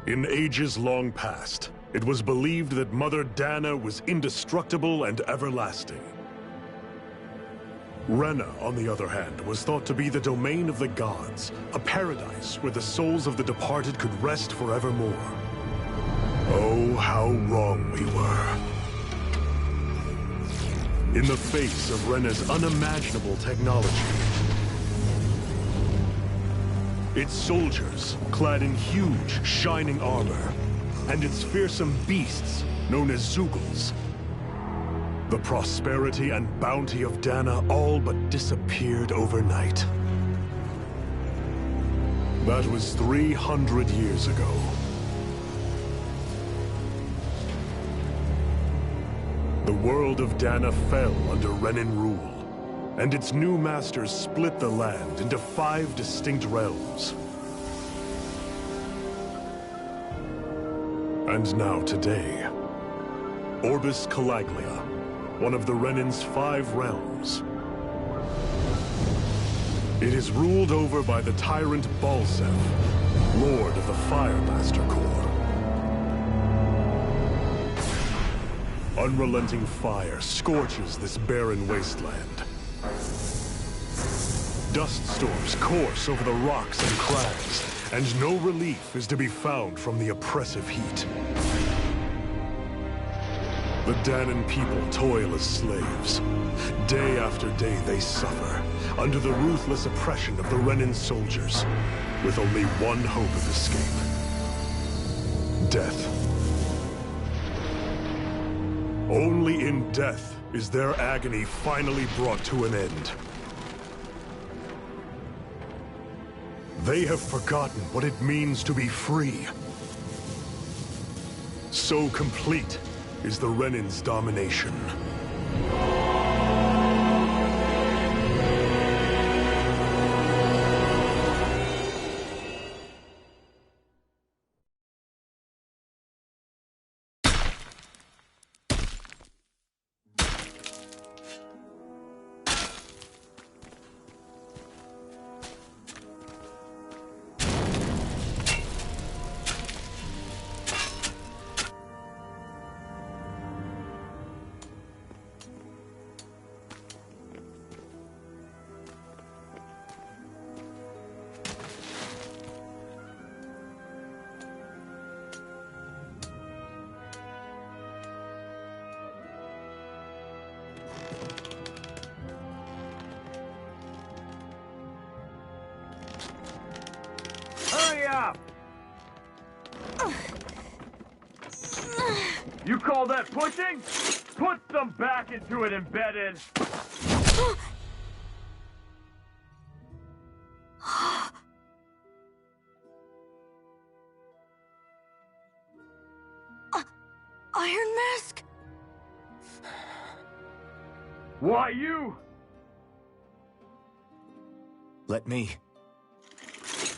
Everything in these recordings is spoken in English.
In ages long past, it was believed that Mother Dana was indestructible and everlasting. Rena, on the other hand, was thought to be the domain of the gods, a paradise where the souls of the departed could rest forevermore. Oh, how wrong we were. In the face of Rena's unimaginable technology, its soldiers, clad in huge, shining armor, and its fearsome beasts, known as Zeugles, the prosperity and bounty of Dana all but disappeared overnight. That was 300 years ago. The world of Dana fell under Renan rule, and its new masters split the land into 5 distinct realms. And now today, Orbis Calaglia, one of the Renan's 5 realms. It is ruled over by the tyrant Balseph, Lord of the Firemaster Corps. Unrelenting fire scorches this barren wasteland. Dust storms course over the rocks and crags, and no relief is to be found from the oppressive heat. The Danan people toil as slaves. Day after day they suffer, under the ruthless oppression of the Renan soldiers, with only one hope of escape: death. Only in death is their agony finally brought to an end. They have forgotten what it means to be free. So complete is the Renan's domination. You call that pushing? Put some back into it, embedded! Iron Mask? Why you? Let me.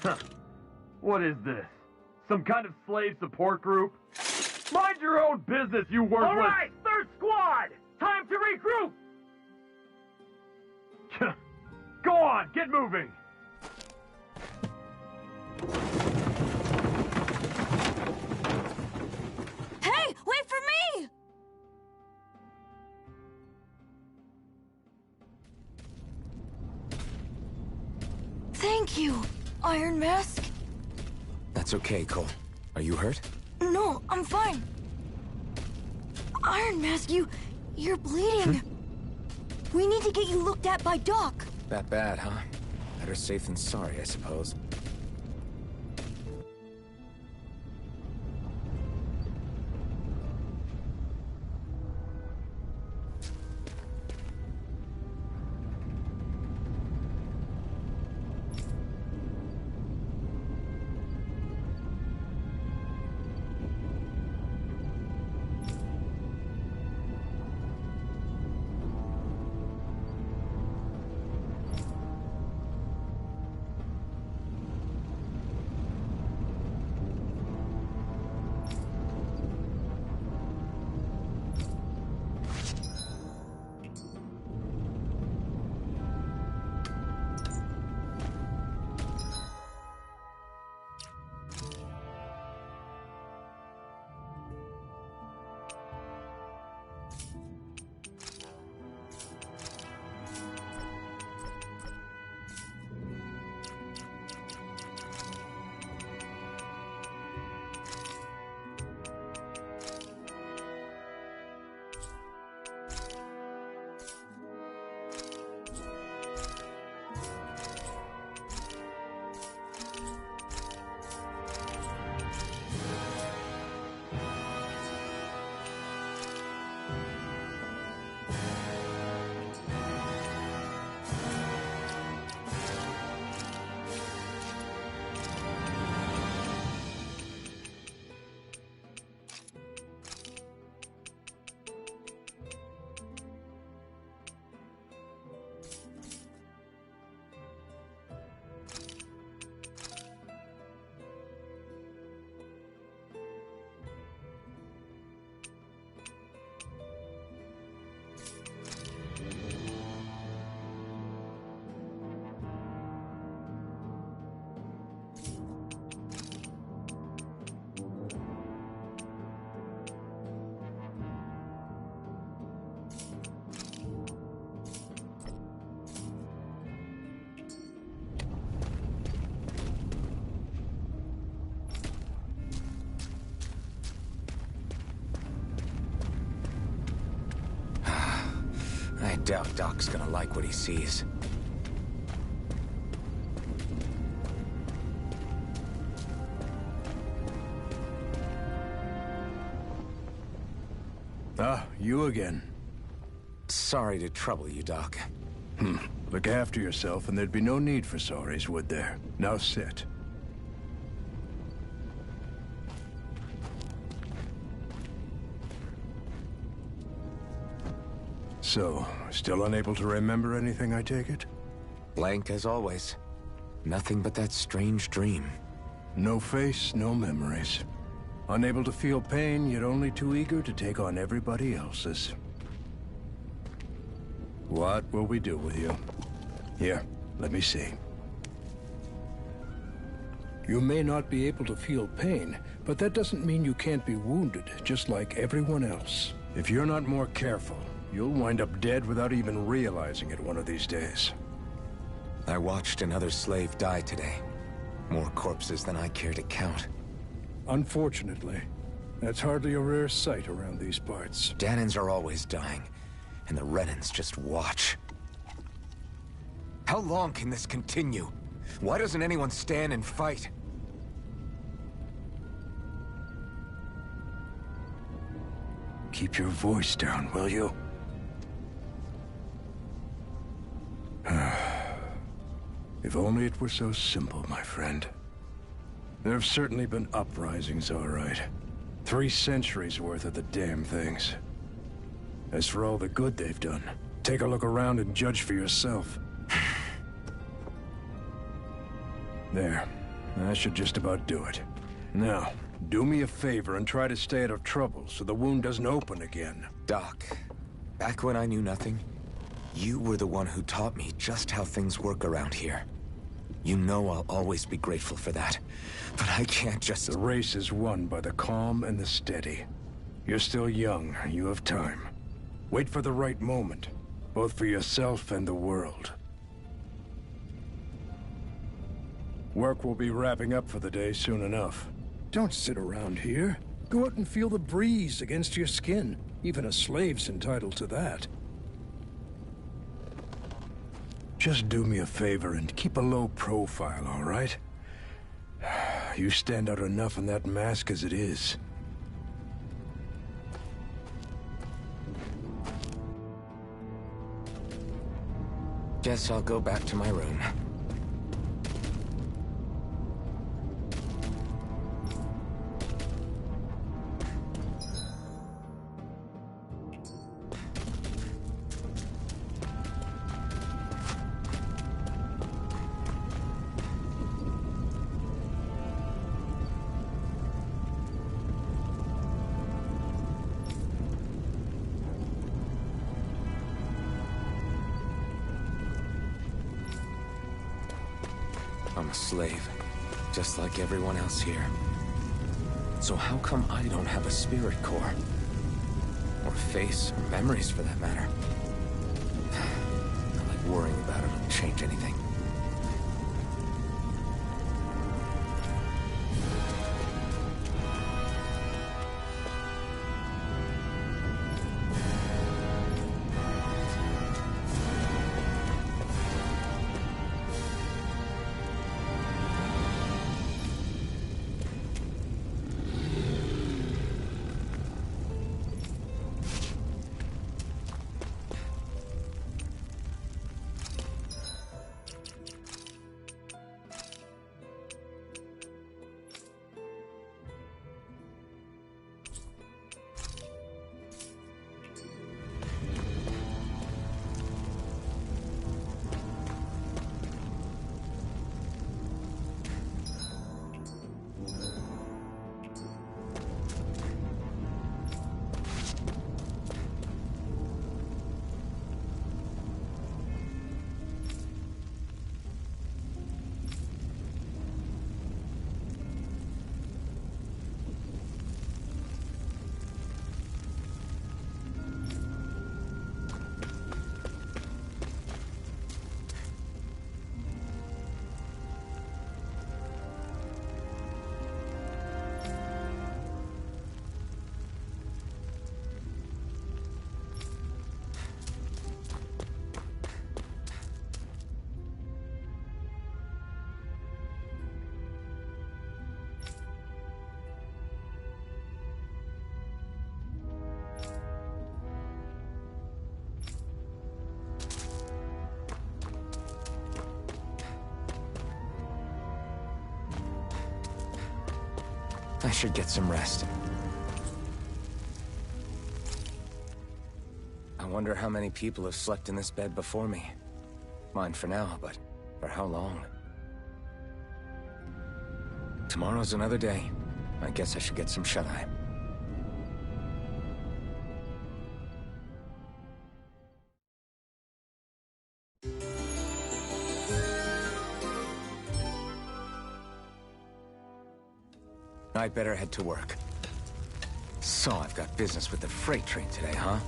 Huh. What is this? Some kind of slave support group? Mind your own business, you worthless— All right, third squad! Time to regroup! Go on, get moving! Hey, wait for me! Thank you, Iron Mask. That's okay, Cole. Are you hurt? No, I'm fine. Iron Mask, you're bleeding. We need to get you looked at by Doc. That bad, huh? Better safe than sorry, I suppose. I doubt Doc's gonna like what he sees. Ah, you again. Sorry to trouble you, Doc. Look after yourself, and there'd be no need for sorries, would there? Now sit. So, still unable to remember anything, I take it? Blank as always. Nothing but that strange dream. No face, no memories. Unable to feel pain, yet only too eager to take on everybody else's. What will we do with you? Here, let me see. You may not be able to feel pain, but that doesn't mean you can't be wounded, just like everyone else. If you're not more careful, you'll wind up dead without even realizing it one of these days. I watched another slave die today. More corpses than I care to count. Unfortunately, that's hardly a rare sight around these parts. Dahnans are always dying, and the Renans just watch. How long can this continue? Why doesn't anyone stand and fight? Keep your voice down, will you? If only it were so simple, my friend. There have certainly been uprisings, all right. 3 centuries worth of the damn things. As for all the good they've done, take a look around and judge for yourself. There. That should just about do it. Now, do me a favor and try to stay out of trouble so the wound doesn't open again. Doc, back when I knew nothing, you were the one who taught me just how things work around here. You know I'll always be grateful for that. But I can't just... The race is won by the calm and the steady. You're still young. You have time. Wait for the right moment, both for yourself and the world. Work will be wrapping up for the day soon enough. Don't sit around here. Go out and feel the breeze against your skin. Even a slave's entitled to that. Just do me a favor and keep a low profile, all right? You stand out enough in that mask as it is. Guess I'll go back to my room. I'm a slave, just like everyone else here. So how come I don't have a spirit core? Or face, or memories for that matter? Not like worrying about it will change anything. I should get some rest. I wonder how many people have slept in this bed before me. Mine for now, but for how long? Tomorrow's another day. I guess I should get some shut-eye. I'd better head to work. So I've got business with the freight train today, huh?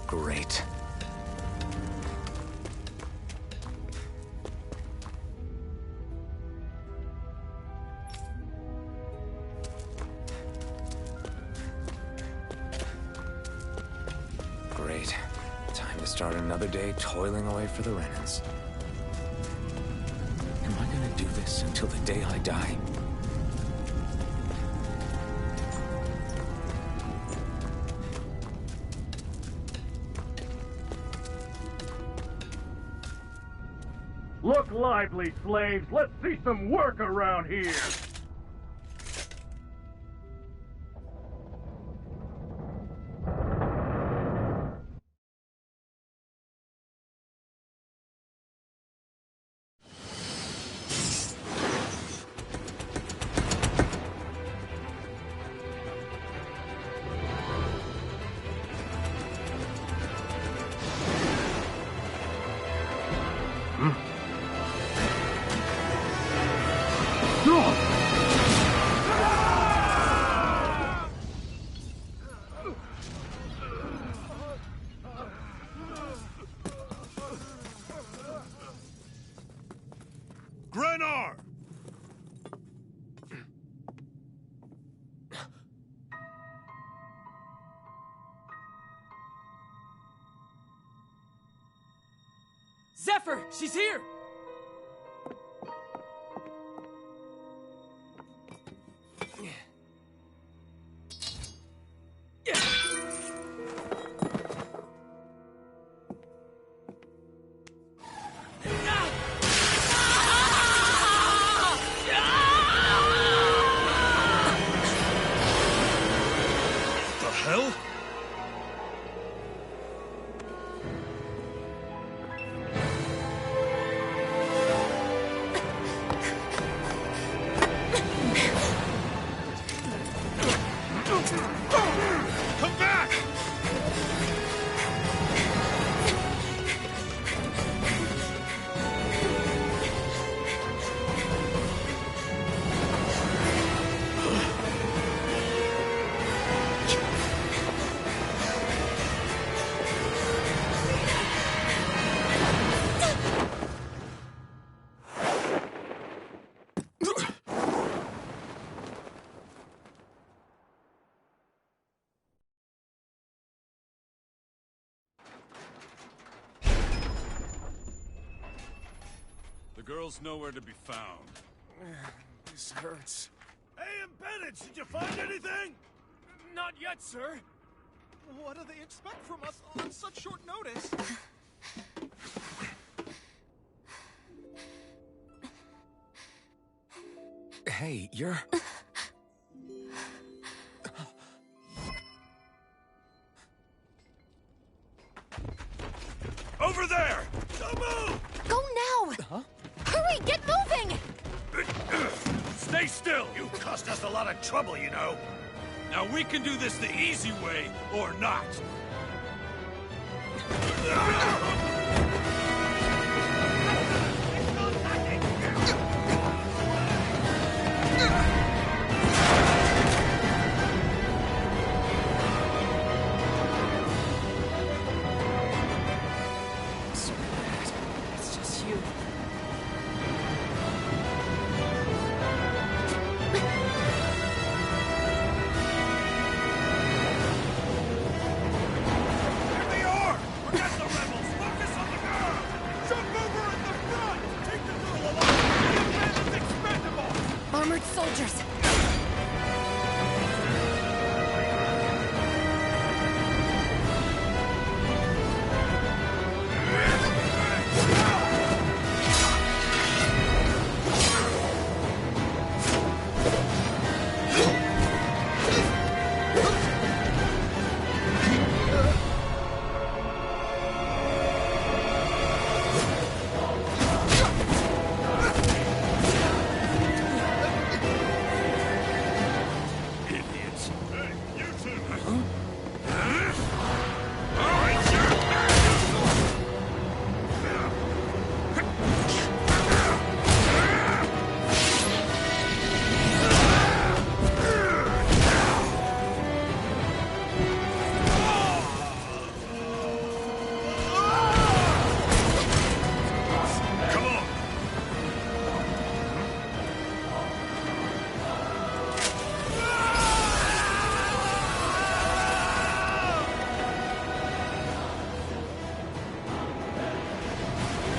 Great. Great. Time to start another day toiling away for the Renans. Am I gonna do this until the day I die? Look lively, slaves! Let's see some work around here! Grenar! Zephyr! She's here! The hell? Come back! The girl's nowhere to be found. This hurts. Hey, Embedded, did you find anything? Not yet, sir. What do they expect from us on such short notice? Hey, you're... Over there! Don't move! Go now! Huh? Hurry, get moving! Stay still! You caused us a lot of trouble, you know. Now we can do this the easy way, or not. It's just you. Here they are! Forget the rebels!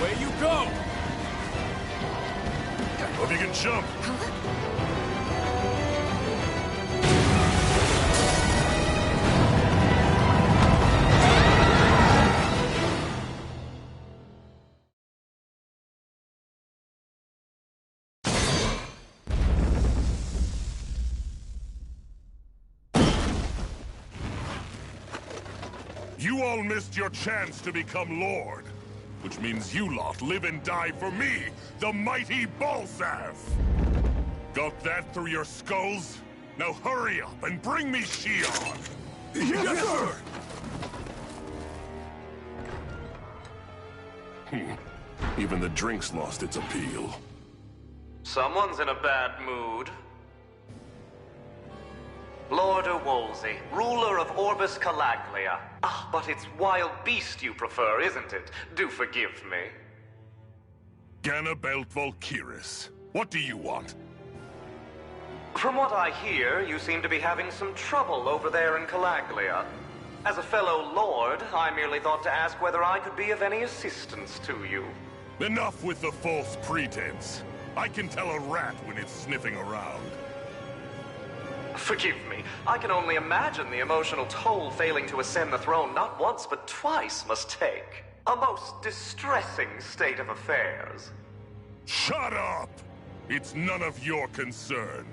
Away you go! Hope you can jump. You all missed your chance to become Lord. Which means you lot live and die for me, the mighty Balzav! Got that through your skulls? Now hurry up and bring me Shion! Yes, sir! Even the drink's lost its appeal. Someone's in a bad mood. Lord Wolsey, ruler of Orbis Calaglia. Ah, but it's wild beast you prefer, isn't it? Do forgive me. Ganabelt Valkyris, what do you want? From what I hear, you seem to be having some trouble over there in Calaglia. As a fellow lord, I merely thought to ask whether I could be of any assistance to you. Enough with the false pretense. I can tell a rat when it's sniffing around. Forgive me. I can only imagine the emotional toll failing to ascend the throne not once but twice must take. A most distressing state of affairs. Shut up! It's none of your concern.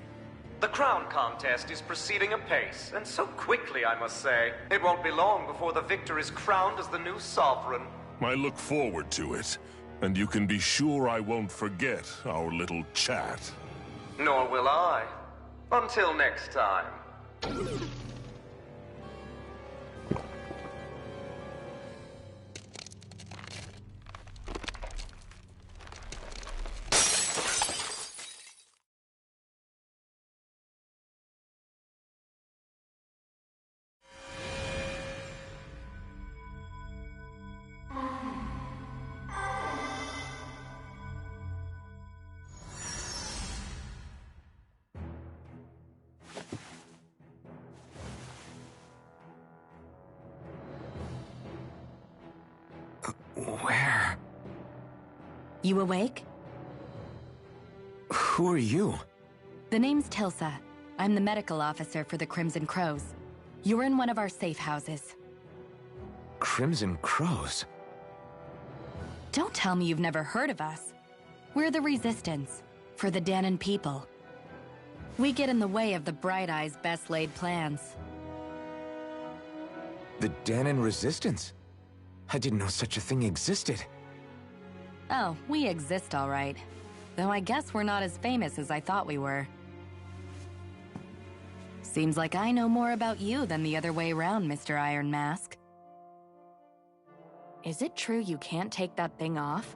The crown contest is proceeding apace, and so quickly, I must say. It won't be long before the victor is crowned as the new sovereign. I look forward to it, and you can be sure I won't forget our little chat. Nor will I. Until next time. Where? You awake? Who are you? The name's Tilsa. I'm the medical officer for the Crimson Crows. You're in one of our safe houses. Crimson Crows? Don't tell me you've never heard of us. We're the Resistance, for the Dahnan people. We get in the way of the Bright Eye's best-laid plans. The Dahnan Resistance? I didn't know such a thing existed. Oh, we exist all right. Though I guess we're not as famous as I thought we were. Seems like I know more about you than the other way around, Mr. Iron Mask. Is it true you can't take that thing off?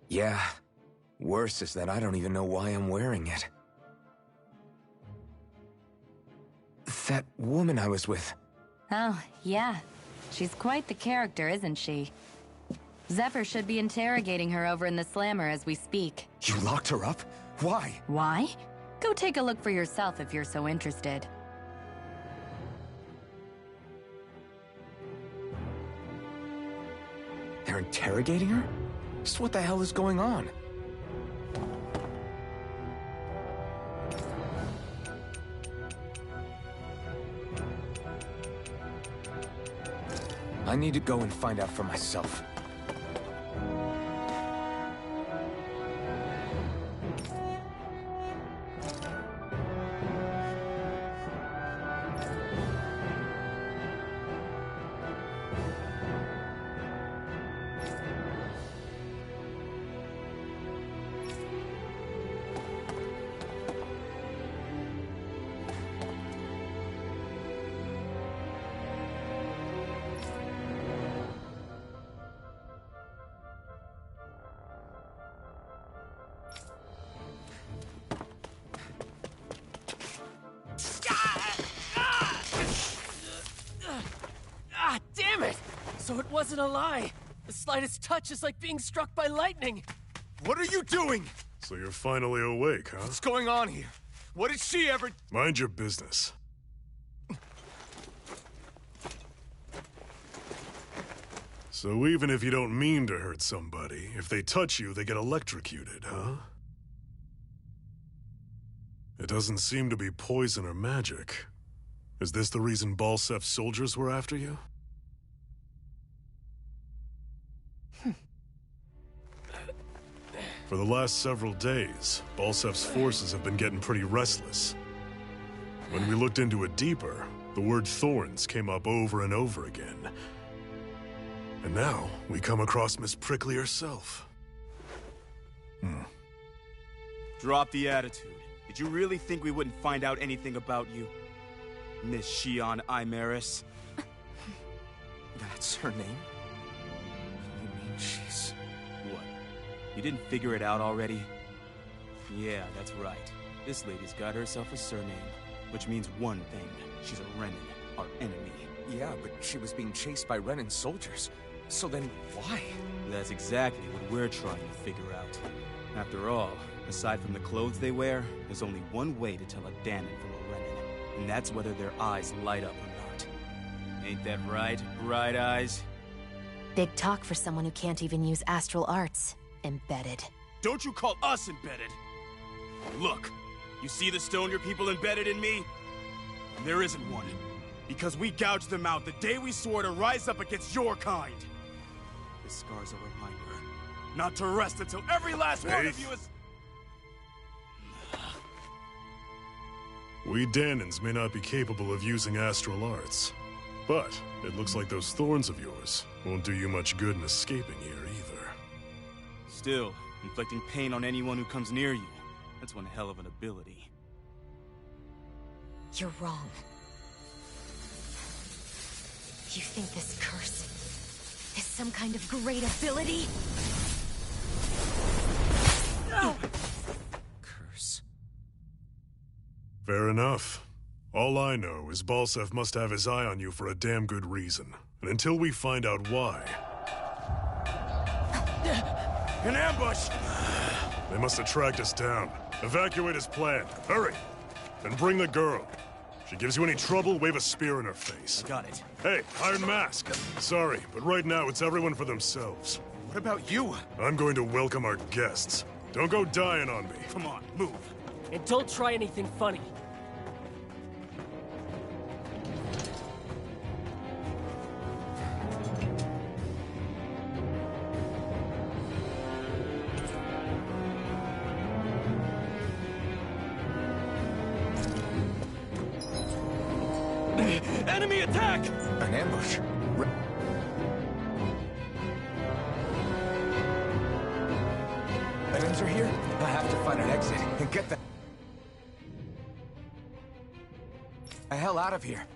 Yeah. Worse is that I don't even know why I'm wearing it. That woman I was with. Oh, yeah. She's quite the character, isn't she? Zephyr should be interrogating her over in the Slammer as we speak. You locked her up? Why? Why? Go take a look for yourself if you're so interested. They're interrogating her? Just what the hell is going on? I need to go and find out for myself. Damn it! So it wasn't a lie. The slightest touch is like being struck by lightning. What are you doing? So you're finally awake, huh? What's going on here? What did she ever... Mind your business. So even if you don't mean to hurt somebody, if they touch you, they get electrocuted, huh? It doesn't seem to be poison or magic. Is this the reason Balsef's soldiers were after you? For the last several days, Balsef's forces have been getting pretty restless. When we looked into it deeper, the word thorns came up over and over again. And now, we come across Miss Prickly herself. Drop the attitude. Did you really think we wouldn't find out anything about you? Miss Shion Imaris? That's her name? You mean she's... What? You didn't figure it out already? Yeah, that's right. This lady's got herself a surname, which means one thing. She's a Renan, our enemy. Yeah, but she was being chased by Renan soldiers. So then, why? That's exactly what we're trying to figure out. After all, aside from the clothes they wear, there's only one way to tell a Danon from a Renan, and that's whether their eyes light up or not. Ain't that right, Bright Eyes? Big talk for someone who can't even use astral arts. Embedded. Don't you call us embedded! Look, you see the stone your people embedded in me? There isn't one. Because we gouged them out the day we swore to rise up against your kind. This scar's a reminder, not to rest until every last one of you is... We Danons may not be capable of using astral arts, but it looks like those thorns of yours won't do you much good in escaping here either. Still, inflicting pain on anyone who comes near you, that's one hell of an ability. You're wrong. You think this curse is some kind of great ability? No! Curse. Fair enough. All I know is Balsef must have his eye on you for a damn good reason. And until we find out why... An ambush! They must have tracked us down. Evacuate as planned. Hurry! And bring the girl. If she gives you any trouble, wave a spear in her face. Got it. Hey, Iron Mask. Sorry, but right now it's everyone for themselves. What about you? I'm going to welcome our guests. Don't go dying on me. Come on, move. And don't try anything funny. Enemy attack! An ambush. Renans are here? I have to find an exit and get the hell out of here.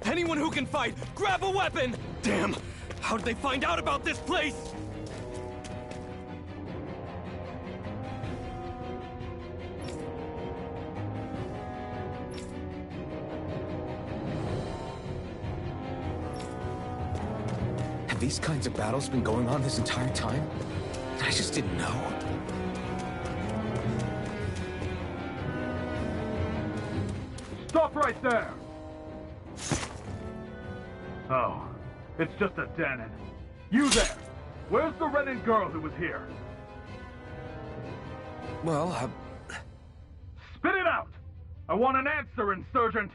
Anyone who can fight, grab a weapon! Damn! How did they find out about this place? Have these kinds of battles been going on this entire time? I just didn't know. Stop right there! Oh, it's just a Danon. You there! Where's the Renan girl who was here? Well, Spit it out! I want an answer, Insurgent!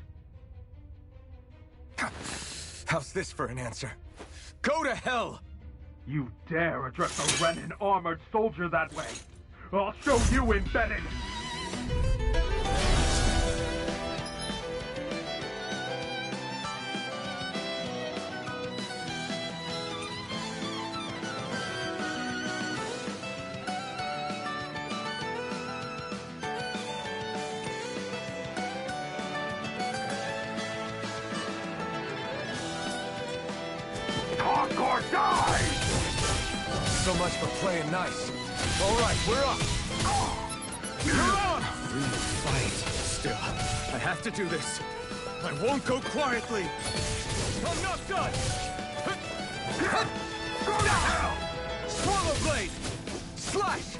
how's this for an answer? Go to hell! You dare address a Renan armored soldier that way? I'll show you embedded! Talk or die! So much for playing nice. All right, we're up. You're on! Free fight. Still, I have to do this. I won't go quietly. I'm not done! Go to hell! Swallow blade. Slash.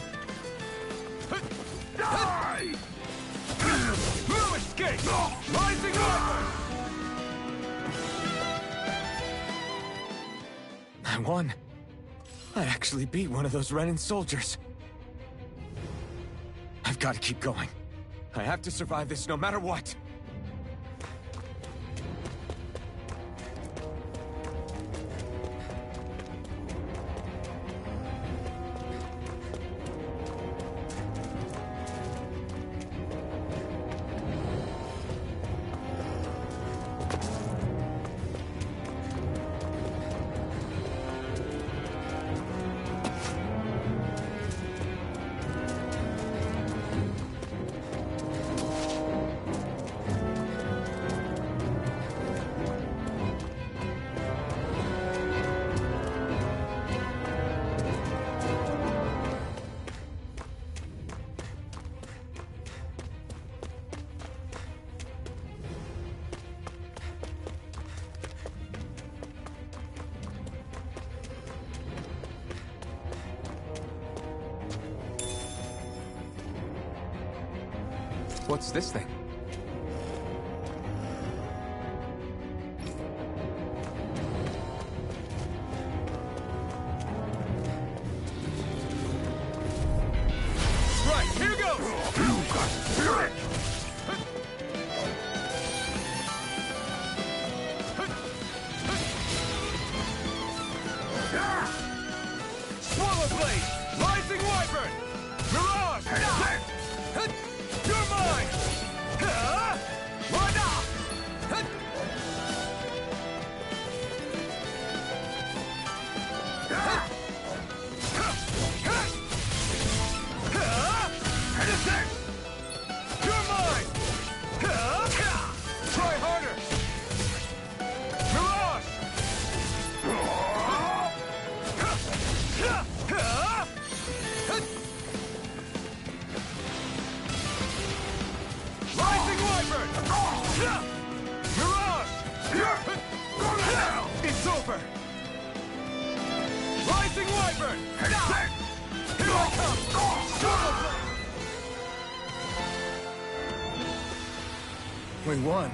Die! Lewis. escape! Rising Wyvern! I won. I actually beat one of those Renan soldiers. I've got to keep going. I have to survive this no matter what. What's this thing? Right, here goes! You got spirit! Swallow Blade! Rising Wyvern! Mirage! You're mine! Run off! You're mine! Try harder! Mirage! Rising Wyvern! Mirage! It's over! Rising Wyvern! Here I come! Swallow Blade! We won.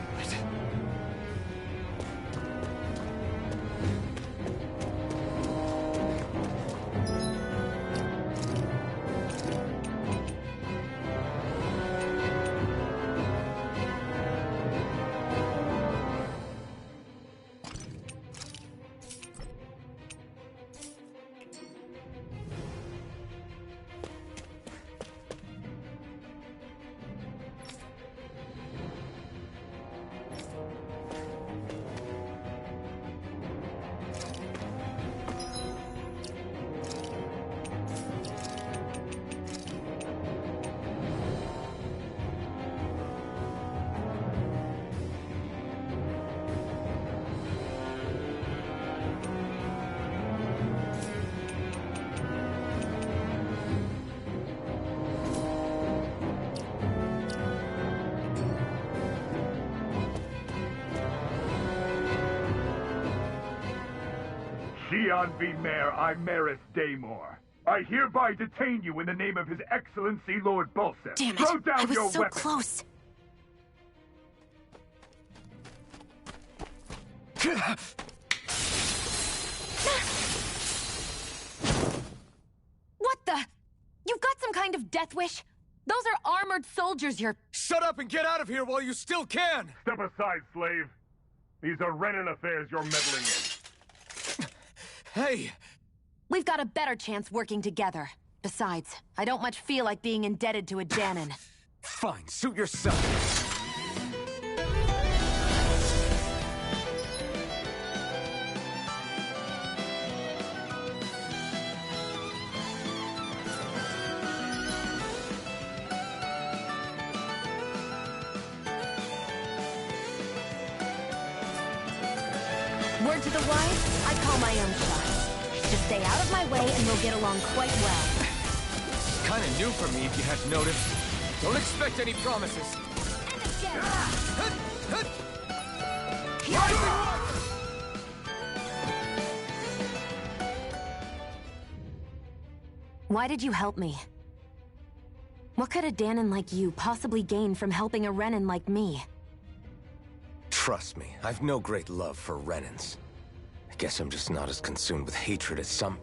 Xian V. Mayor Imaris Daymore. I hereby detain you in the name of His Excellency Lord Bulseth. Damn it! Throw down I was your so weapon. close. What the? You've got some kind of death wish? Those are armored soldiers you're... Shut up and get out of here while you still can! Step aside, slave. These are Renan affairs you're meddling in. Hey! We've got a better chance working together. Besides, I don't much feel like being indebted to a Danon. Fine, suit yourself. Word to the wise, I call my own shot. Just stay out of my way and we'll get along quite well. Kinda new for me, if you hadn't noticed. Don't expect any promises. Why did you help me? What could a Dahnan like you possibly gain from helping a Renan like me? Trust me, I've no great love for Renans. I guess I'm just not as consumed with hatred as some...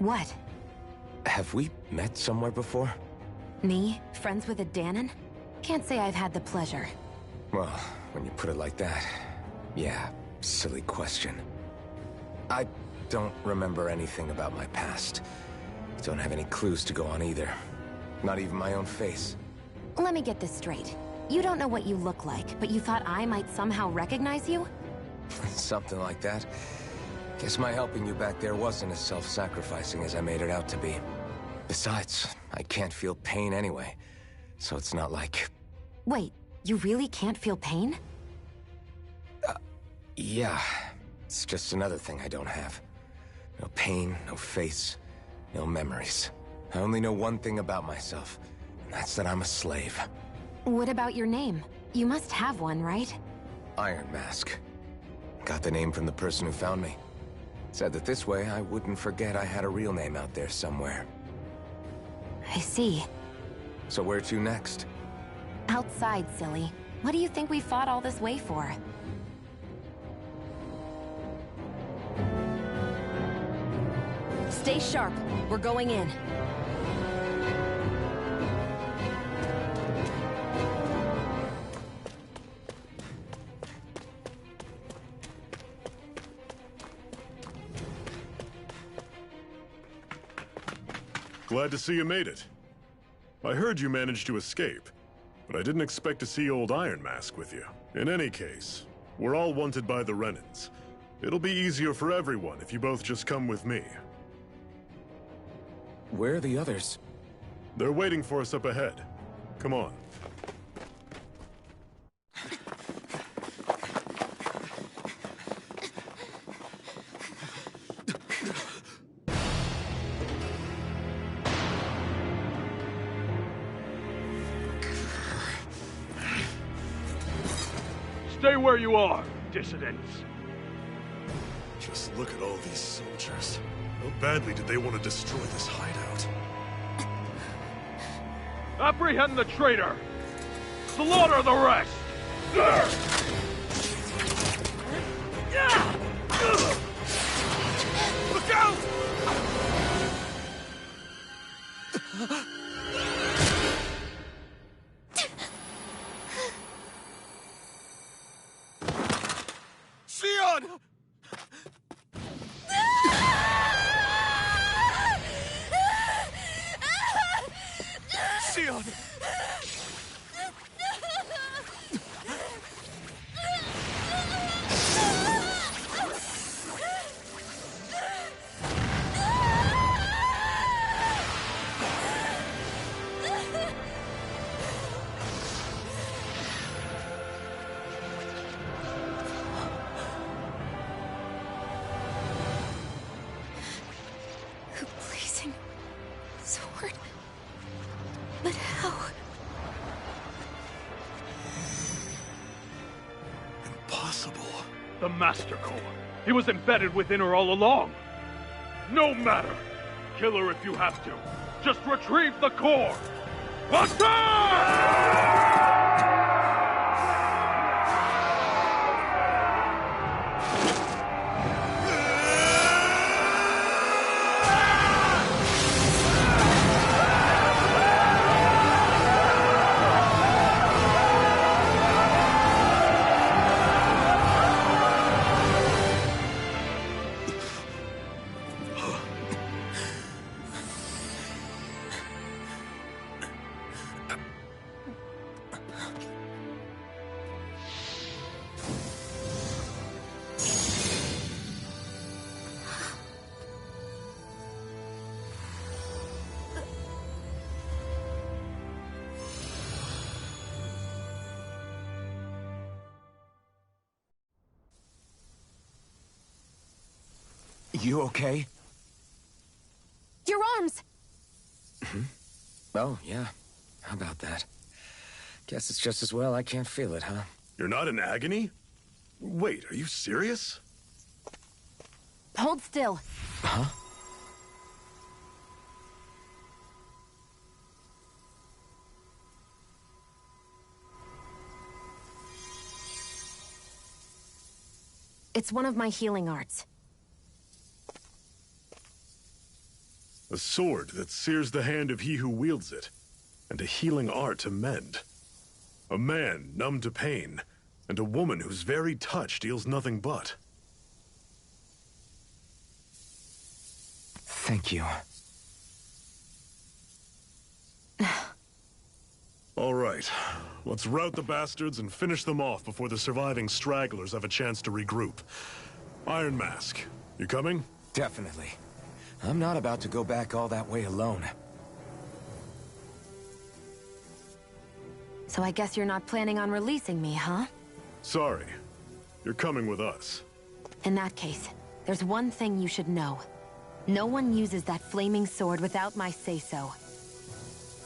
What? Have we met somewhere before? Me? Friends with a Dahnan? Can't say I've had the pleasure. Well, when you put it like that, yeah, silly question. I don't remember anything about my past. Don't have any clues to go on either. Not even my own face. Let me get this straight. You don't know what you look like, but you thought I might somehow recognize you? Something like that. Guess my helping you back there wasn't as self-sacrificing as I made it out to be. Besides, I can't feel pain anyway, so it's not like... Wait, you really can't feel pain? Yeah. It's just another thing I don't have. No pain, no face, no memories. I only know one thing about myself, and that's that I'm a slave. What about your name? You must have one, right? Iron Mask. Got the name from the person who found me. Said that this way I wouldn't forget I had a real name out there somewhere. I see. So where to next? Outside, silly. What do you think we fought all this way for? Stay sharp. We're going in. Glad to see you made it. I heard you managed to escape, but I didn't expect to see old Iron Mask with you. In any case, we're all wanted by the Renans. It'll be easier for everyone if you both just come with me. Where are the others? They're waiting for us up ahead. Come on. Stay where you are, dissidents. Just look at all these soldiers. How badly did they want to destroy this hideout? Apprehend the traitor! Slaughter the rest! Look out! Sion! Sion! Blazing sword. But how? Impossible. The Master Core. He was embedded within her all along. No matter. Kill her if you have to. Just retrieve the core. You okay? Your arms! Oh, yeah. How about that? Guess it's just as well I can't feel it, huh? You're not in agony? Wait, are you serious? Hold still. Huh? It's one of my healing arts. A sword that sears the hand of he who wields it, and a healing art to mend. A man numb to pain, and a woman whose very touch deals nothing but. Thank you. All right, let's rout the bastards and finish them off before the surviving stragglers have a chance to regroup. Iron Mask, you coming? Definitely. I'm not about to go back all that way alone. So I guess you're not planning on releasing me, huh? Sorry. You're coming with us. In that case, there's one thing you should know. No one uses that flaming sword without my say-so.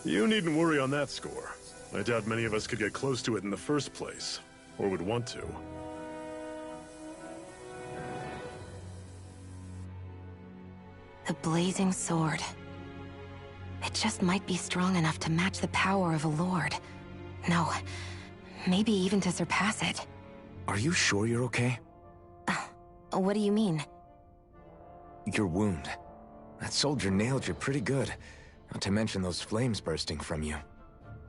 You needn't worry on that score. I doubt many of us could get close to it in the first place, or would want to. The blazing sword. It just might be strong enough to match the power of a lord. No, maybe even to surpass it. Are you sure you're okay? What do you mean? Your wound. That soldier nailed you pretty good. Not to mention those flames bursting from you.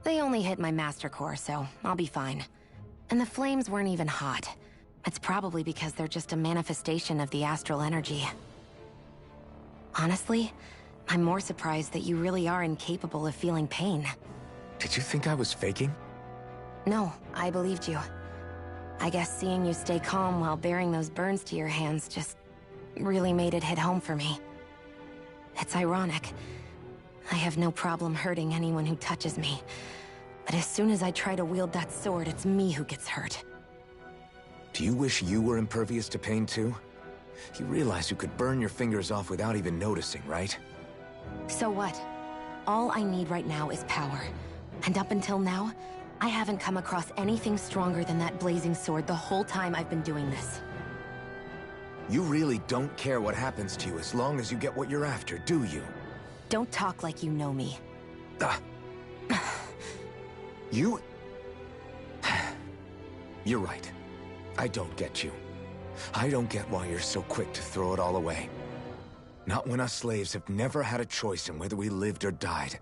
They only hit my master core, so I'll be fine. And the flames weren't even hot. It's probably because they're just a manifestation of the astral energy. Honestly, I'm more surprised that you really are incapable of feeling pain. Did you think I was faking? No, I believed you. I guess seeing you stay calm while bearing those burns to your hands just really made it hit home for me. It's ironic. I have no problem hurting anyone who touches me. But as soon as I try to wield that sword, it's me who gets hurt. Do you wish you were impervious to pain too? You realize you could burn your fingers off without even noticing, right? So what? All I need right now is power. And up until now, I haven't come across anything stronger than that blazing sword the whole time I've been doing this. You really don't care what happens to you as long as you get what you're after, do you? Don't talk like you know me. You... You're right. I don't get you. I don't get why you're so quick to throw it all away. Not when us slaves have never had a choice in whether we lived or died.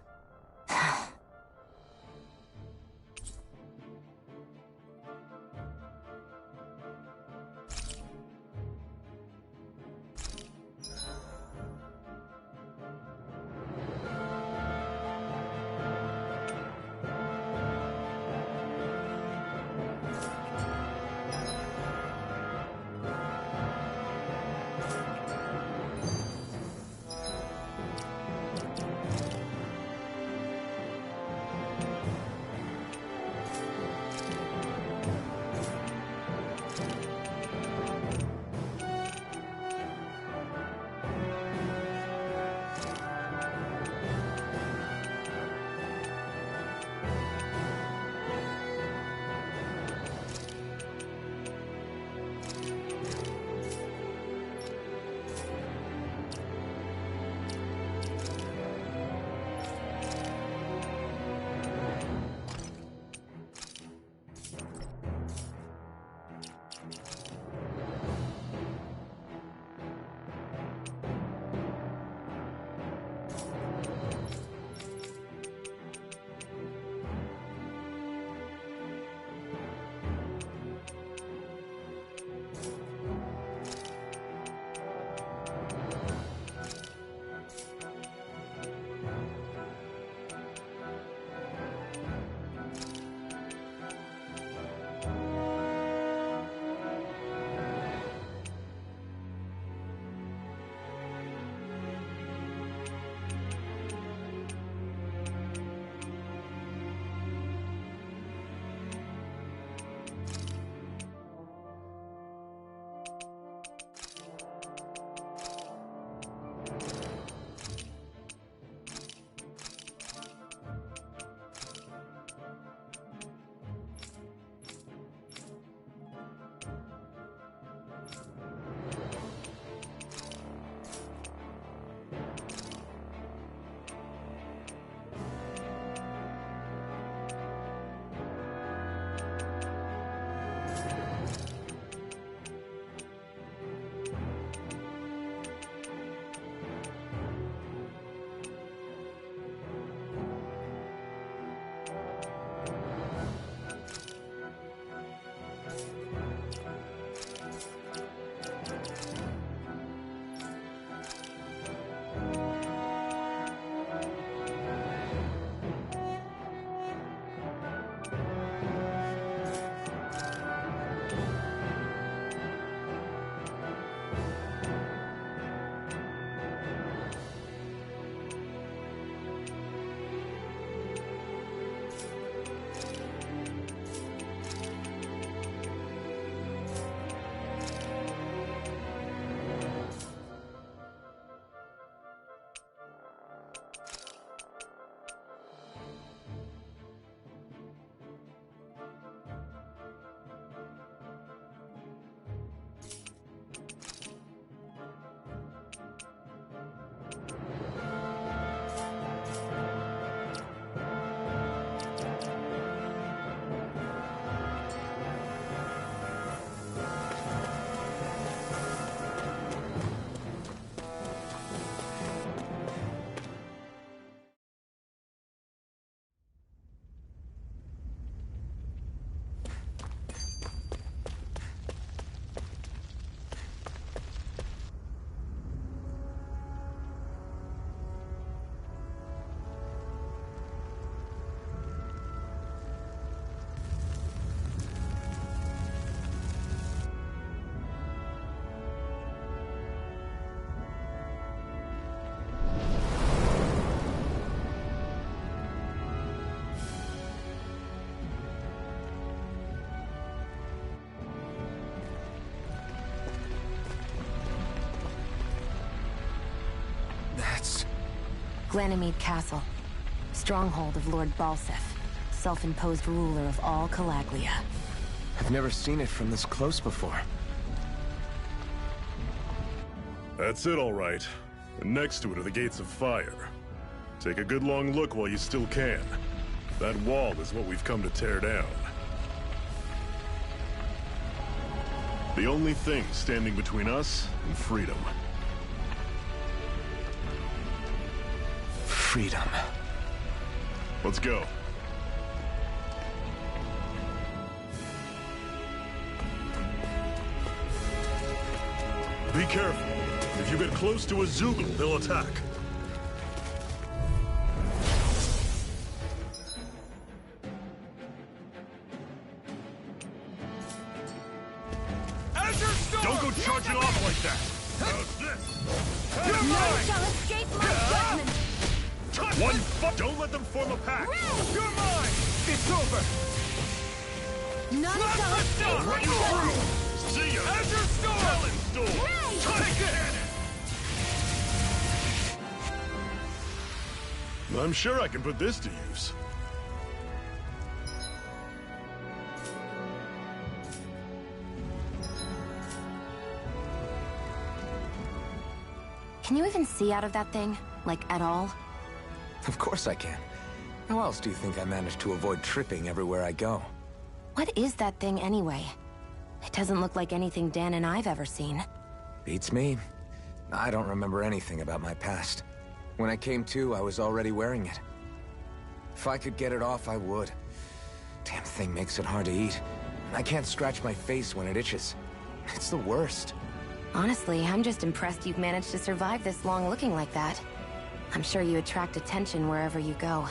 Glanimede Castle. Stronghold of Lord Balseph, self-imposed ruler of all Calaglia. I've never seen it from this close before. That's it, all right. And next to it are the Gates of Fire. Take a good long look while you still can. That wall is what we've come to tear down. The only thing standing between us and freedom. Freedom. Let's go. Be careful. If you get close to a Zeugle, they'll attack. Don't go charging off like that! How's this? You're mine! Shall escape my judgment! Don't let them form a pack! You're mine! It's over! None shall escape my judgment! See ya! Azure Storm! Talon Storm! Take it! I'm sure I can put this to use. Can you even see out of that thing? Like, at all? Of course I can. How else do you think I managed to avoid tripping everywhere I go? What is that thing anyway? It doesn't look like anything Dan and I've ever seen. Beats me. I don't remember anything about my past. When I came to, I was already wearing it. If I could get it off, I would. Damn thing makes it hard to eat. And I can't scratch my face when it itches. It's the worst. Honestly, I'm just impressed you've managed to survive this long looking like that. I'm sure you attract attention wherever you go.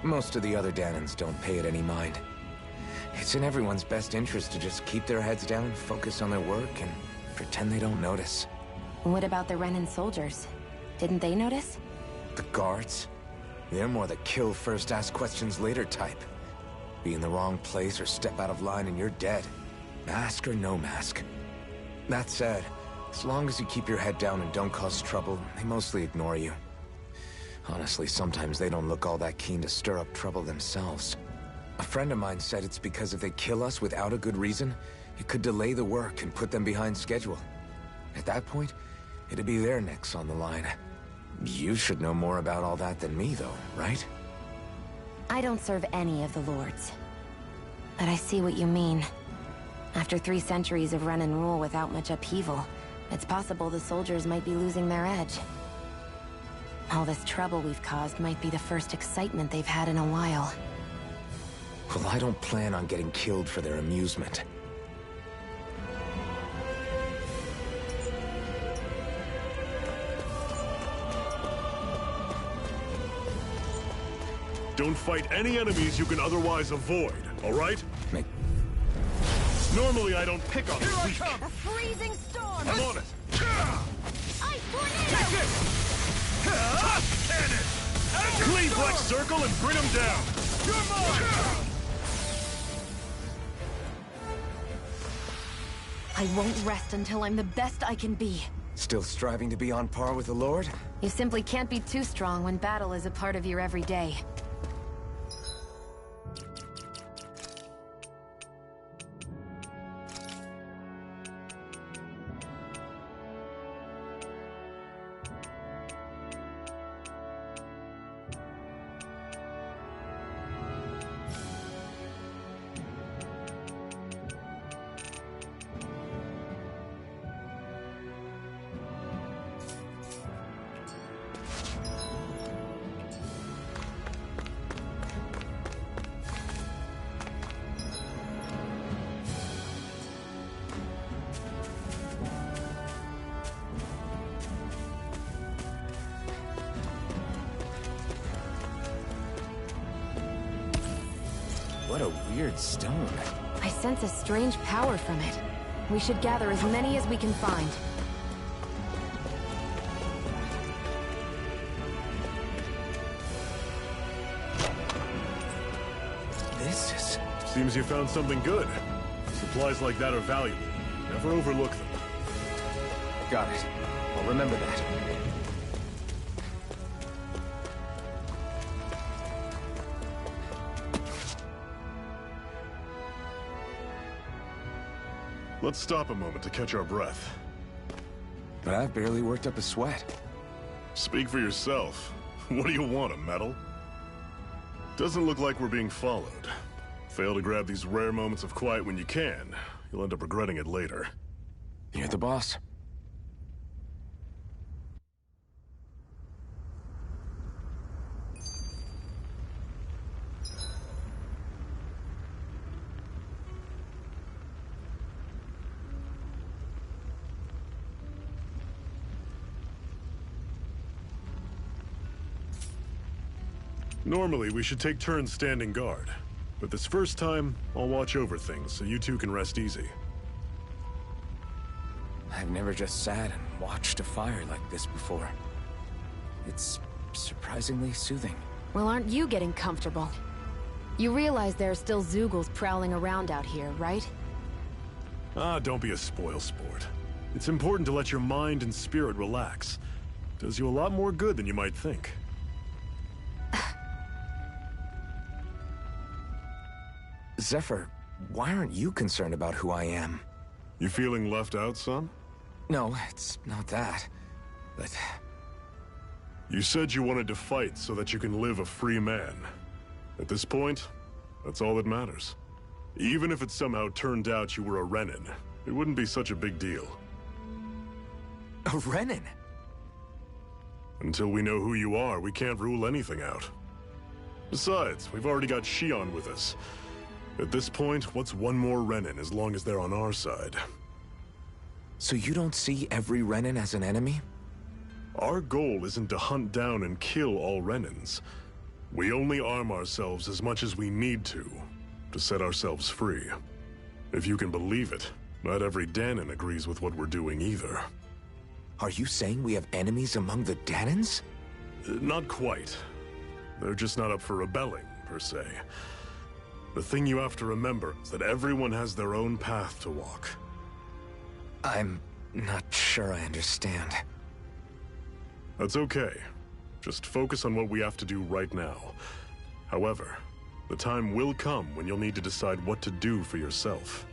Most of the other Dahnans don't pay it any mind. It's in everyone's best interest to just keep their heads down, focus on their work, and pretend they don't notice. What about the Renan soldiers? Didn't they notice? The guards? They're more the kill first, ask questions later type. Be in the wrong place or step out of line and you're dead. Mask or no mask. That said, as long as you keep your head down and don't cause trouble, they mostly ignore you. Honestly, sometimes they don't look all that keen to stir up trouble themselves. A friend of mine said it's because if they kill us without a good reason, it could delay the work and put them behind schedule. At that point, it'd be their necks on the line. You should know more about all that than me, though, right? I don't serve any of the lords. But I see what you mean. After 3 centuries of run and rule without much upheaval, it's possible the soldiers might be losing their edge. All this trouble we've caused might be the first excitement they've had in a while. Well, I don't plan on getting killed for their amusement. Don't fight any enemies you can otherwise avoid, all right? Normally I don't pick on the weak. A freezing storm! I'm on it! Ice tornado! Cannon! Cleave Black Circle and bring them down! You're mine! I won't rest until I'm the best I can be. Still striving to be on par with the Lord? You simply can't be too strong when battle is a part of your everyday. What a weird stone. I sense a strange power from it. We should gather as many as we can find. This is... Seems you found something good. Supplies like that are valuable. Never overlook them. Got it. I'll remember that. Let's stop a moment to catch our breath. But I've barely worked up a sweat. Speak for yourself. What do you want, a medal? Doesn't look like we're being followed. Fail to grab these rare moments of quiet when you can. You'll end up regretting it later. You're the boss. Normally, we should take turns standing guard. But this first time, I'll watch over things so you two can rest easy. I've never just sat and watched a fire like this before. It's surprisingly soothing. Well, aren't you getting comfortable? You realize there are still Zeugles prowling around out here, right? Ah, don't be a spoilsport. It's important to let your mind and spirit relax. Does you a lot more good than you might think. Zephyr, why aren't you concerned about who I am? You feeling left out, son? No, it's not that. But... You said you wanted to fight so that you can live a free man. At this point, that's all that matters. Even if it somehow turned out you were a Renin, it wouldn't be such a big deal. A Renin? Until we know who you are, we can't rule anything out. Besides, we've already got Shion with us. At this point, what's one more Renin as long as they're on our side? So you don't see every Renin as an enemy? Our goal isn't to hunt down and kill all Renins. We only arm ourselves as much as we need to set ourselves free. If you can believe it, not every Dahnan agrees with what we're doing either. Are you saying we have enemies among the Dahnans? Not quite. They're just not up for rebelling, per se. The thing you have to remember is that everyone has their own path to walk. I'm not sure I understand. That's okay. Just focus on what we have to do right now. However, the time will come when you'll need to decide what to do for yourself.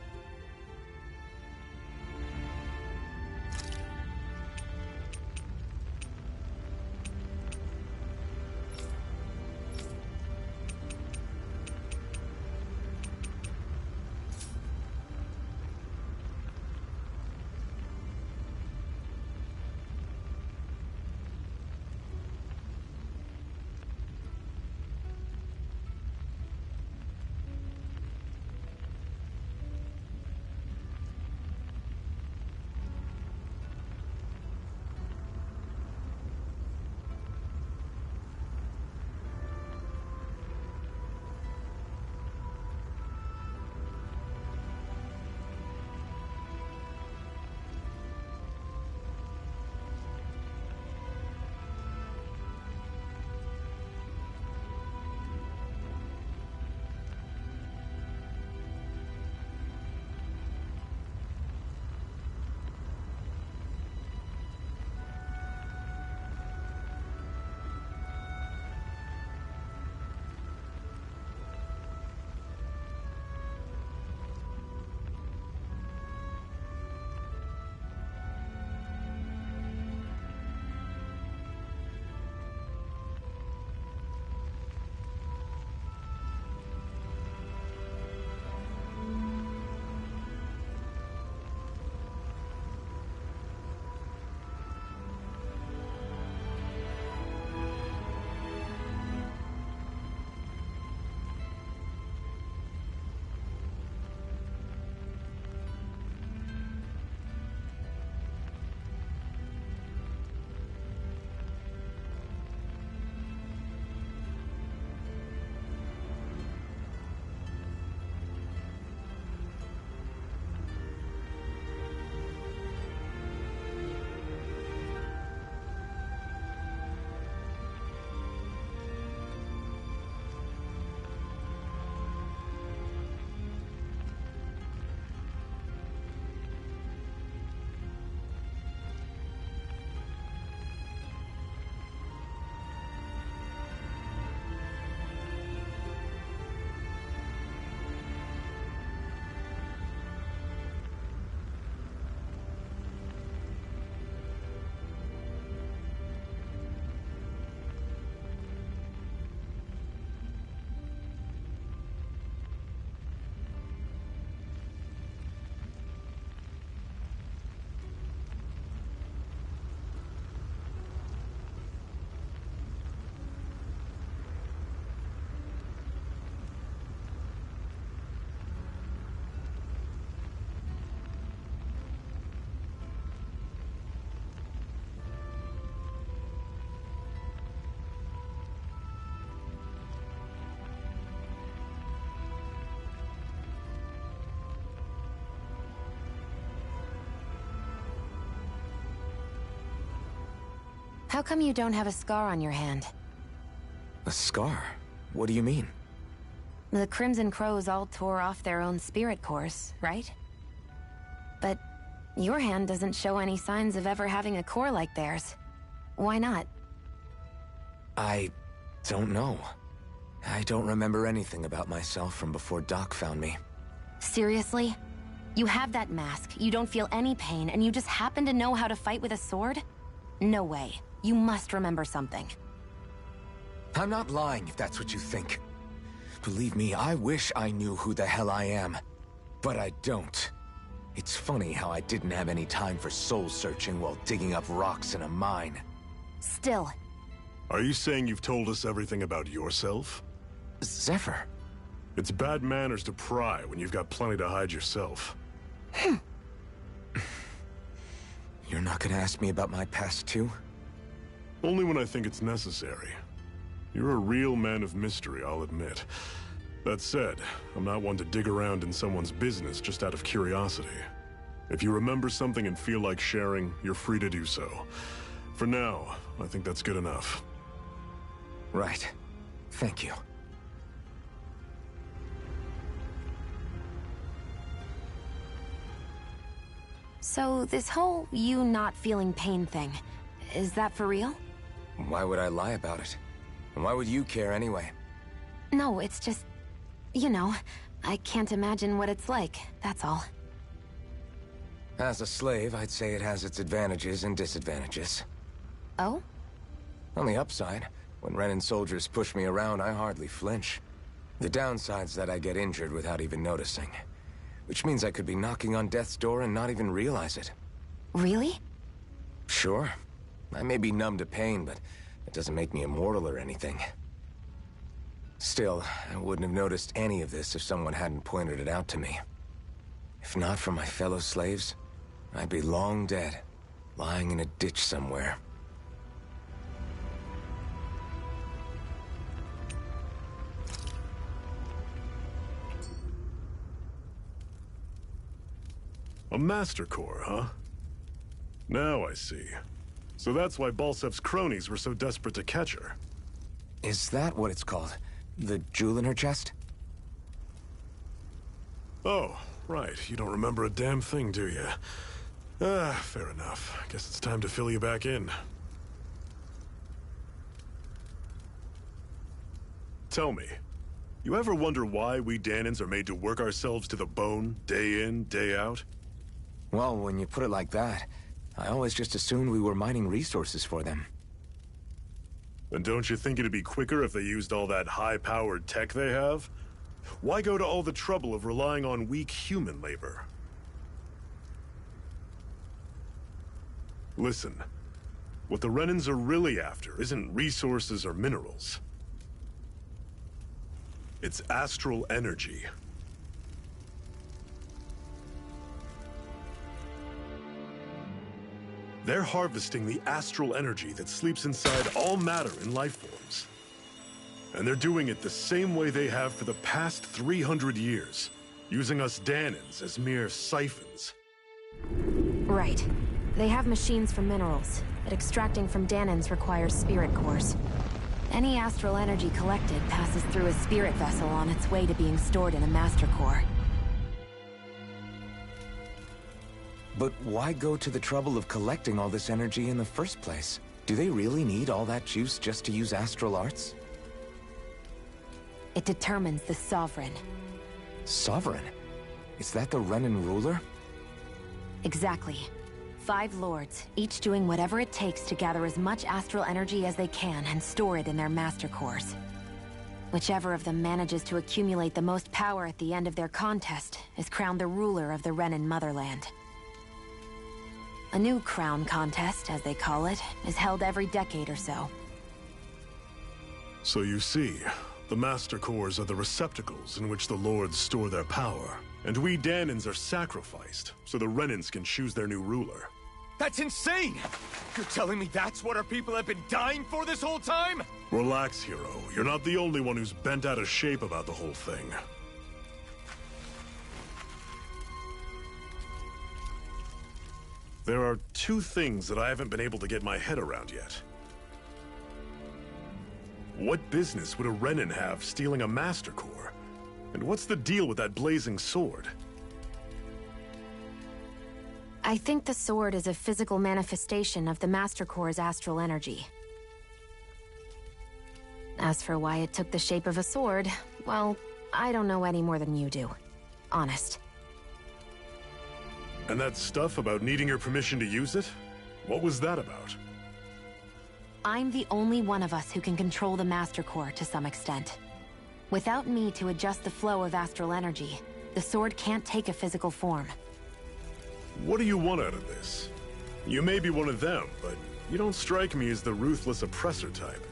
How come you don't have a scar on your hand? A scar? What do you mean? The Crimson Crows all tore off their own spirit cores, right? But your hand doesn't show any signs of ever having a core like theirs. Why not? I don't know. I don't remember anything about myself from before Doc found me. Seriously? You have that mask, you don't feel any pain, and you just happen to know how to fight with a sword? No way. You must remember something. I'm not lying if that's what you think. Believe me, I wish I knew who the hell I am. But I don't. It's funny how I didn't have any time for soul-searching while digging up rocks in a mine. Still. Are you saying you've told us everything about yourself? Zephyr. It's bad manners to pry when you've got plenty to hide yourself. You're not gonna ask me about my past too? Only when I think it's necessary. You're a real man of mystery, I'll admit. That said, I'm not one to dig around in someone's business just out of curiosity. If you remember something and feel like sharing, you're free to do so. For now, I think that's good enough. Right. Thank you. So, this whole you not feeling pain thing, is that for real? Why would I lie about it? And why would you care anyway? No, it's just... you know, I can't imagine what it's like, that's all. As a slave, I'd say it has its advantages and disadvantages. Oh? On the upside, when Renan soldiers push me around, I hardly flinch. The downside's that I get injured without even noticing. Which means I could be knocking on death's door and not even realize it. Really? Sure. I may be numb to pain, but it doesn't make me immortal or anything. Still, I wouldn't have noticed any of this if someone hadn't pointed it out to me. If not for my fellow slaves, I'd be long dead, lying in a ditch somewhere. A Master Core, huh? Now I see. So that's why Balsef's cronies were so desperate to catch her. Is that what it's called? The jewel in her chest? Oh, right. You don't remember a damn thing, do you? Fair enough. Guess it's time to fill you back in. Tell me, you ever wonder why we Dahnans are made to work ourselves to the bone, day in, day out? Well, when you put it like that, I always just assumed we were mining resources for them. And don't you think it'd be quicker if they used all that high-powered tech they have? Why go to all the trouble of relying on weak human labor? Listen, what the Renans are really after isn't resources or minerals. It's astral energy. They're harvesting the astral energy that sleeps inside all matter in life forms. And they're doing it the same way they have for the past 300 years, using us Dahnans as mere siphons. Right. They have machines for minerals, but extracting from Dahnans requires spirit cores. Any astral energy collected passes through a spirit vessel on its way to being stored in a master core. But why go to the trouble of collecting all this energy in the first place? Do they really need all that juice just to use astral arts? It determines the Sovereign. Sovereign? Is that the Renan ruler? Exactly. 5 lords, each doing whatever it takes to gather as much astral energy as they can and store it in their master cores. Whichever of them manages to accumulate the most power at the end of their contest is crowned the ruler of the Renan motherland. A new crown contest, as they call it, is held every decade or so. So you see, the Master Cores are the receptacles in which the Lords store their power. And we Dahnans are sacrificed, so the Renans can choose their new ruler. That's insane! You're telling me that's what our people have been dying for this whole time? Relax, hero. You're not the only one who's bent out of shape about the whole thing. There are 2 things that I haven't been able to get my head around yet. What business would a Renan have stealing a Master Core? And what's the deal with that blazing sword? I think the sword is a physical manifestation of the Master Core's astral energy. As for why it took the shape of a sword, well, I don't know any more than you do. Honest. And that stuff about needing your permission to use it? What was that about? I'm the only one of us who can control the Master Core to some extent. Without me to adjust the flow of astral energy, the sword can't take a physical form. What do you want out of this? You may be one of them, but you don't strike me as the ruthless oppressor type.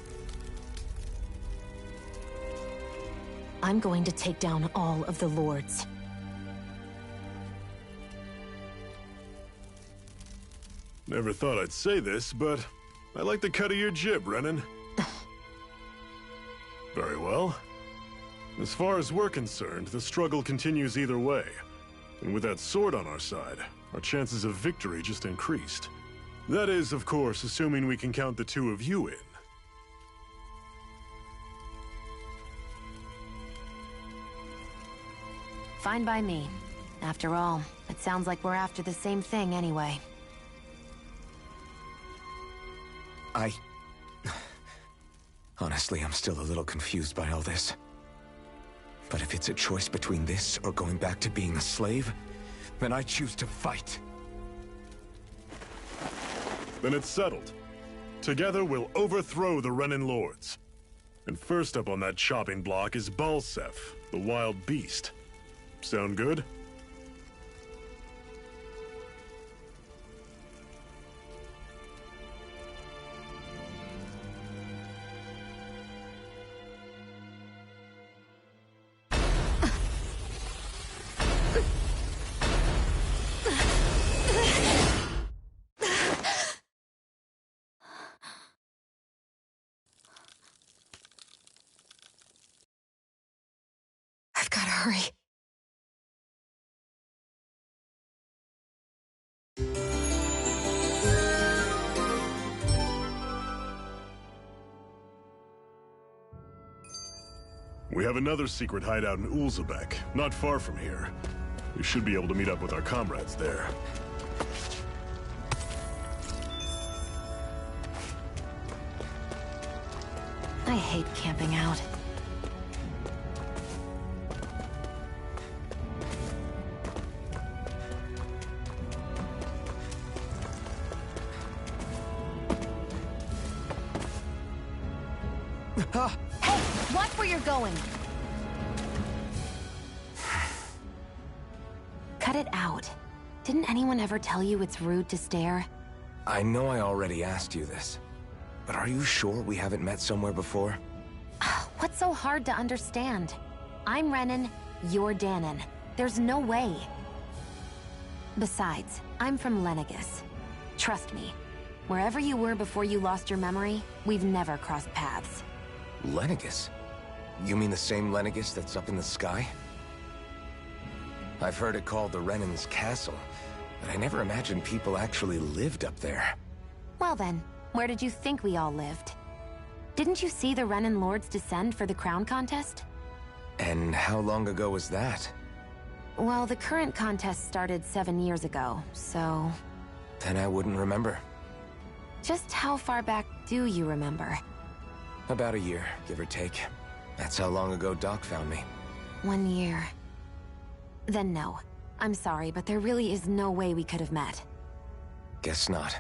I'm going to take down all of the Lords. Never thought I'd say this, but I like the cut of your jib, Renan. Very well. As far as we're concerned, the struggle continues either way. And with that sword on our side, our chances of victory just increased. That is, of course, assuming we can count the two of you in. Fine by me. After all, it sounds like we're after the same thing anyway. Honestly, I'm still a little confused by all this. But if it's a choice between this or going back to being a slave, then I choose to fight. Then it's settled. Together we'll overthrow the Renan Lords. And first up on that chopping block is Balseph, the wild beast. Sound good? I've gotta hurry. We have another secret hideout in Ulzebek, not far from here. We should be able to meet up with our comrades there. I hate camping out. Hey, watch where you're going! Cut it out. Didn't anyone ever tell you it's rude to stare? I know I already asked you this, but are you sure we haven't met somewhere before? What's so hard to understand? I'm Renan, you're Danon. There's no way. Besides, I'm from Lenegis. Trust me, wherever you were before you lost your memory, we've never crossed paths. Lenegis? You mean the same Lenegis that's up in the sky? I've heard it called the Renan's Castle, but I never imagined people actually lived up there. Well then, where did you think we all lived? Didn't you see the Renan Lords descend for the crown contest? And how long ago was that? Well, the current contest started 7 years ago, so... Then I wouldn't remember. Just how far back do you remember? About a year, give or take. That's how long ago Doc found me. 1 year. Then no. I'm sorry, but there really is no way we could have met. Guess not.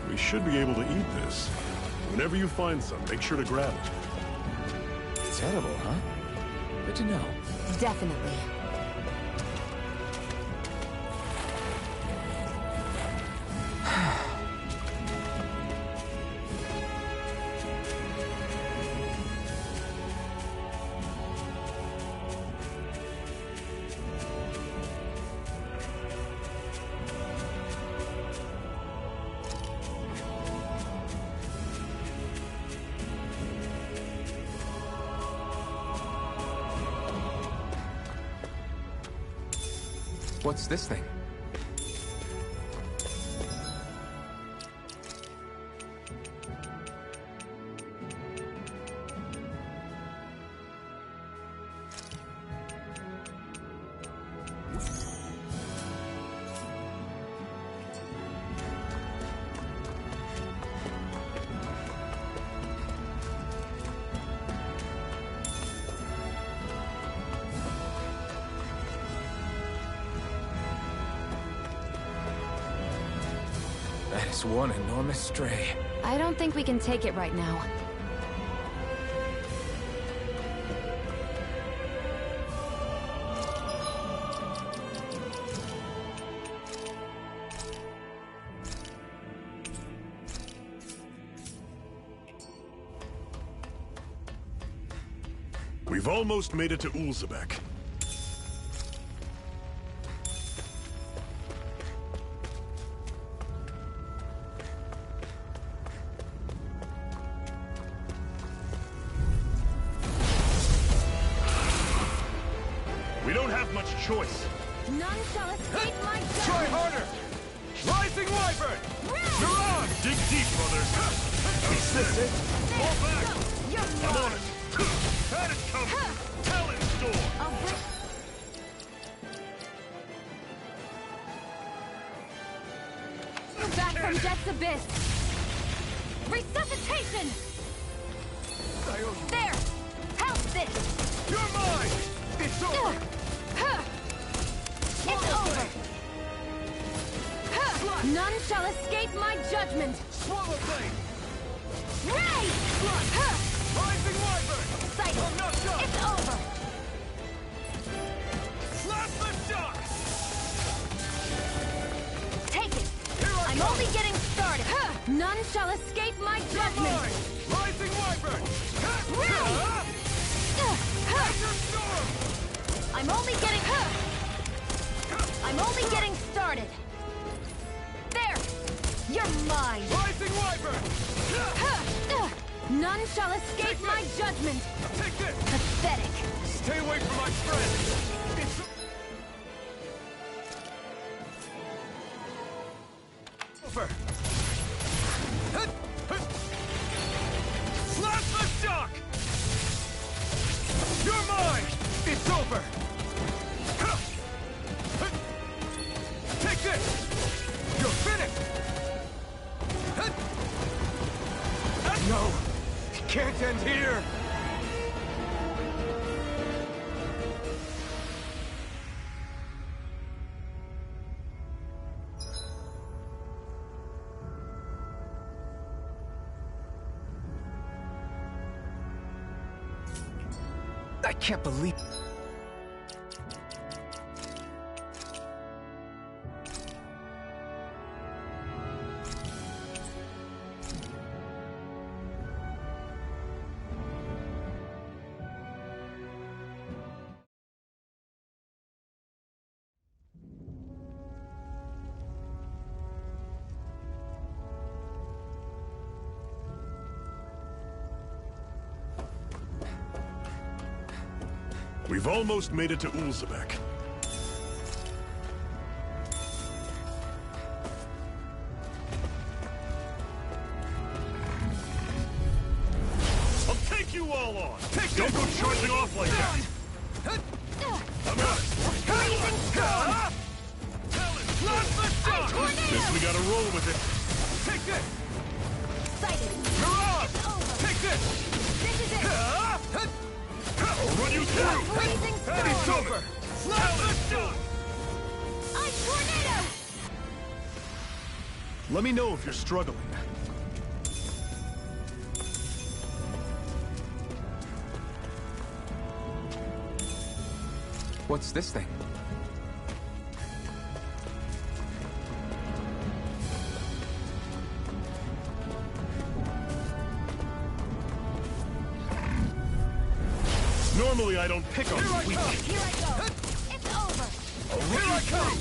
We should be able to eat this. Whenever you find some, make sure to grab it. It's edible, huh? Good to know. Definitely. What's this thing? That is one enormous stray. I don't think we can take it right now. We've almost made it to Ulzebek. We don't have much choice. None shall escape my judgment. Try harder! Rising Wyvern! You're on! Dig deep, brothers. Consistent. Fall back. You're I'm on it. Had it coming. Talon's door. I'll break. Back from Death's Abyss. Resuscitation! There! How's this? You're mine! It's over! It's over! None shall escape my judgment! Swallow blade! Ray! Rising Wyvern! Sight! I'm not done! It's over! Slap the shock! Take it! I'm only getting started! None shall escape my Mine! judgment! Rising Wyvern! Ray! Azure Storm! I'm only getting started! There! You're mine! Rising Wyvern! None shall escape my judgment! Take this! Pathetic! Stay away from my friend! It's over! Slap the shock! You're mine! It's over! Take this! You're finished! No! It can't end here! I can't believe... We've almost made it to Ulzebek. I'll take you all on! Don't go charging off like that! I'm on it! Blazing storm! Guess we gotta roll with it. Take this! Sighted! You're on! It's over! Take this! This is it! I'll run you through! Blazing And it's storm! over! Slap the shock! Ice tornado! Let me know if you're struggling. What's this thing? Normally I don't pick on the weak. Here I go! It's over! Here I come!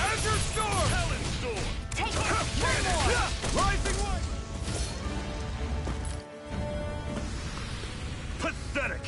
Azure Storm! Talon's door! Take it! One more! Rising Light! Pathetic!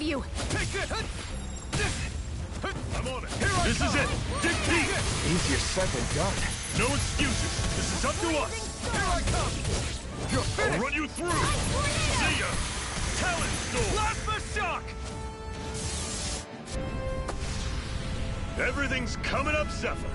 of you! Take it! I'm on it. This is it. Dig deep. Easier said than done. No excuses. This is up to us. Here I come! You're I'll finished! run you through. See ya. Talent Storm. Plasma shock! Everything's coming up, Zephyr.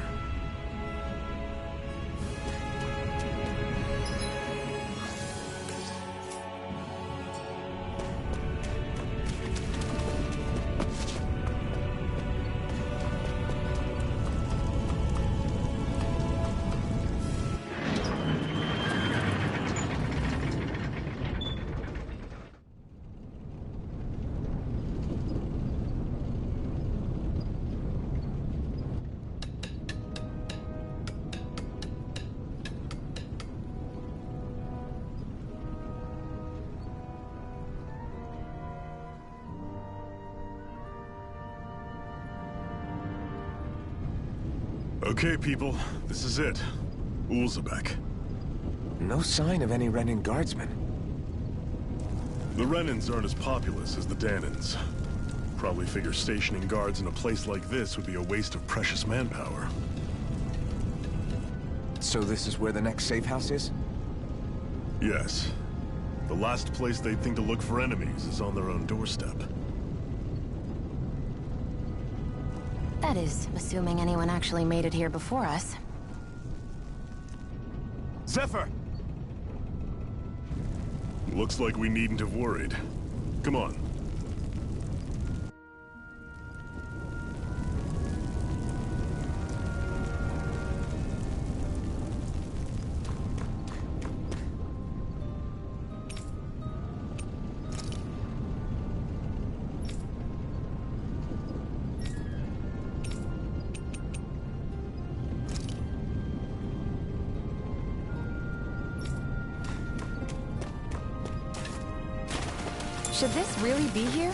Okay, people. This is it. Ulzebek. No sign of any Renan guardsmen. The Renans aren't as populous as the Danans. Probably figure stationing guards in a place like this would be a waste of precious manpower. So this is where the next safe house is? Yes. The last place they'd think to look for enemies is on their own doorstep. That is, assuming anyone actually made it here before us. Zephyr! Looks like we needn't have worried. Come on. Should this really be here?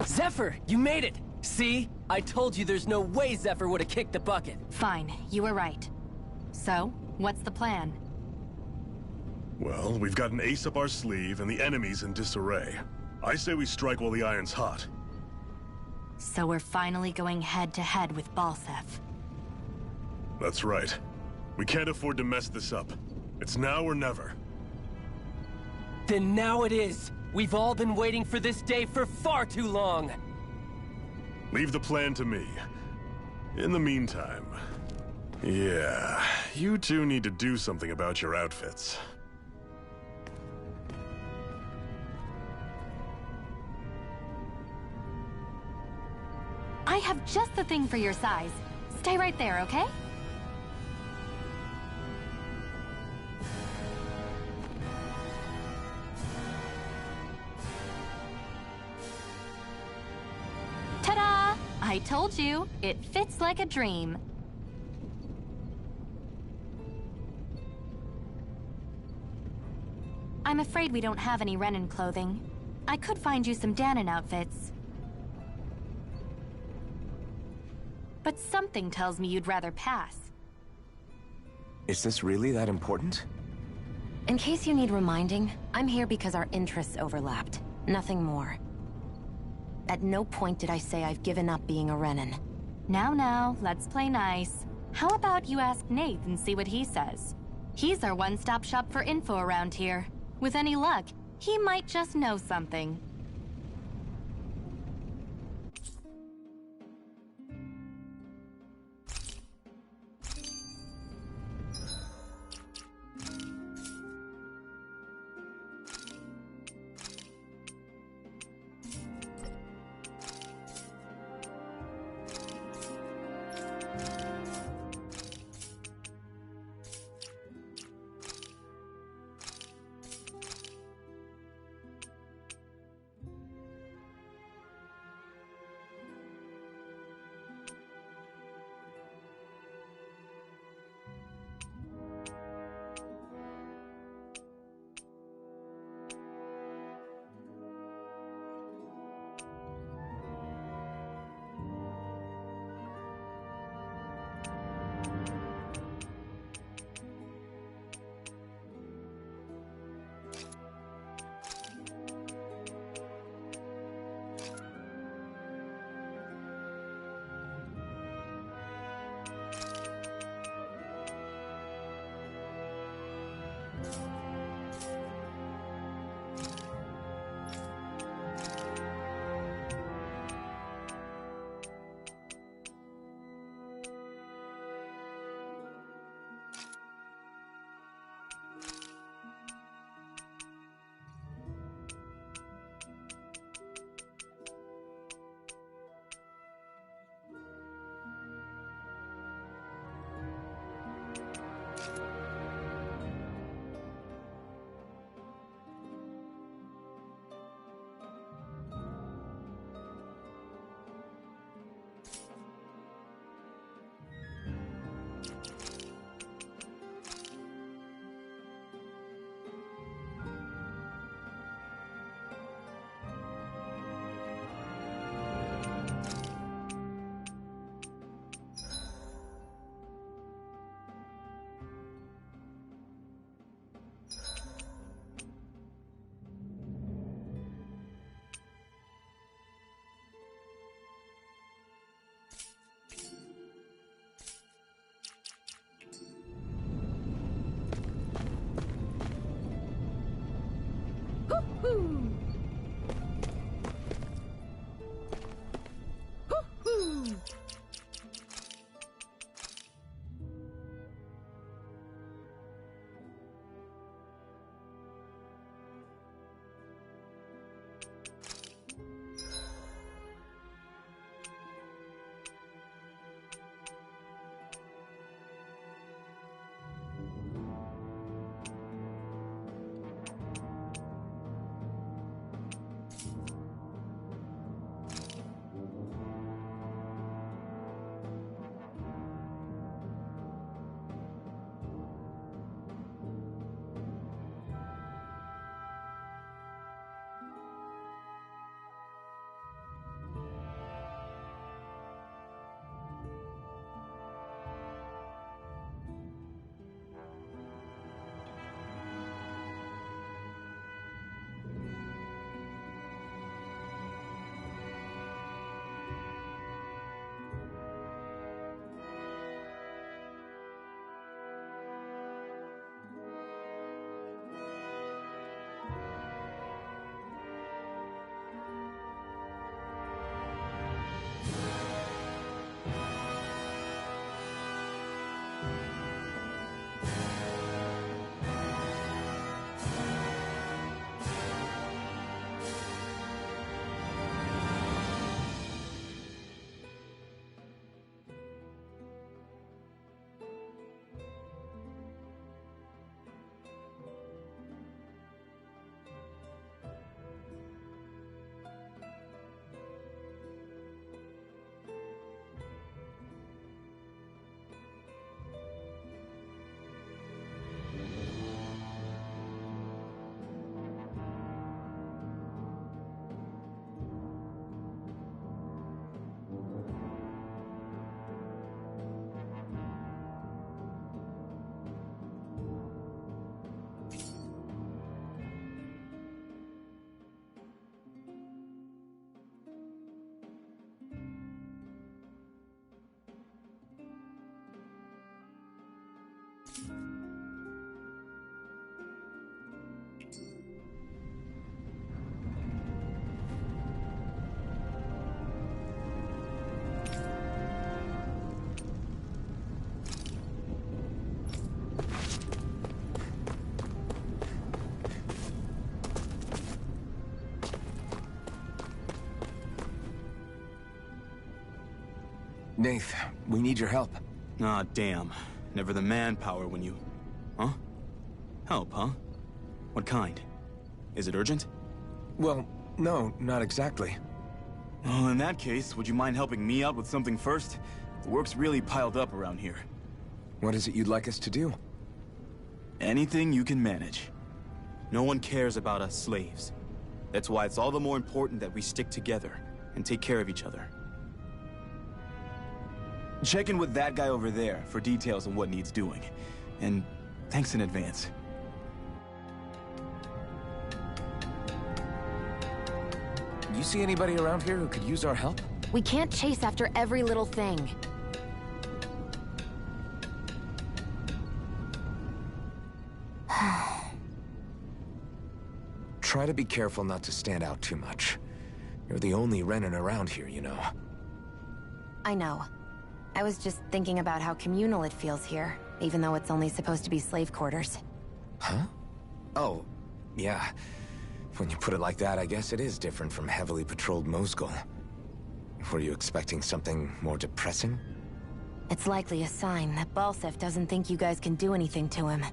Zephyr, you made it! See? I told you there's no way Zephyr would have kicked the bucket. Fine, you were right. So, what's the plan? Well, we've got an ace up our sleeve and the enemy's in disarray. I say we strike while the iron's hot. So we're finally going head-to-head with Balseph. That's right. We can't afford to mess this up. It's now or never. Then now it is! We've all been waiting for this day for far too long! Leave the plan to me. In the meantime... yeah, you two need to do something about your outfits. I have just the thing for your size. Stay right there, okay? Ta-da! I told you, it fits like a dream. I'm afraid we don't have any Renan clothing. I could find you some Danan outfits. But something tells me you'd rather pass. Is this really that important? In case you need reminding, I'm here because our interests overlapped. Nothing more. At no point did I say I've given up being a Renan. Now, let's play nice. How about you ask Nate and see what he says? He's our one-stop shop for info around here. With any luck, he might just know something. Nath, we need your help. Ah, damn. Never the manpower when you... Huh? Help, huh? What kind? Is it urgent? Well, no, not exactly. Well, in that case, would you mind helping me out with something first? The work's really piled up around here. What is it you'd like us to do? Anything you can manage. No one cares about us slaves. That's why it's all the more important that we stick together and take care of each other. Check in with that guy over there for details on what needs doing. And thanks in advance. You see anybody around here who could use our help? We can't chase after every little thing. Try to be careful not to stand out too much. You're the only Renan around here, you know. I know. I was just thinking about how communal it feels here, even though it's only supposed to be slave quarters. Huh? Oh, yeah. When you put it like that, I guess it is different from heavily patrolled Mosgul. Were you expecting something more depressing? It's likely a sign that Balseph doesn't think you guys can do anything to him.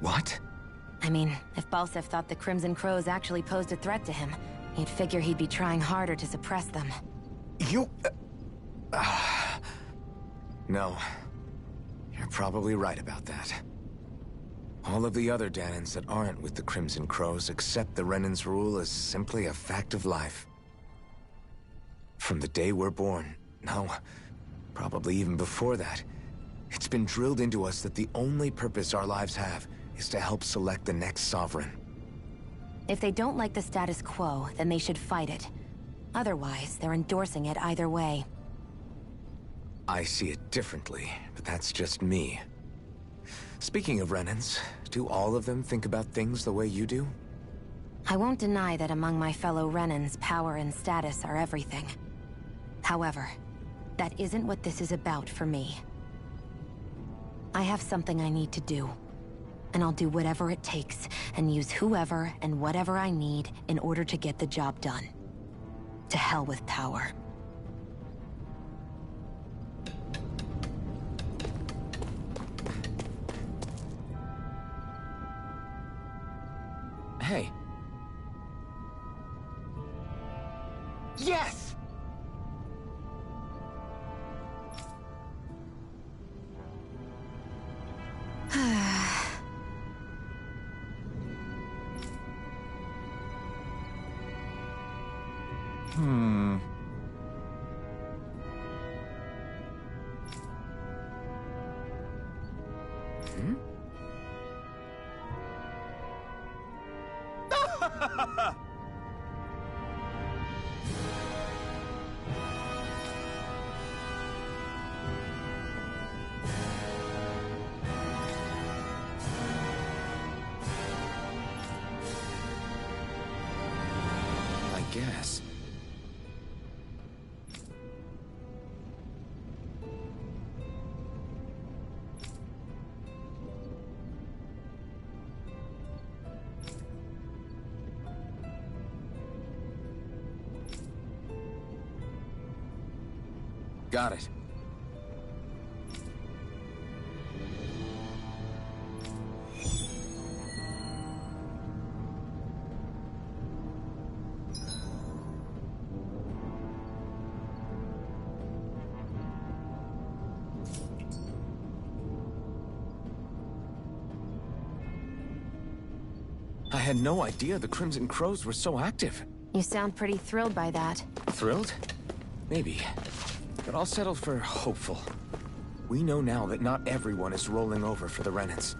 What? I mean, if Balseph thought the Crimson Crows actually posed a threat to him, you'd figure he'd be trying harder to suppress them. You... No. You're probably right about that. All of the other Dahnans that aren't with the Crimson Crows accept the Renan's rule as simply a fact of life. From the day we're born, no, probably even before that, it's been drilled into us that the only purpose our lives have is to help select the next sovereign. If they don't like the status quo, then they should fight it. Otherwise, they're endorsing it either way. I see it differently, but that's just me. Speaking of Renans, do all of them think about things the way you do? I won't deny that among my fellow Renans, power and status are everything. However, that isn't what this is about for me. I have something I need to do, and I'll do whatever it takes, and use whoever and whatever I need in order to get the job done. To hell with power. Hey. Yes! Hmm. Hmm? I guess. Got it. I had no idea the Crimson Crows were so active. You sound pretty thrilled by that. Thrilled? Maybe. But I'll settle for hopeful. We know now that not everyone is rolling over for the Renans.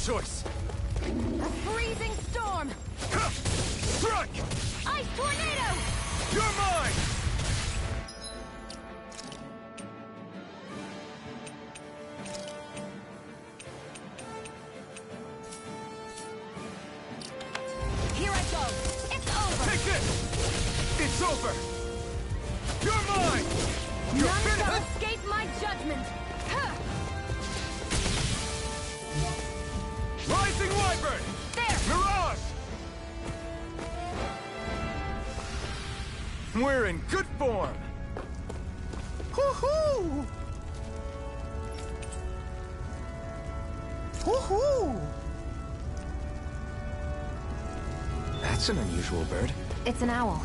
choice. A freezing storm! Strike! Ice tornado! You're mine! Here I go! It's over! Take this! It's over! You're mine! You're None shall finished! escape my judgment! Huh. Rising Wyvern! There! Mirage! We're in good form. Woohoo! Woohoo! That's an unusual bird. It's an owl.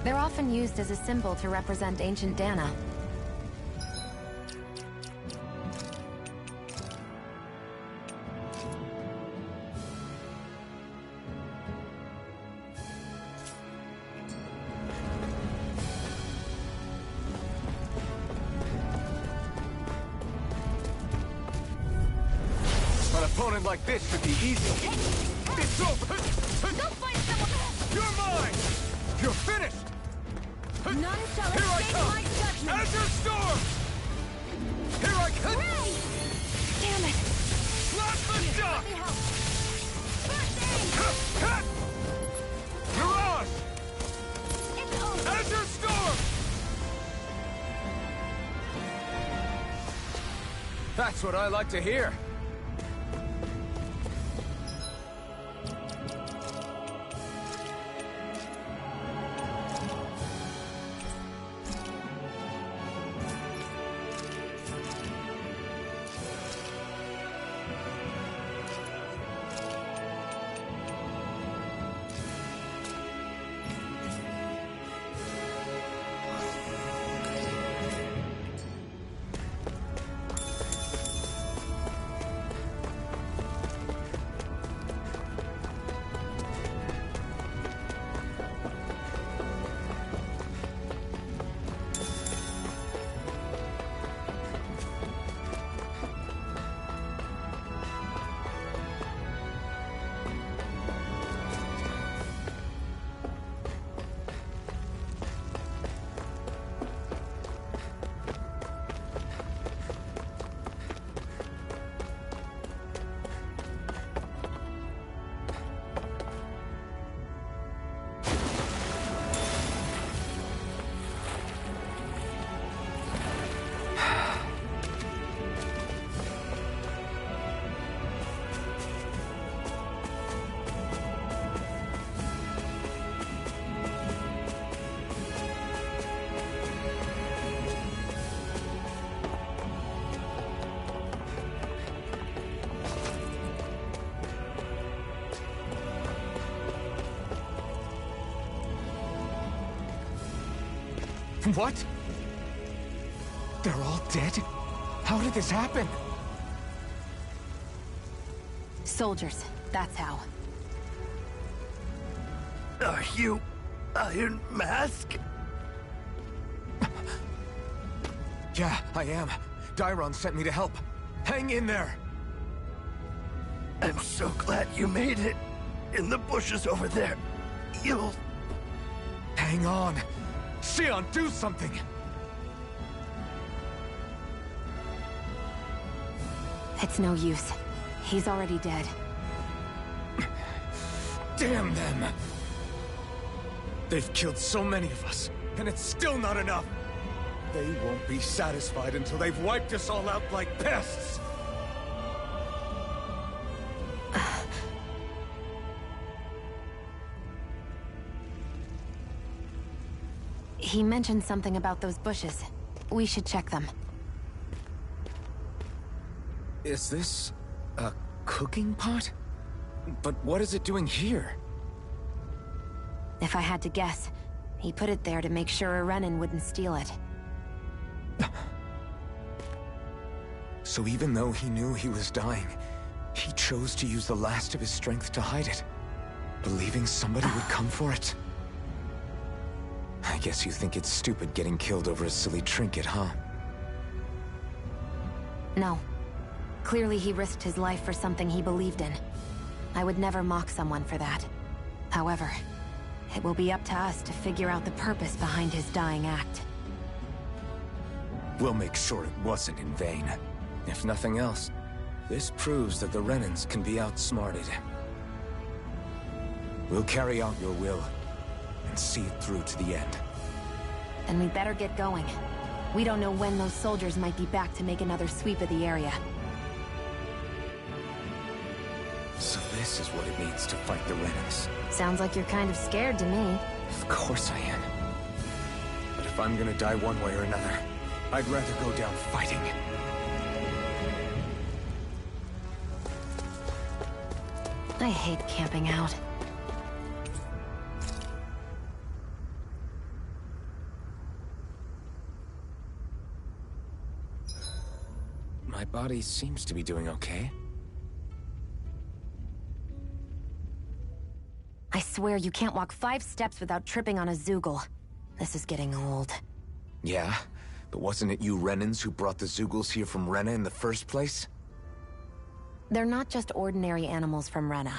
They're often used as a symbol to represent ancient Dana. An opponent like this should be easy. It's over! Go find someone! You're mine! You're finished! None shall Here I escape come! my judgment! Azure Storm! Here I come! Hooray! Damn it! Blast the shot! Let me help! First aid! Mirage! It's over! Azure Storm! That's what I like to hear. What? They're all dead? How did this happen? Soldiers, that's how. Are you Iron Mask? Yeah, I am. Dairon sent me to help. Hang in there! I'm so glad you made it. In the bushes over there. You'll... Hang on! Xion, do something! It's no use. He's already dead. Damn them! They've killed so many of us, and it's still not enough! They won't be satisfied until they've wiped us all out like pests! He mentioned something about those bushes. We should check them. Is this a cooking pot? But what is it doing here? If I had to guess, he put it there to make sure Renan wouldn't steal it. So even though he knew he was dying, he chose to use the last of his strength to hide it, believing somebody would come for it. I guess you think it's stupid getting killed over a silly trinket, huh? No. Clearly he risked his life for something he believed in. I would never mock someone for that. However, it will be up to us to figure out the purpose behind his dying act. We'll make sure it wasn't in vain. If nothing else, this proves that the Renans can be outsmarted. We'll carry out your will, and see it through to the end. Then we better get going. We don't know when those soldiers might be back to make another sweep of the area. So this is what it means to fight the Renans. Sounds like you're kind of scared to me. Of course I am. But if I'm gonna die one way or another, I'd rather go down fighting. I hate camping out. My body seems to be doing okay. I swear you can't walk 5 steps without tripping on a Zoogle. This is getting old. Yeah? But wasn't it you Renans who brought the Zoogles here from Rena in the first place? They're not just ordinary animals from Rena.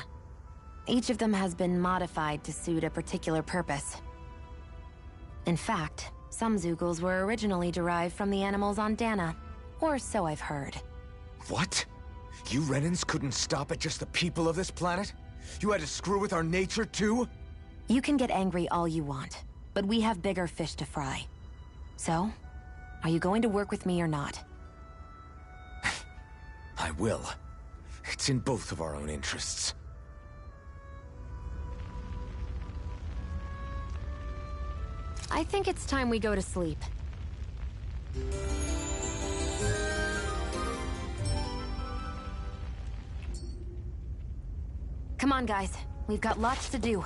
Each of them has been modified to suit a particular purpose. In fact, some Zoogles were originally derived from the animals on Dana. Or so I've heard. What? You Renans couldn't stop at just the people of this planet? You had to screw with our nature too? You can get angry all you want, but we have bigger fish to fry. So, are you going to work with me or not? I will. It's in both of our own interests. I think it's time we go to sleep. Come on, guys. We've got lots to do.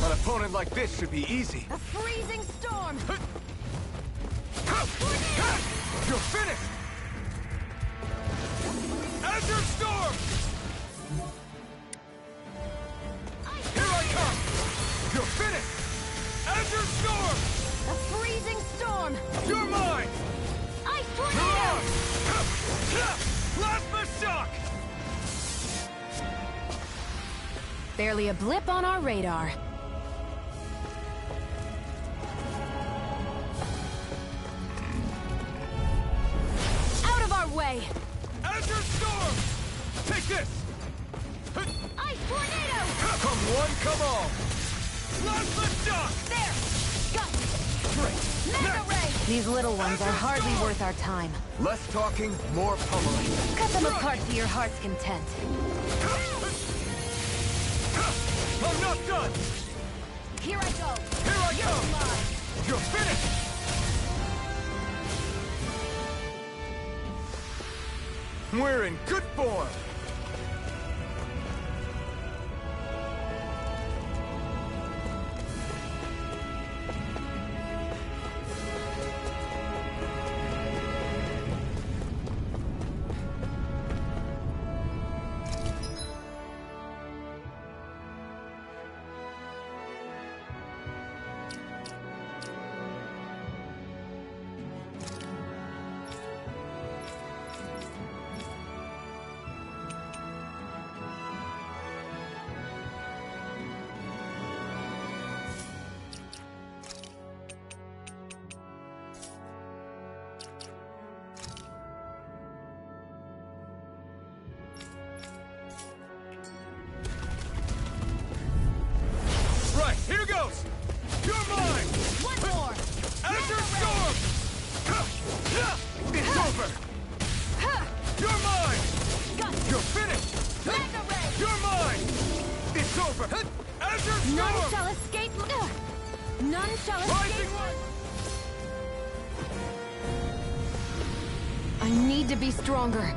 An opponent like this should be easy. A freezing storm! You're finished! Azure Storm! Here I come! You're finished! Azure Storm! A freezing storm! You're mine! Ice tornado! Plasma shock! Barely a blip on our radar. Out of our way! Azure Storm! Take this! Ice tornado! Come one, come all! Plasma shock! There! Got it! Mega ray! These little ones are hardly worth our time. Less talking, more pummeling. Cut them apart to your heart's content. I'm not done! Here I go! Here I You're come! mine! You're finished! We're in good form! over! Azure None Storm! shall escape. None shall escape. I need to be stronger.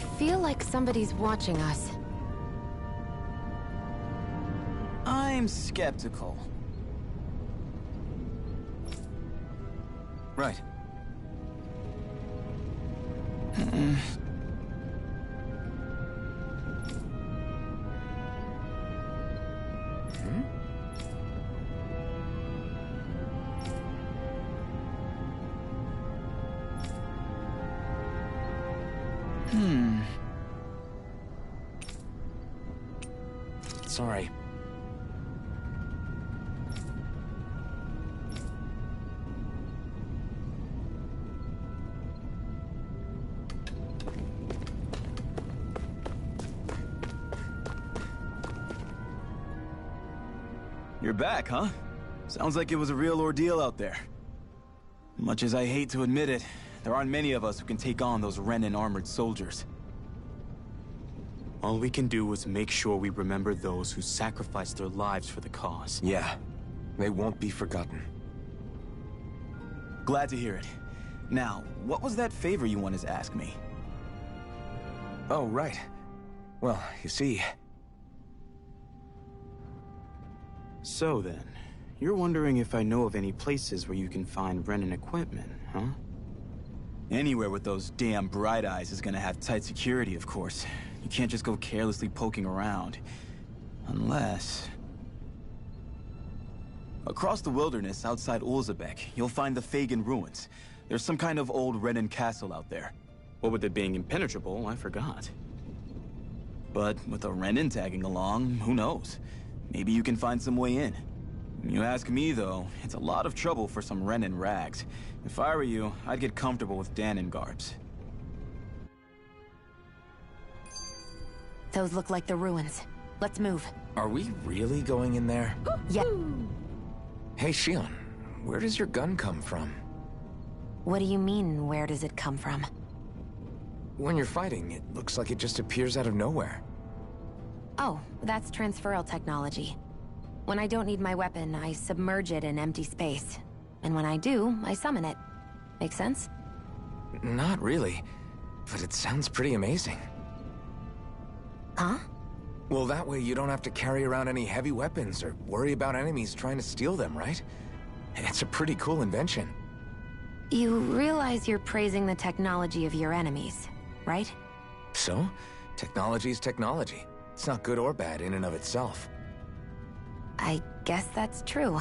I feel like somebody's watching us. I'm skeptical. Right. Sorry. You're back, huh? Sounds like it was a real ordeal out there. Much as I hate to admit it, there aren't many of us who can take on those Renan armored soldiers. All we can do is make sure we remember those who sacrificed their lives for the cause. Yeah, they won't be forgotten. Glad to hear it. Now, what was that favor you wanted to ask me? Oh, right. Well, you see... So then, you're wondering if I know of any places where you can find Renan equipment, huh? Anywhere with those damn Bright Eyes is gonna have tight security, of course. You can't just go carelessly poking around. Unless... Across the wilderness outside Ulzebek, you'll find the Fagin ruins. There's some kind of old Renan castle out there. What with it being impenetrable, I forgot. But with a Renan tagging along, who knows? Maybe you can find some way in. You ask me, though, it's a lot of trouble for some Renan rags. If I were you, I'd get comfortable with Danon garbs. Those look like the ruins. Let's move. Are we really going in there? Yeah. Hey, Shionne, where does your gun come from? What do you mean, where does it come from? When you're fighting, it looks like it just appears out of nowhere. Oh, that's transferal technology. When I don't need my weapon, I submerge it in empty space. And when I do, I summon it. Make sense? Not really, but it sounds pretty amazing. Huh? Well, that way you don't have to carry around any heavy weapons or worry about enemies trying to steal them, right? It's a pretty cool invention. You realize you're praising the technology of your enemies, right? So? Technology is technology. It's not good or bad in and of itself. I guess that's true.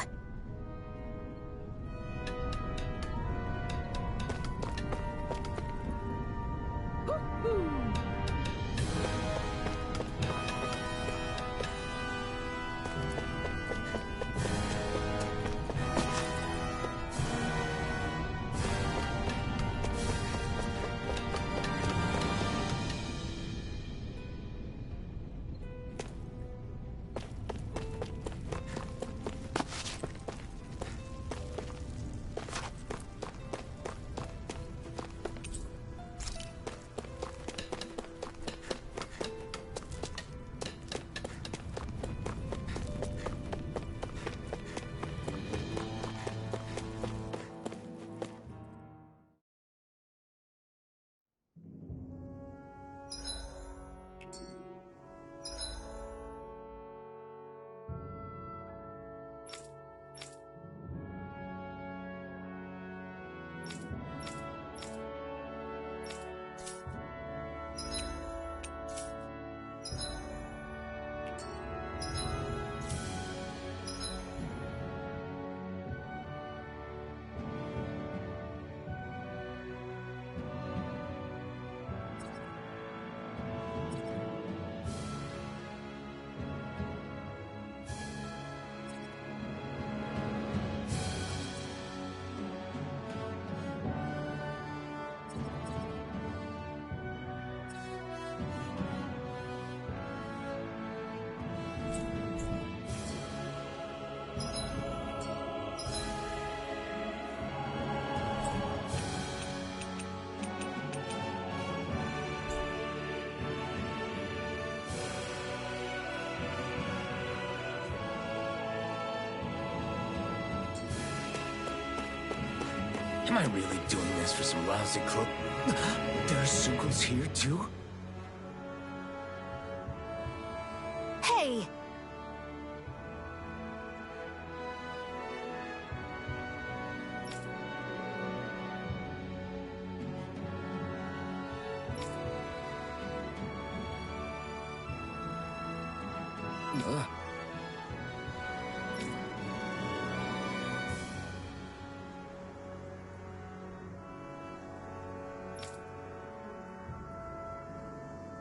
Am I really doing this for some lousy cloak? There are Zeugles here, too?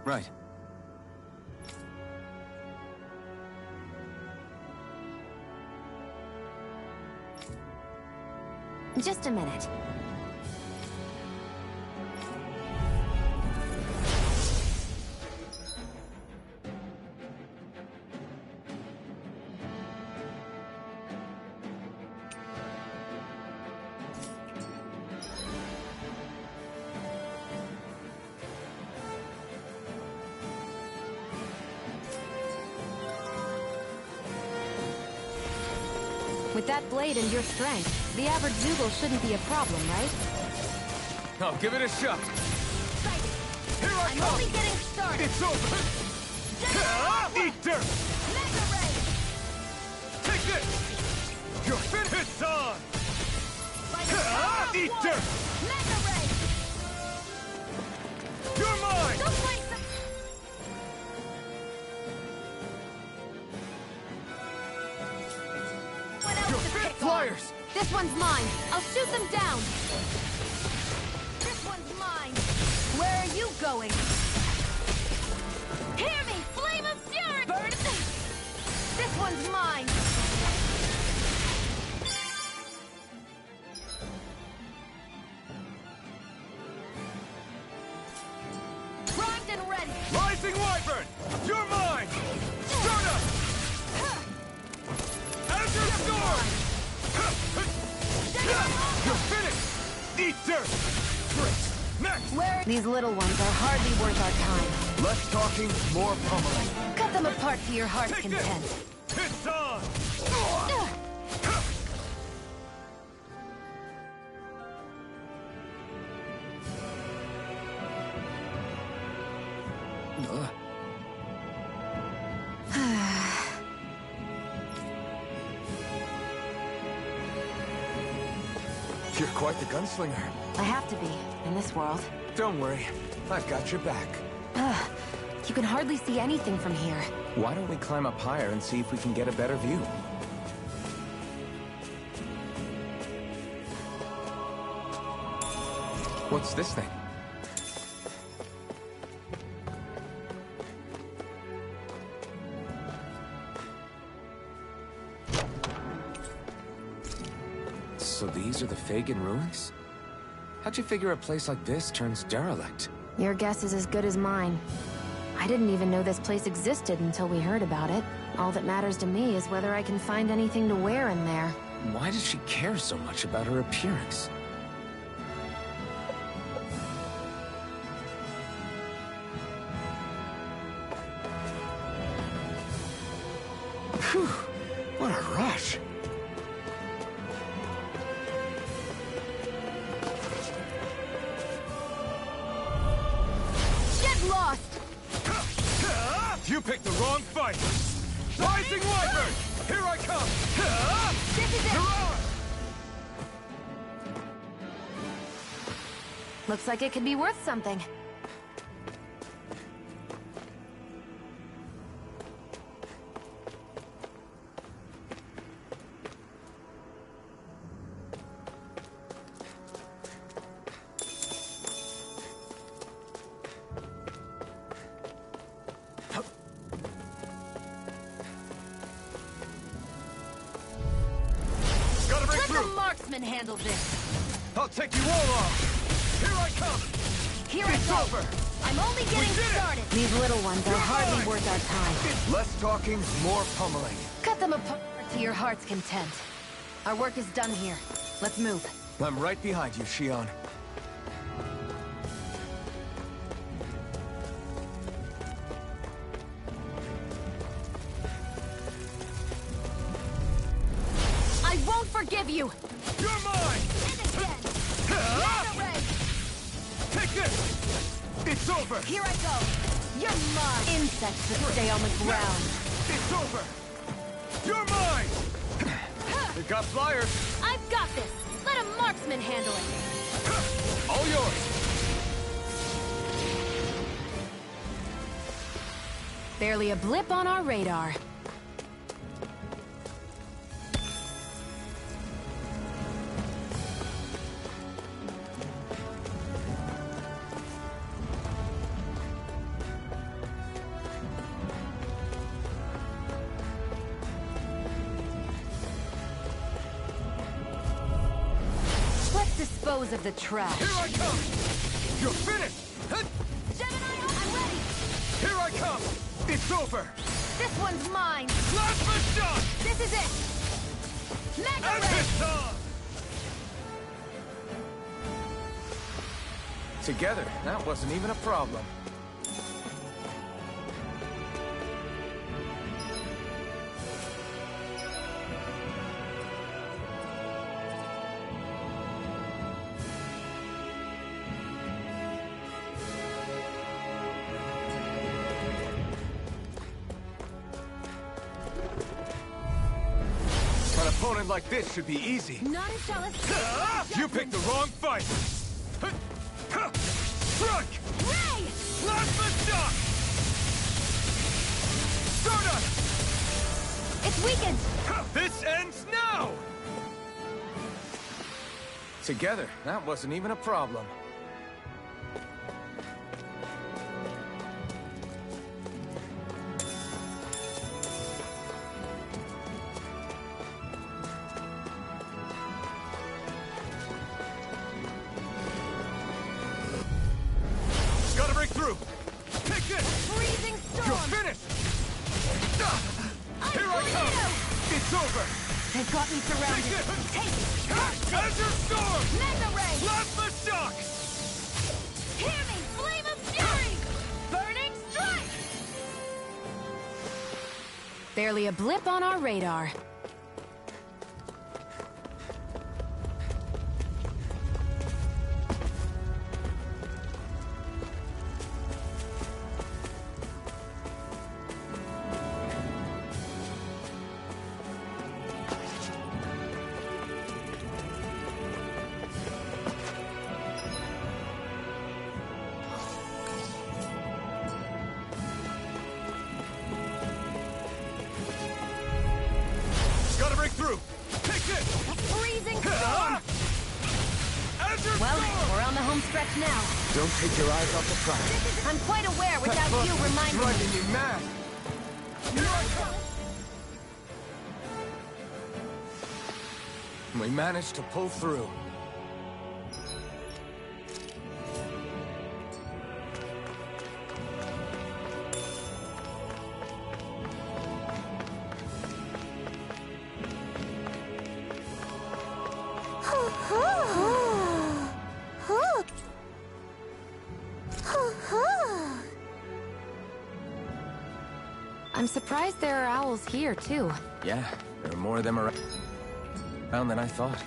Right. Just a minute. With that blade and your strength, the average Zoogle shouldn't be a problem, right? I'll give it a shot. Here I'm only getting started. It's over. Eat dirt. Mega Ray. Take this. Your fit's on. Eat dirt. Mega Ray. You're mine. Don't waste it. Flyers! This one's mine. I'll shoot them down. This one's mine. Where are you going? Hear me! Flame of fury! Burn! This one's mine. Primed and ready. Rising Wyvern! You're mine! Start up! Azure Storm! You're finished! Eat dirt! Great! Next! Where? These little ones are hardly worth our time. Less talking, more pummeling. Cut them apart to your heart's Take content. this! It's on! You're quite the gunslinger. I have to be, in this world. Don't worry, I've got your back. Ugh, you can hardly see anything from here. Why don't we climb up higher and see if we can get a better view? What's this thing? So these are the Fagin ruins? How'd you figure a place like this turns derelict? Your guess is as good as mine. I didn't even know this place existed until we heard about it. All that matters to me is whether I can find anything to wear in there. Why does she care so much about her appearance? Phew, what a rush. Get lost! You picked the wrong fight! Rising Wyvern! Here I come! This is it! Looks like it could be worth something. Handle this. I'll take you all off. Here I come. Here I go. Over. I'm only getting started. These little ones are hardly worth our time. Less talking, more pummeling. Cut them apart to your heart's content. Our work is done here. Let's move. I'm right behind you, Shion. I won't forgive you. You're mine! Take this! It's over! Here I go! You're mine! Insects that stay on the ground. It's over! You're mine! We've got flyers! I've got this! Let a marksman handle it! All yours! Barely a blip on our radar. dispose of the trash. Here I come! You're finished! Gemini, I'm ready! Here I come! It's over! This one's mine! Plasma shot! This is it! Mega And Ray! it's on! Together, that wasn't even a problem. An opponent like this should be easy. Not as jealous. You picked the wrong fight! Strike! Ray! Plasma shock! Stardust! It's weakened! This ends now! Together, that wasn't even a problem. Gotta break through! Take this! Freezing storm! You're finished! Here I come! It's over! They've got me surrounded. Take it! Azure Storm! Mega Ray! Plasma shock! Hear me! Flame of Fury! Burning Strike! Barely a blip on our radar. Gotta break through! Take this! Freezing storm! Azure Well, Storm! we're on the home stretch now. Don't take your eyes off the prize. I'm quite aware without you reminding me. Driving me mad. Here I come! We managed to pull through. I'm surprised there are owls here, too. Yeah, there are more of them around than I thought.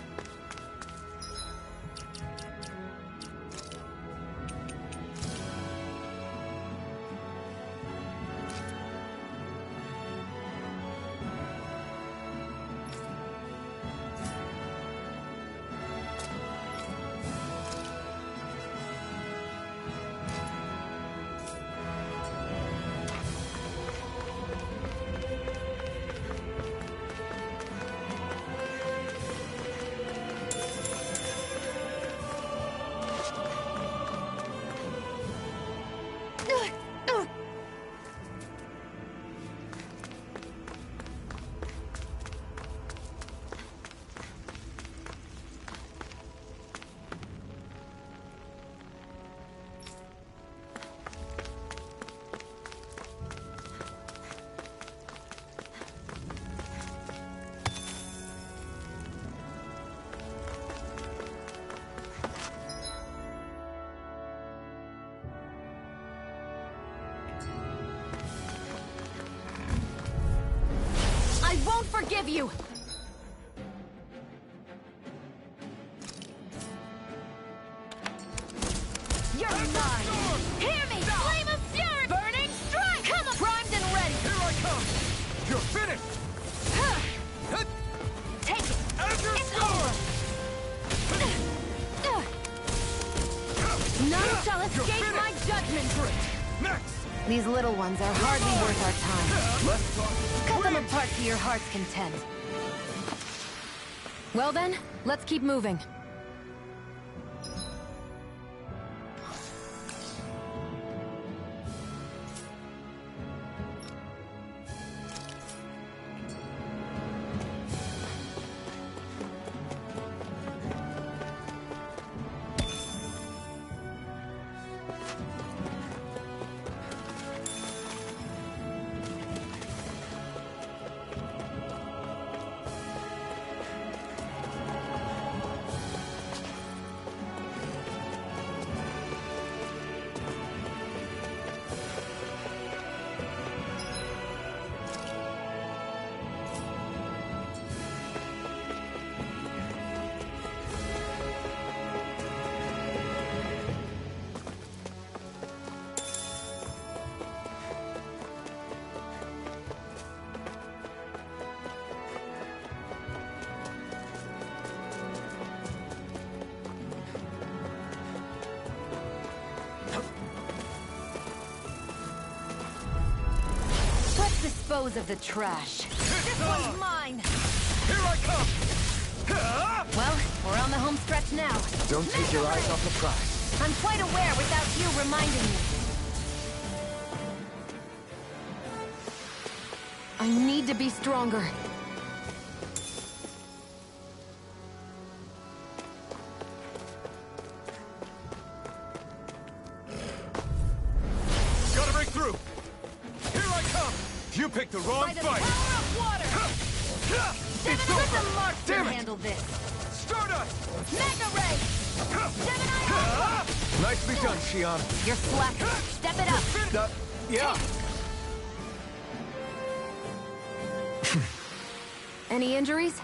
I won't forgive you! You're mine! Hear me! Flame of Fury! Burning Strike! Come on! Primed and ready! Here I come! You're finished! Take it! Azure It's Storm! over! None shall escape my judgment! Next! These little ones are hardly worth our time. Let's talk. Cut them apart to your heart's content. Well then, let's keep moving. dispose of the trash. This one's mine! Here I come! Well, we're on the home stretch now. Don't take your eyes off the prize. I'm quite aware without you reminding me. I need to be stronger. Gotta break through! Here I come! You picked the wrong By the fight! power of water! It's Let the over! Mark Damn it! handle this. Stardust! Mega Ray! Gemini Alpha! Nicely done, Shion. You're slacking. Step it up. Yeah. Any injuries?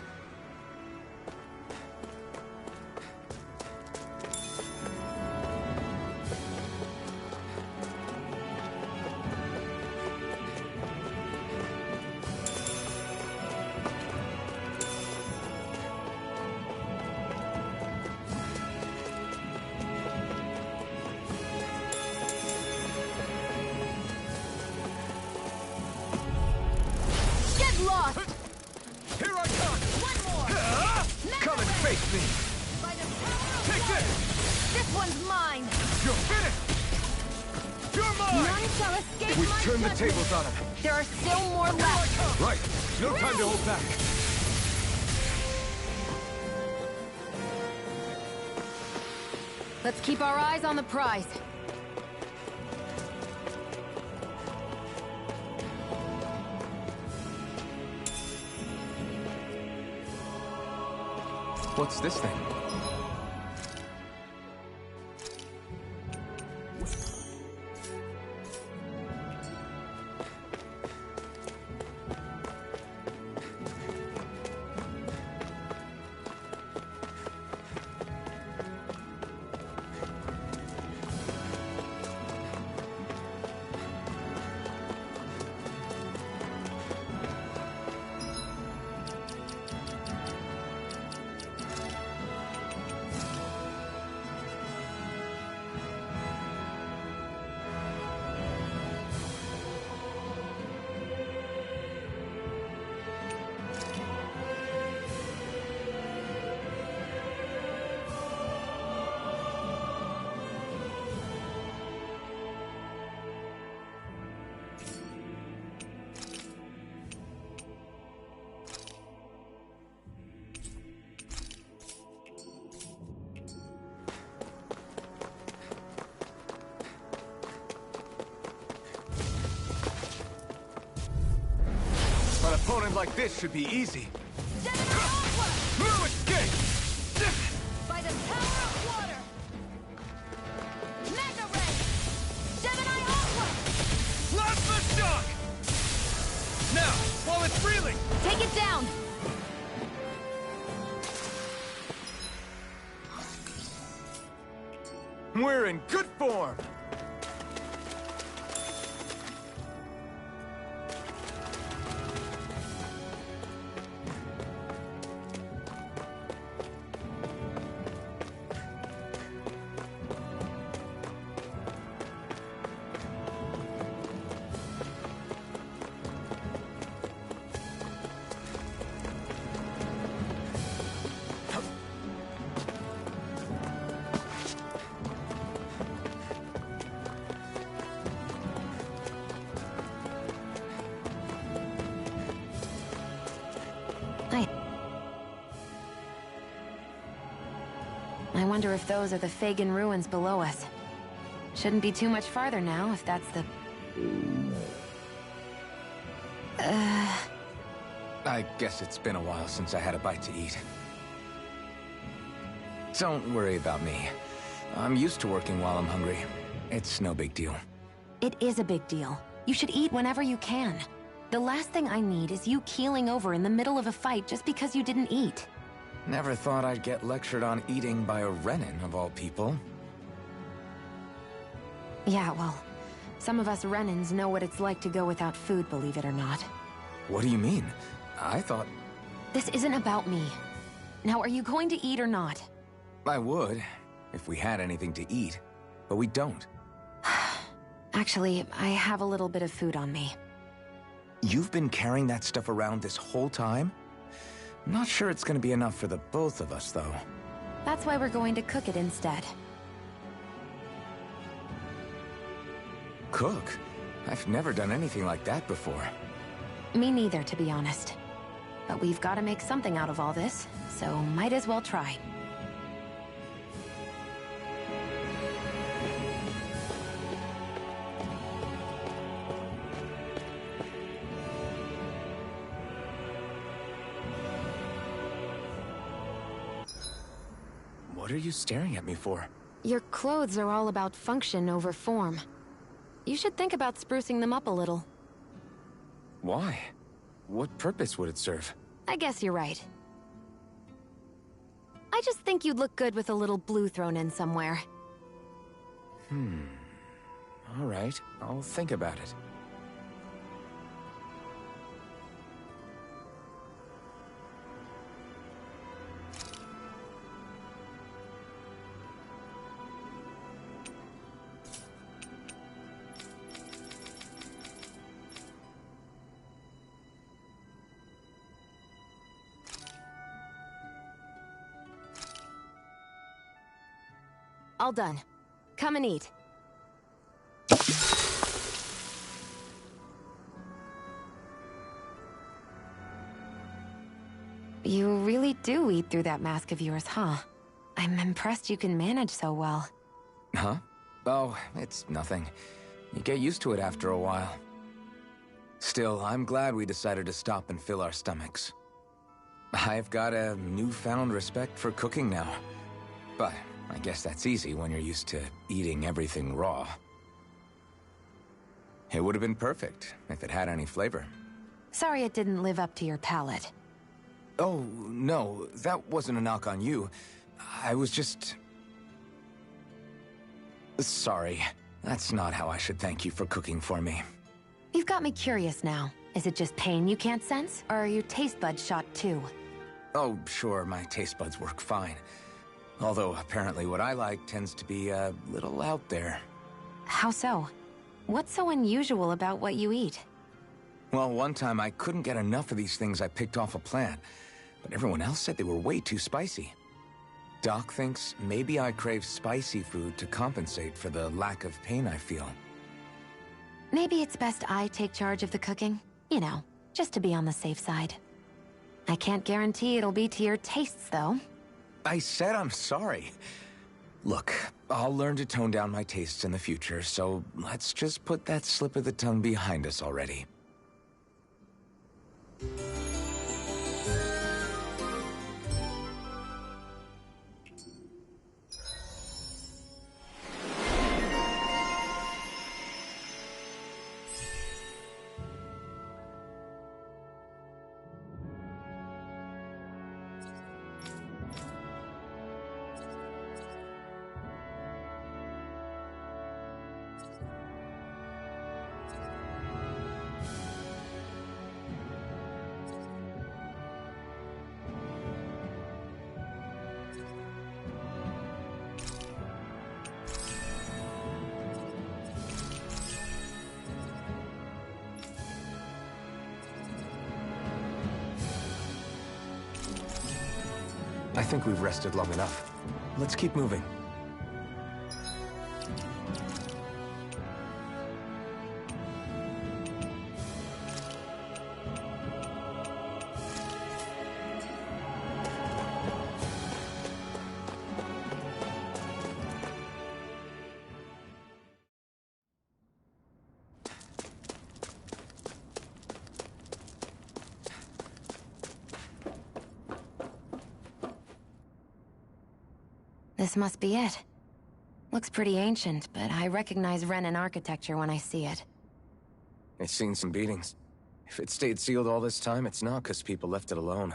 Get lost! Here I come! One more! Come and face me! By the power of Take water! this! This one's mine! You're finished! You're mine! None shall escape We've my turned the judgment. tables on him. There are still more left. Right. No time to hold back. Let's keep our eyes on the prize. What's this thing? An opponent like this should be easy. No escape! By the power of water! Mega Ray! Gemini Alpha! Plasma shock! Now, while it's reeling! Take it down! We're in good form. I wonder if those are the Fagin ruins below us. Shouldn't be too much farther now, if that's the... I guess it's been a while since I had a bite to eat. Don't worry about me. I'm used to working while I'm hungry. It's no big deal. It is a big deal. You should eat whenever you can. The last thing I need is you keeling over in the middle of a fight just because you didn't eat. Never thought I'd get lectured on eating by a Renin, of all people. Yeah, well, some of us Renins know what it's like to go without food, believe it or not. What do you mean? I thought... This isn't about me. Now, are you going to eat or not? I would, if we had anything to eat, but we don't. Actually, I have a little bit of food on me. You've been carrying that stuff around this whole time? I'm not sure it's gonna be enough for the both of us, though. That's why we're going to cook it instead. Cook? I've never done anything like that before. Me neither, to be honest. But we've got to make something out of all this, so might as well try. What are you staring at me for? Your clothes are all about function over form. You should think about sprucing them up a little. Why? What purpose would it serve? I guess you're right. I just think you'd look good with a little blue thrown in somewhere. All right, I'll think about it. All done. Come and eat. You really do eat through that mask of yours, huh? I'm impressed you can manage so well. Huh? Oh, it's nothing. You get used to it after a while. Still, I'm glad we decided to stop and fill our stomachs. I've got a newfound respect for cooking now. But I guess that's easy when you're used to eating everything raw. It would have been perfect if it had any flavor. Sorry it didn't live up to your palate. Oh, no, that wasn't a knock on you. I was just... Sorry. That's not how I should thank you for cooking for me. You've got me curious now. Is it just pain you can't sense, or are your taste buds shot too? Oh, sure, my taste buds work fine. Although, apparently what I like tends to be a little out there. How so? What's so unusual about what you eat? Well, one time I couldn't get enough of these things I picked off a plant, but everyone else said they were way too spicy. Doc thinks maybe I crave spicy food to compensate for the lack of pain I feel. Maybe it's best I take charge of the cooking. You know, just to be on the safe side. I can't guarantee it'll be to your tastes, though. I said I'm sorry. Look, I'll learn to tone down my tastes in the future, so let's just put that slip of the tongue behind us already. I think we've rested long enough. Let's keep moving. This must be it. Looks pretty ancient, but I recognize Renan architecture when I see it. It's seen some beatings. If it stayed sealed all this time, it's not because people left it alone.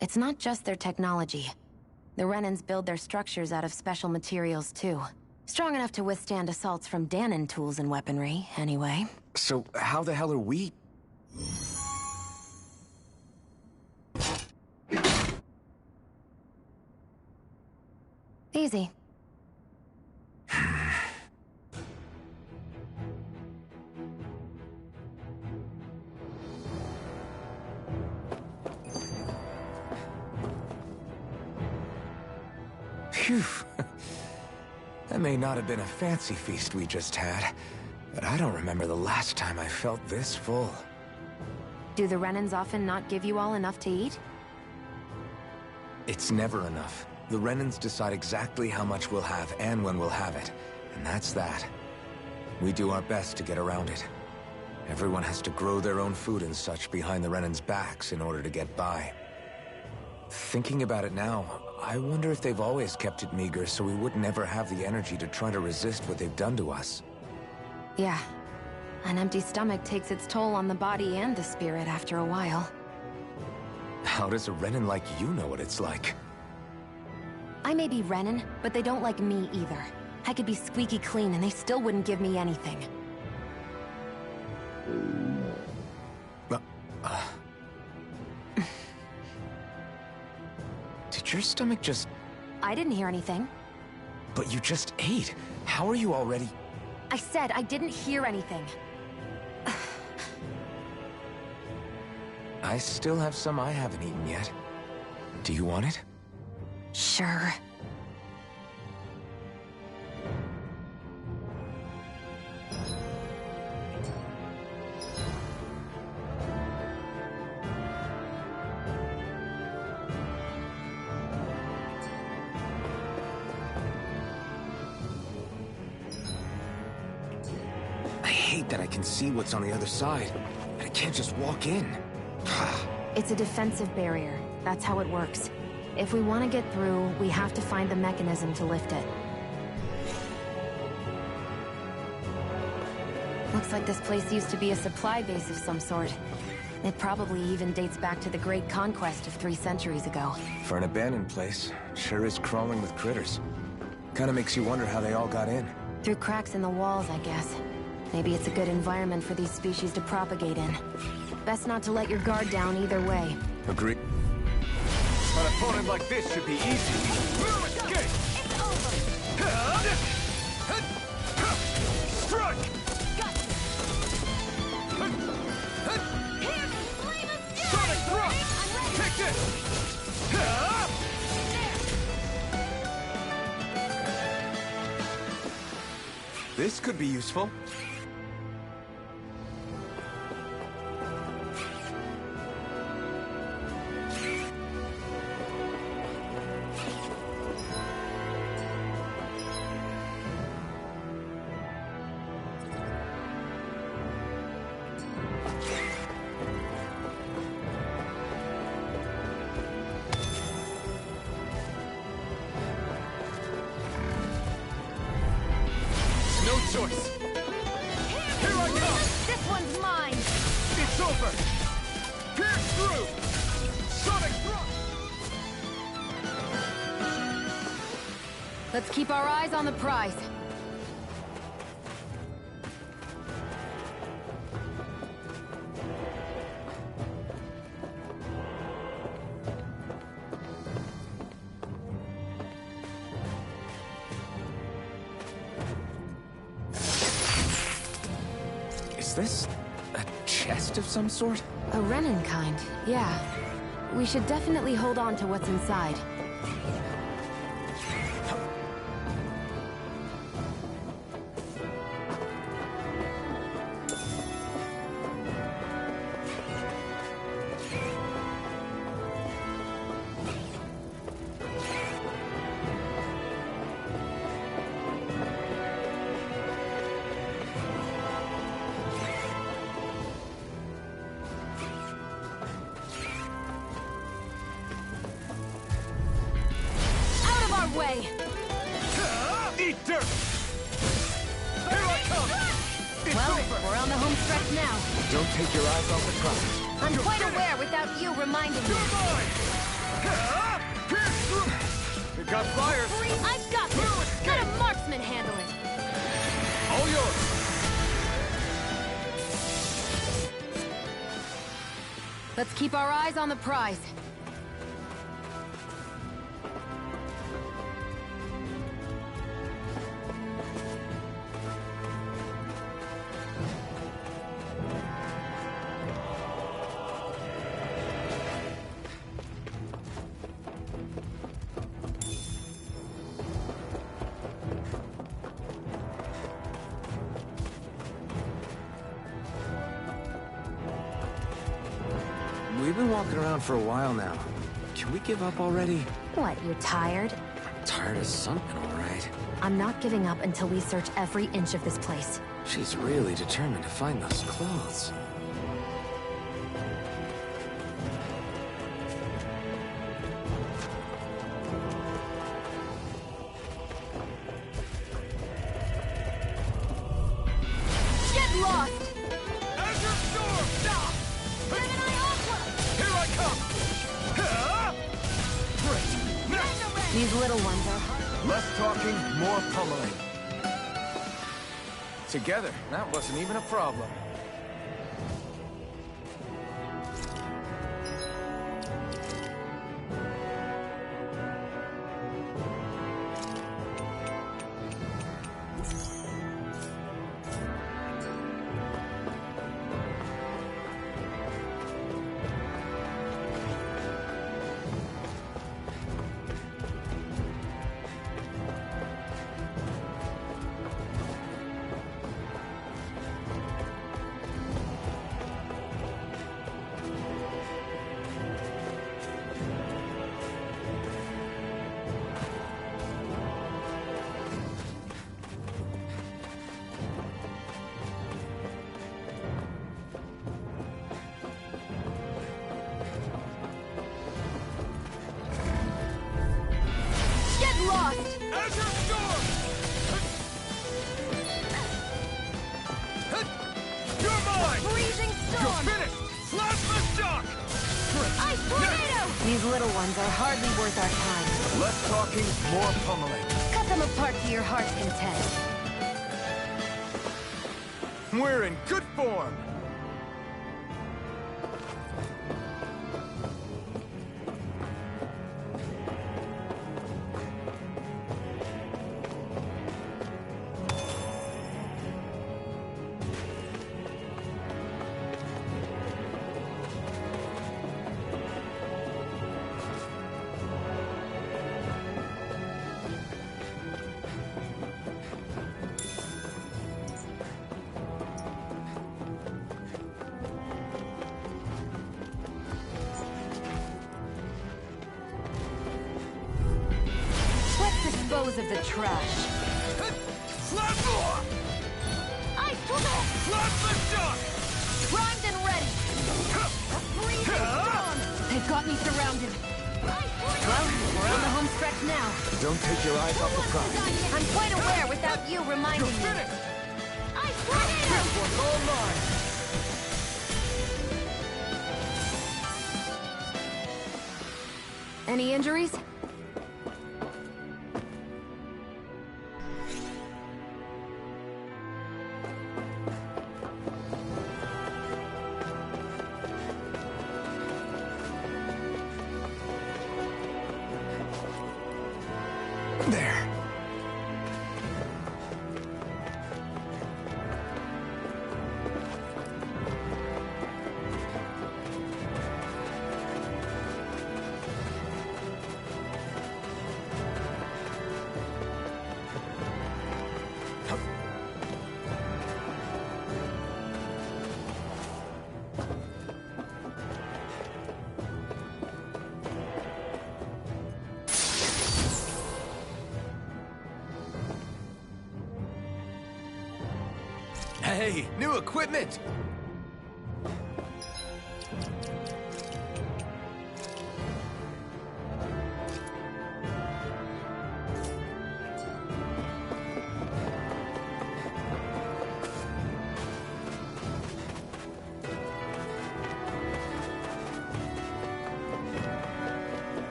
It's not just their technology. The Renans build their structures out of special materials, too. Strong enough to withstand assaults from Dahnan tools and weaponry, anyway. So how the hell are we... Easy. Phew. That may not have been a fancy feast we just had, but I don't remember the last time I felt this full. Do the Renans often not give you all enough to eat? It's never enough. The Renans decide exactly how much we'll have and when we'll have it, and that's that. We do our best to get around it. Everyone has to grow their own food and such behind the Renans' backs in order to get by. Thinking about it now, I wonder if they've always kept it meager so we would never have the energy to try to resist what they've done to us. Yeah. An empty stomach takes its toll on the body and the spirit after a while. How does a Renan like you know what it's like? I may be Renan, but they don't like me either. I could be squeaky clean and they still wouldn't give me anything. Did your stomach just... I didn't hear anything. But you just ate. How are you already... I said I didn't hear anything. I still have some I haven't eaten yet. Do you want it? Sure. I hate that I can see what's on the other side, and I can't just walk in. It's a defensive barrier. That's how it works. If we want to get through, we have to find the mechanism to lift it. Looks like this place used to be a supply base of some sort. It probably even dates back to the Great Conquest of 3 centuries ago. For an abandoned place, sure is crawling with critters. Kinda makes you wonder how they all got in. Through cracks in the walls, I guess. Maybe it's a good environment for these species to propagate in. Best not to let your guard down either way. Agree. An opponent like this should be easy. Escape! It's over! Strike! Sonic thrust! Take this! This could be useful. Choice. Here I come! This one's mine! It's over! Pierce through! Sonic thrust! Let's keep our eyes on the prize. Is this a chest of some sort? A Renan kind, yeah. We should definitely hold on to what's inside. Way. Eat dirt! Here I come! It's Well, over. we're on the home stretch now. Don't take your eyes off the prize. I'm quite aware without you reminding me. You're mine! Pierce through! It got fires! I've got this! Let a marksman handle it! All yours! Let's keep our eyes on the prize. been walking around for a while now. Can we give up already? What, you're tired? Tired of something, all right. I'm not giving up until we search every inch of this place. She's really determined to find those clothes. Get lost! Azure Storm! Here I come! Great! Now! These little ones are hard. Less talking, more pummeling. Together, that wasn't even a problem. Lost! Azure Storm! You're mine! Freezing storm! You're finished! Plasma shock! Ice tornado! These little ones are hardly worth our time. Less talking, more pummeling. Cut them apart to your heart's content. We're in good form. Dispose of the trash. Plasma! Ice tornado! Plasma shock! Primed and ready! Freezing storm! They've got me surrounded. Well, we're on the home stretch now. Don't take your eyes off the prize. I'm quite aware without you reminding me. Ice tornado! This one's all mine. Any injuries? There. Hey, new equipment!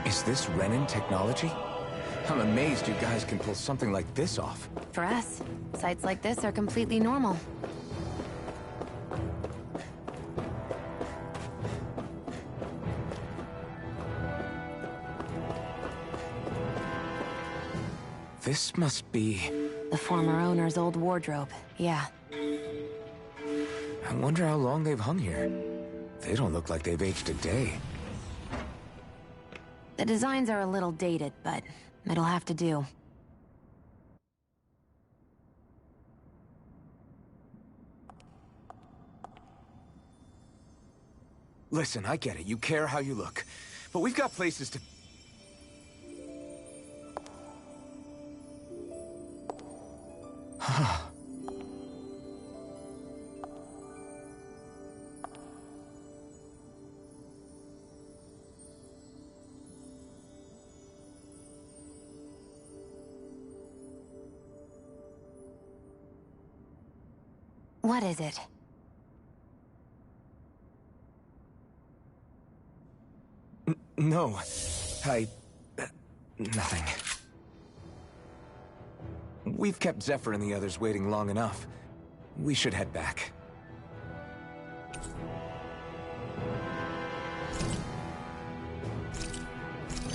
Is this Renin technology? I'm amazed you guys can pull something like this off. For us, sites like this are completely normal. This must be... the former owner's old wardrobe, yeah. I wonder how long they've hung here. They don't look like they've aged a day. The designs are a little dated, but it'll have to do. Listen, I get it. You care how you look. But we've got places to... What is it? No. Nothing. We've kept Zephyr and the others waiting long enough. We should head back.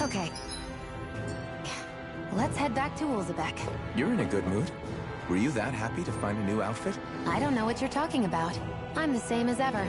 Okay. Let's head back to Ulzebek. You're in a good mood. Were you that happy to find a new outfit? I don't know what you're talking about. I'm the same as ever.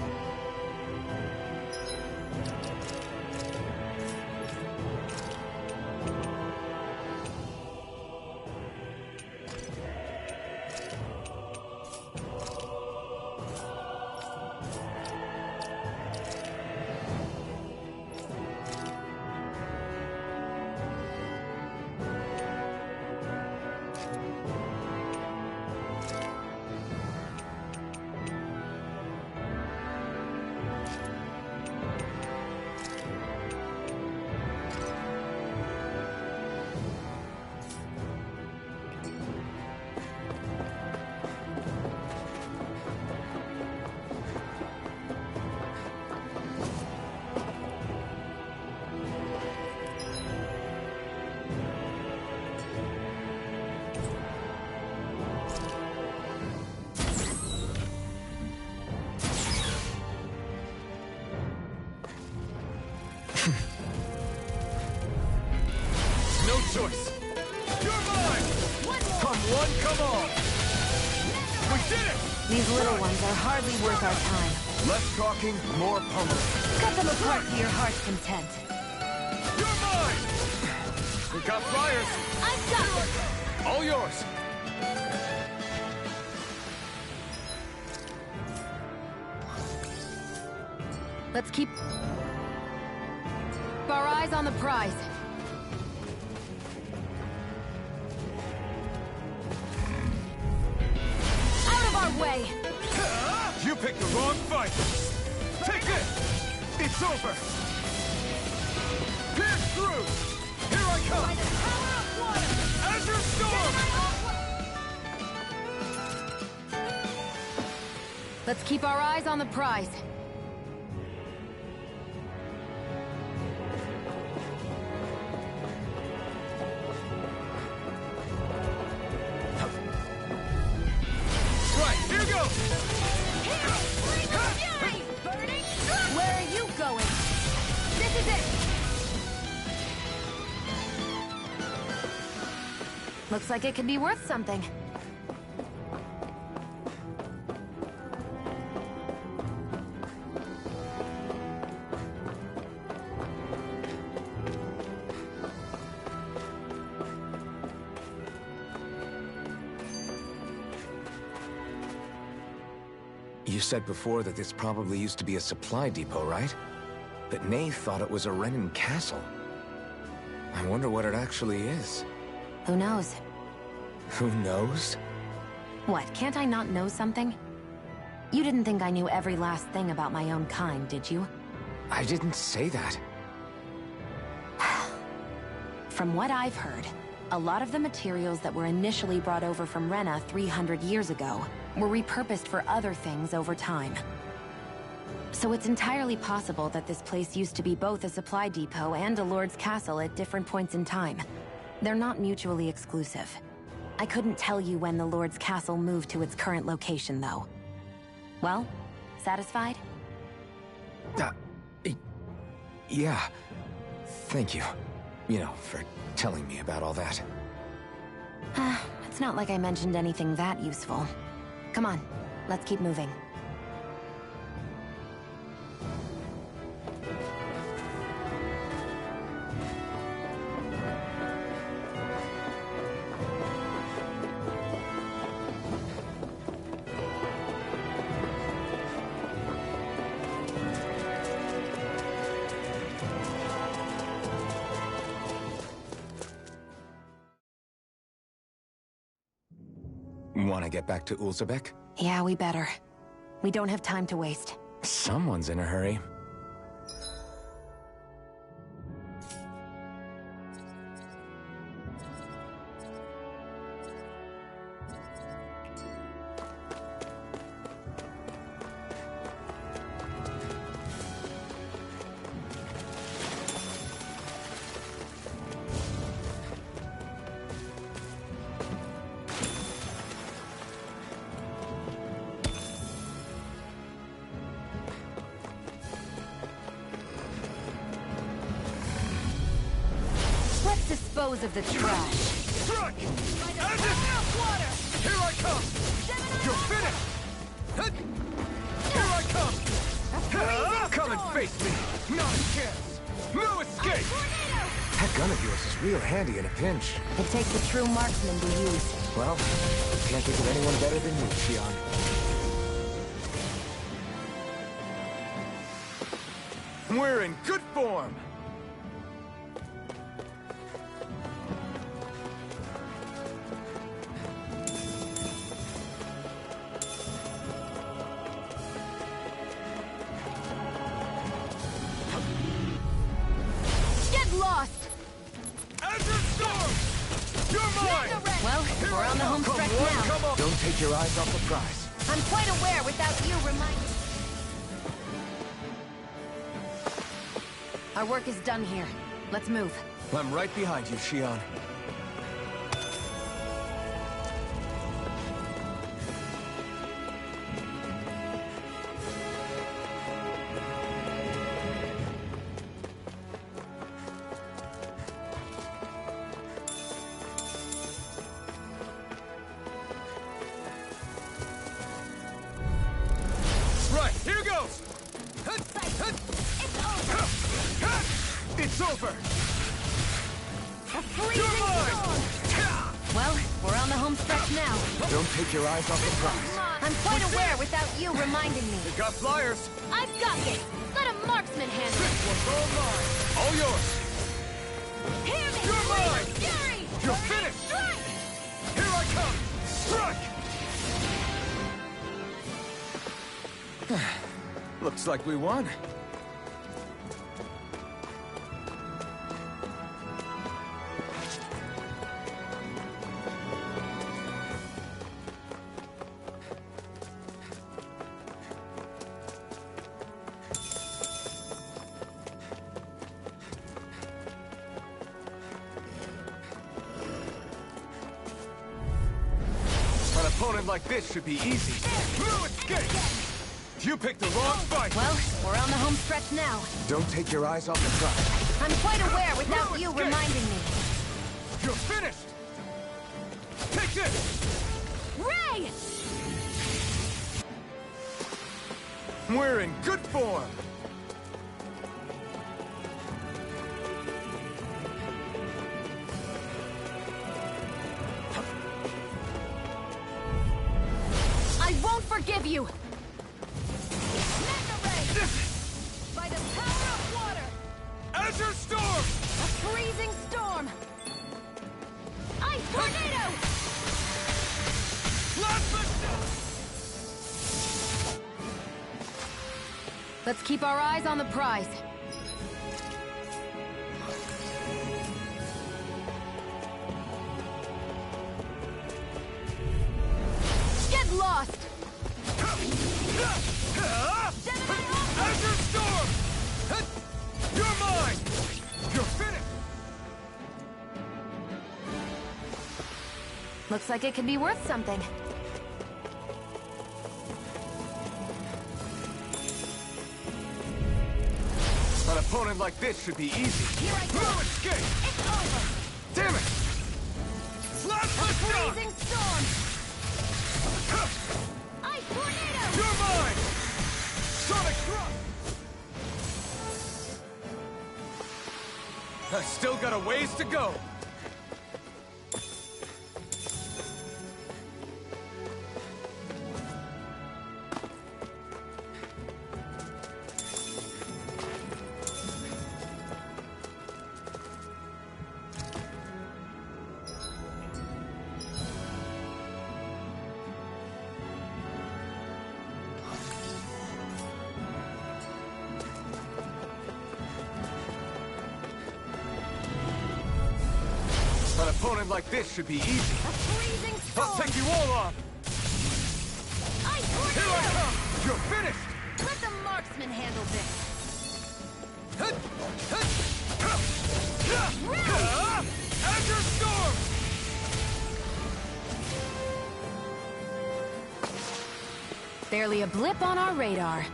Choice. You're mine! Come one, come all! We did it! These little ones are hardly worth our time. Less talking, more pummeling. Cut them apart to your heart's content. You're mine! We got flyers! I've got it! All yours! Let's keep our eyes on the prize. Way. You picked the wrong fight. Take this. It's over. Pierce through. Here I come. By the power of water. Azure Storm. Let's keep our eyes on the prize. Where are you going? This is it! Looks like it could be worth something. You said before that this probably used to be a supply depot, right? But Nate thought it was a Renan castle. I wonder what it actually is. Who knows? Who knows? What, can't I not know something? You didn't think I knew every last thing about my own kind, did you? I didn't say that. From what I've heard, a lot of the materials that were initially brought over from Rena 300 years ago were repurposed for other things over time. So it's entirely possible that this place used to be both a supply depot and a lord's castle at different points in time. They're not mutually exclusive. I couldn't tell you when the Lord's castle moved to its current location, though. Well, satisfied? Yeah. Thank you. You know, for telling me about all that. It's not like I mentioned anything that useful. Come on, let's keep moving. Want to get back to Ulzebek? Yeah, we better. We don't have time to waste. Someone's in a hurry. Dispose of the trash. Struck! Water! Here I come! You're finished! Here I come! Come and face me! Not a chance! No escape! That gun of yours is real handy in a pinch. It takes a true marksman to use. Well, can't think of anyone better than you, Shionne. We're in good form! We're on the home stretch now. Don't take your eyes off the prize. I'm quite aware without you reminding. Our work is done here. Let's move. I'm right behind you, Shionne. It's over! You're mine! Well, we're on the home stretch now. Don't take your eyes off the prize. I'm quite aware without you reminding me. They got flyers! I've got this! Let a marksman handle it! This one's all mine! All yours! Hear me! You're mine! Fury! You're finished! Strike! Here I come! Strike! Looks like we won. An opponent like this should be easy. No escape! You picked the wrong fight! Well, we're on the home stretch now. Don't take your eyes off the prize. I'm quite aware without you reminding me. You're finished! Take this! Ray! We're in good form! I won't forgive you! By the power of water! Azure Storm! A freezing storm! Ice tornado! Let's keep our eyes on the prize. Get lost! Azure Storm! You're mine! You're finished! Looks like it could be worth something. An opponent like this should be easy. Here I go. No escape! It's over. Damn it! A freezing storm. Ice tornado. You're mine! Sonic thrust! I still got a ways to go. An opponent like this should be easy. A freezing storm. I'll take you all on. Ice Here I tornado. come! You're finished! Let the marksman handle this. Azure Storm! Barely a blip on our radar.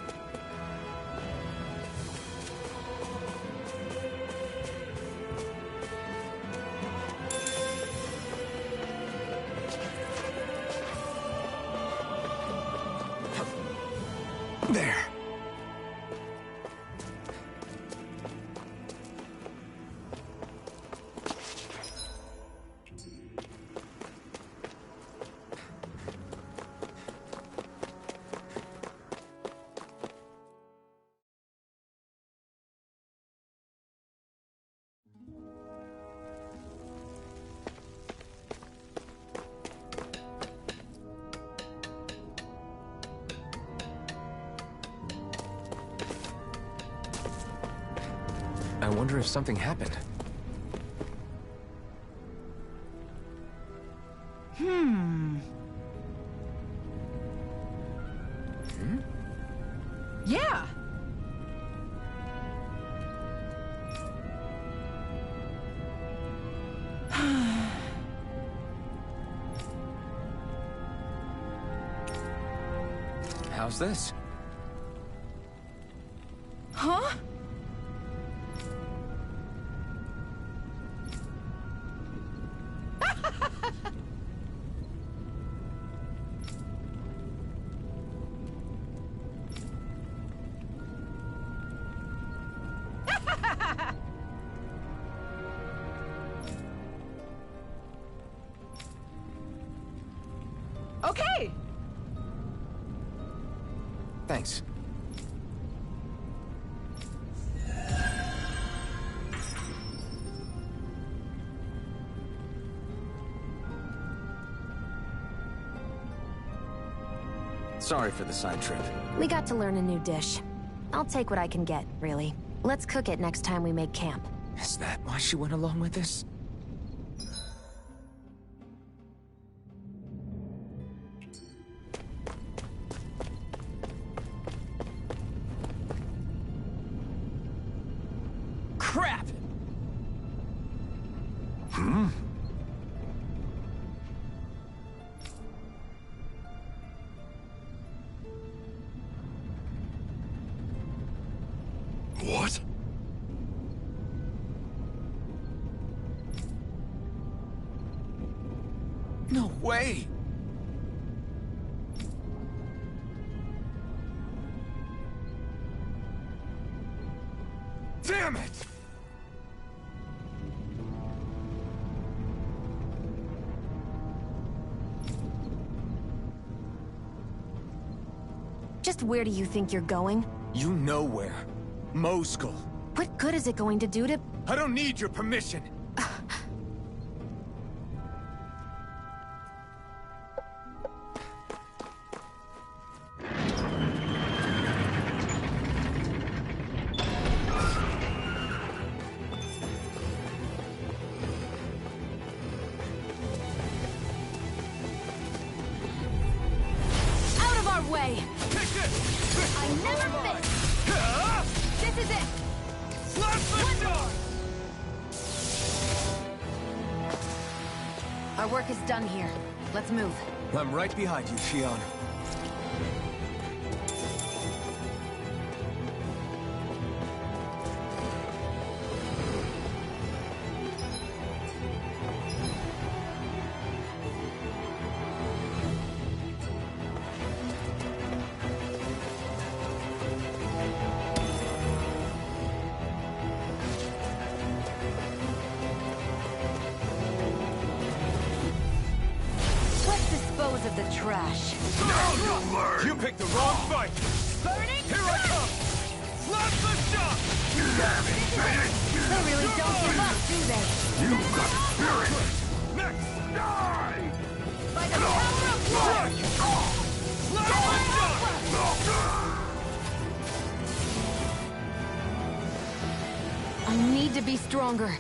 There. I wonder if something happened. Yeah. How's this? Huh? Okay. Thanks. Sorry for the side trip. We got to learn a new dish. I'll take what I can get, really. Let's cook it next time we make camp. Is that why she went along with this? Crap! What? No way! Damn it! Just where do you think you're going? You know where. Moskull. What good is it going to do to... I don't need your permission. Out of our way! I never miss. This is it. One more. Our work is done here. Let's move. I'm right behind you, Shionne. Of the trash. Now you'll learn! You picked the wrong fight! Burning! Here I come! Slap the shot! You have it, They really don't give up, do they? You got spirit! Next! Die! By the power of water! Slap the shot! I need to be stronger.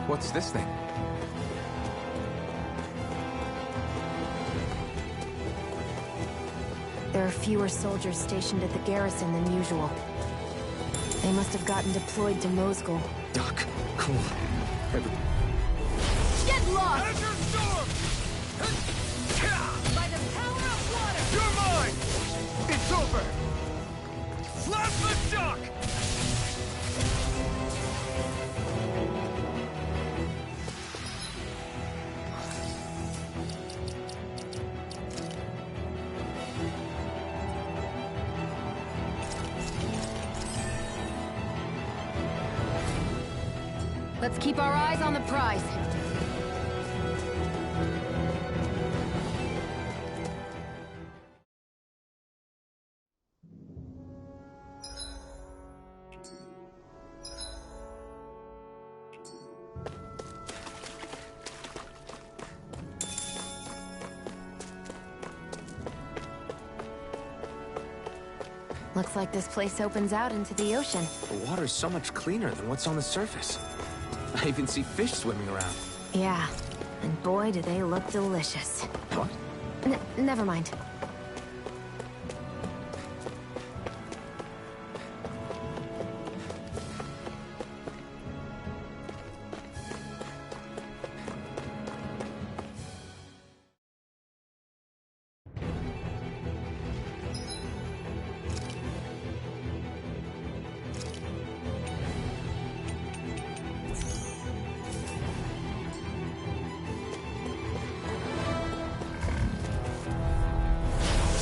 What's this thing? There are fewer soldiers stationed at the garrison than usual. They must have gotten deployed to Mosgul. Doc, come on. Get lost! Azure Storm! By the power of water! You're mine! It's over! Slap the shock! Let's keep our eyes on the prize. Looks like this place opens out into the ocean. The water's so much cleaner than what's on the surface. I even see fish swimming around. Yeah, and boy do they look delicious. What? Never mind.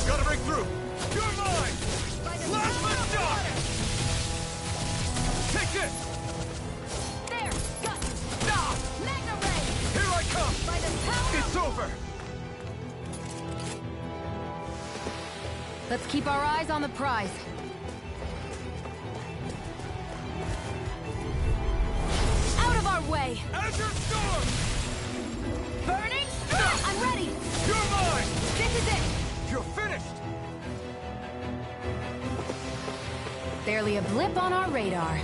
Gotta break through! You're mine! Slap the shot! Take this! There! Got you! Now! Magna Ray! Here I come! By the power It's over! Let's keep our eyes on the prize. Out of our way! Azure Storm! Burning! I'm ready! You're mine! This is it! You're finished! Barely a blip on our radar.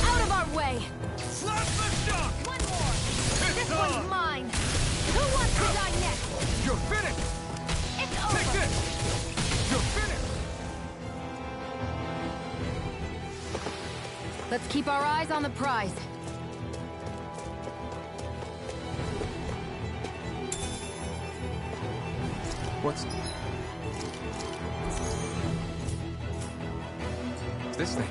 Out of our way! Slap the shock! One more! This on! one's mine! Who wants to die next? You're finished! It's Take over! this! You're finished! Let's keep our eyes on the prize. What's this thing?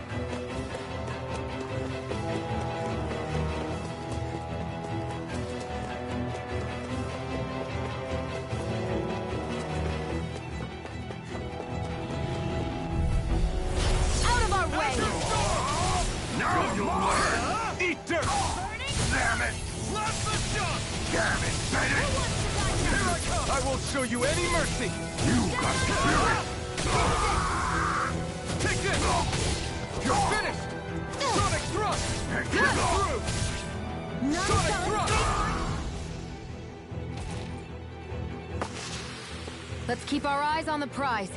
won't show you any mercy! You got spirit! Take this! You're finished! Sonic Thrust! Get through! Sonic Thrust! Let's keep our eyes on the prize.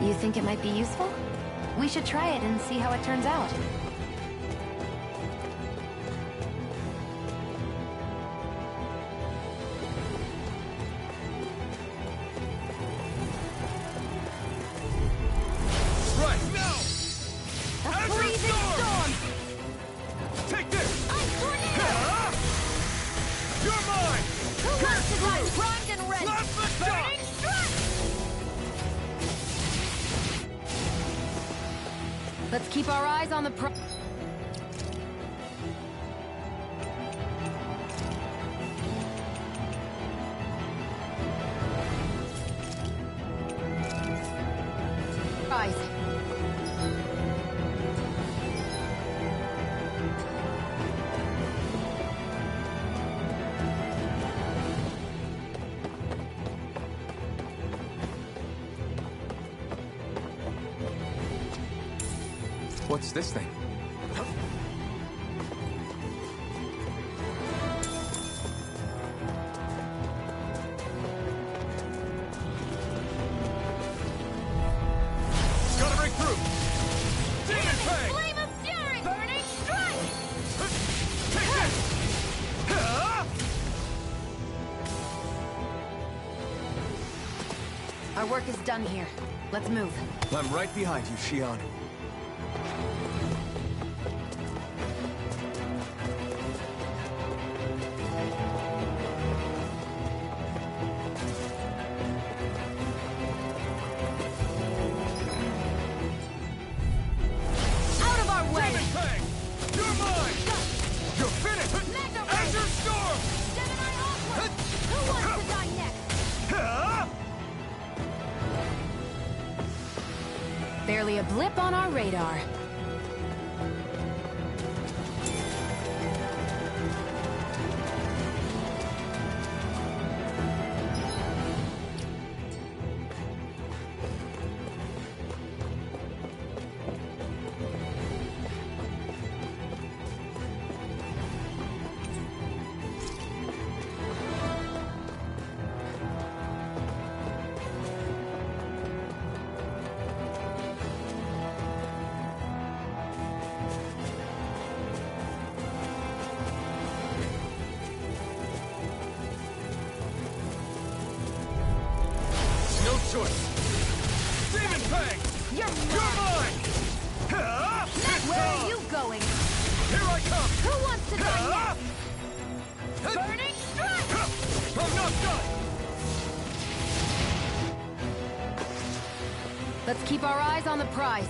You think it might be useful? We should try it and see how it turns out. Right, now! A freezing storm! Take this! Ice tornado! You're mine! Who wants to ride primed and ready? Let the Burning strike! Let's keep our eyes on the prize. What's this thing? Gotta break through! Demon Fang! Flame of fury! Burning strike! Take this! Our work is done here. Let's move. I'm right behind you, Xion. Out of our way! Demon Fang! You're mine! You're finished! Azure Storm! Gemini Aqua! Who wants to die next? Barely a blip on our radar. No choice! Demon Fang! You're You're mine! mine! Where are you going? Here I come! Who wants to die next? Burning strike! I'm not done! Let's keep our eyes on the prize.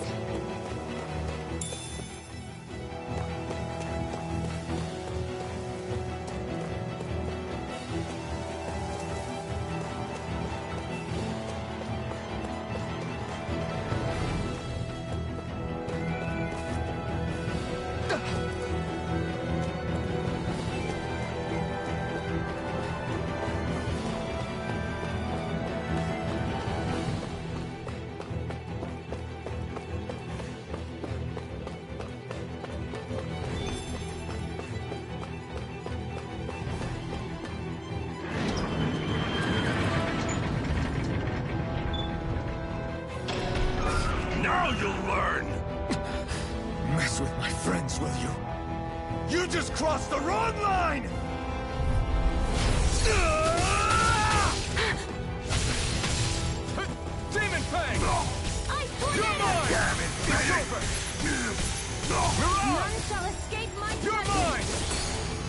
Now you'll learn! Mess with my friends, will you? You just crossed the wrong line! Demon Fang! Ice You're tornado! mine! Damn it, It's over! You're None ours! shall escape my You're judgment!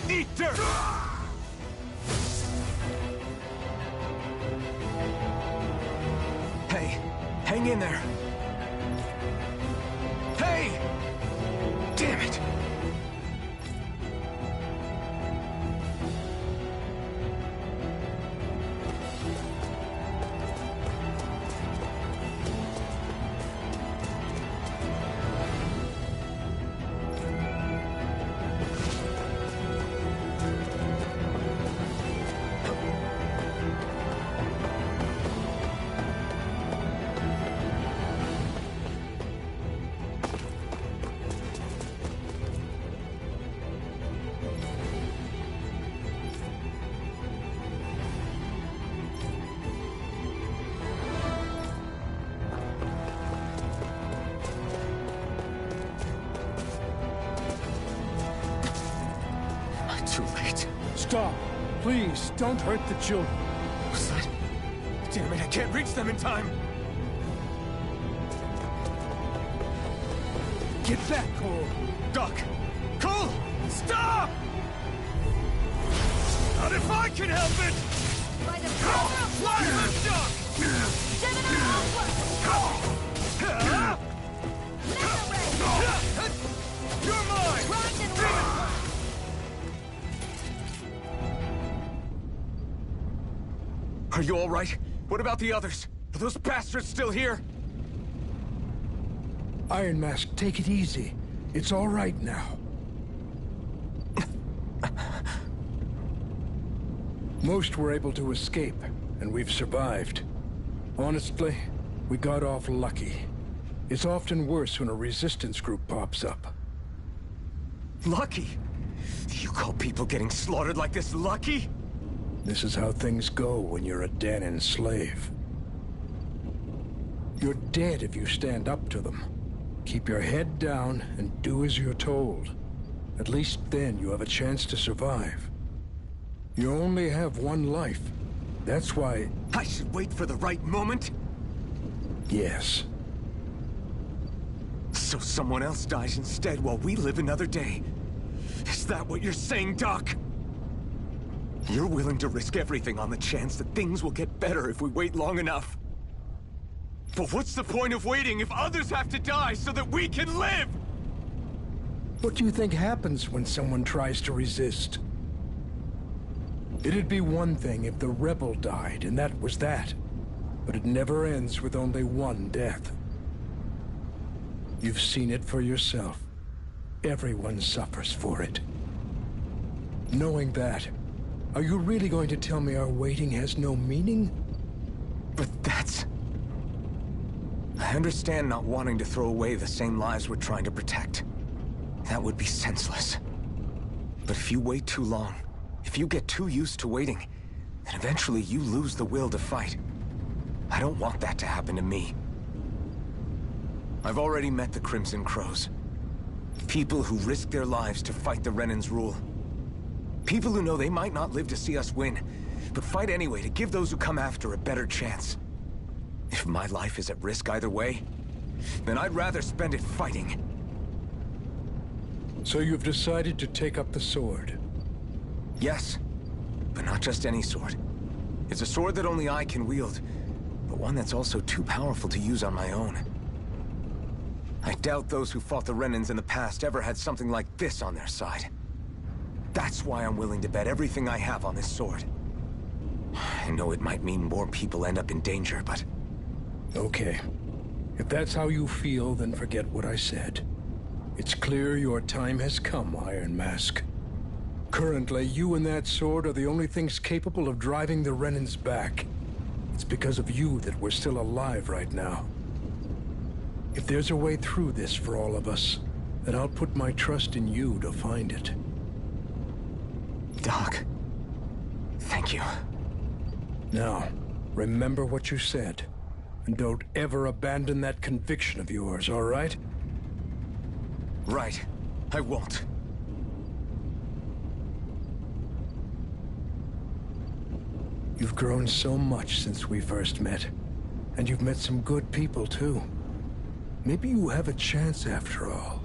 mine! Eat dirt! Hey, hang in there. Hey! Damn it! too late. Stop. Please, don't hurt the children. What's that? Damn it, I can't reach them in time! Get back, Cole! Doc! Cole! Stop! Not if I can help it! By the power of water! Gemini Alpha! Mega Ray! You're mine! Grind and River! Are you all right? What about the others? Are those bastards still here? Iron Mask, take it easy. It's all right now. Most were able to escape, and we've survived. Honestly, we got off lucky. It's often worse when a resistance group pops up. Lucky? You call people getting slaughtered like this lucky? This is how things go when you're a Danan slave. You're dead if you stand up to them. Keep your head down and do as you're told. At least then you have a chance to survive. You only have one life. That's why... I should wait for the right moment? Yes. So someone else dies instead while we live another day. Is that what you're saying, Doc? You're willing to risk everything on the chance that things will get better if we wait long enough. But what's the point of waiting if others have to die so that we can live? What do you think happens when someone tries to resist? It'd be one thing if the rebel died, and that was that. But it never ends with only one death. You've seen it for yourself. Everyone suffers for it. Knowing that, are you really going to tell me our waiting has no meaning? But that's... I understand not wanting to throw away the same lives we're trying to protect. That would be senseless. But if you wait too long, if you get too used to waiting, then eventually you lose the will to fight. I don't want that to happen to me. I've already met the Crimson Crows. People who risk their lives to fight the Renan's rule. People who know they might not live to see us win, but fight anyway to give those who come after a better chance. If my life is at risk either way, then I'd rather spend it fighting. So you've decided to take up the sword? Yes, but not just any sword. It's a sword that only I can wield, but one that's also too powerful to use on my own. I doubt those who fought the Renans in the past ever had something like this on their side. That's why I'm willing to bet everything I have on this sword. I know it might mean more people end up in danger, but... Okay. If that's how you feel, then forget what I said. It's clear your time has come, Iron Mask. Currently, you and that sword are the only things capable of driving the Renans back. It's because of you that we're still alive right now. If there's a way through this for all of us, then I'll put my trust in you to find it. Doc, thank you. Now, remember what you said. And don't ever abandon that conviction of yours, all right? Right. I won't. You've grown so much since we first met. And you've met some good people, too. Maybe you have a chance after all.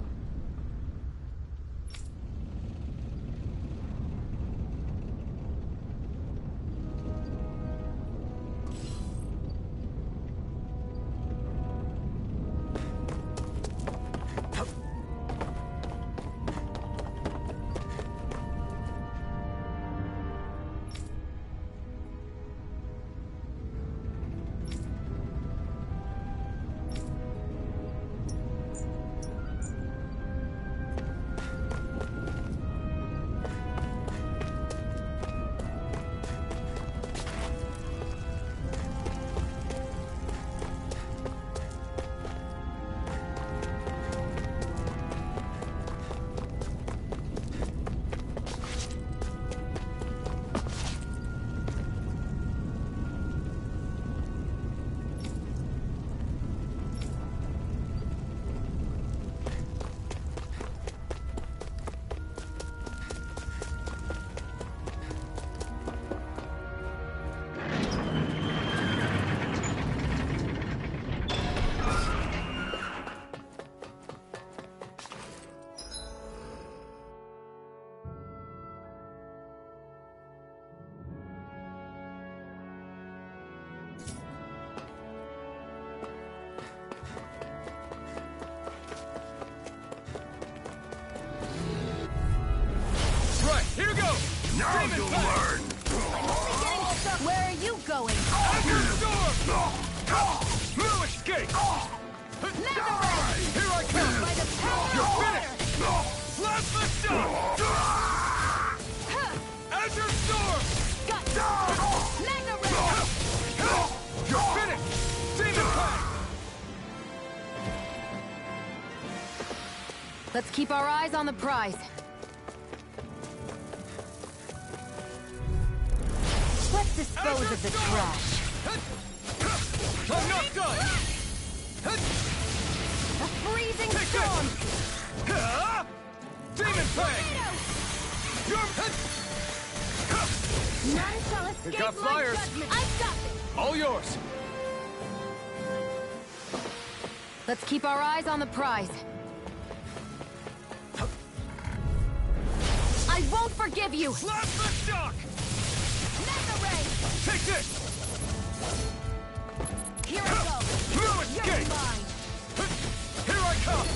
Now you'll learn! I'm only getting stuck! Where are you going? Azure Storm! No escape! Nazareth! Here I come! By the power You're of finished! Plasma Shock! Azure Storm! Nazareth! You're finished! Demon Fang! Let's keep our eyes on the prize. Let's dispose of the trash. I'm not done! A freezing storm! Demon Fang! None shall escape got my flyers. judgment! I've got this! All yours! Let's keep our eyes on the prize. I won't forgive you! Plasma Shock! Nazareth! Take this! Here I go! No You're escape! mine! Here I come!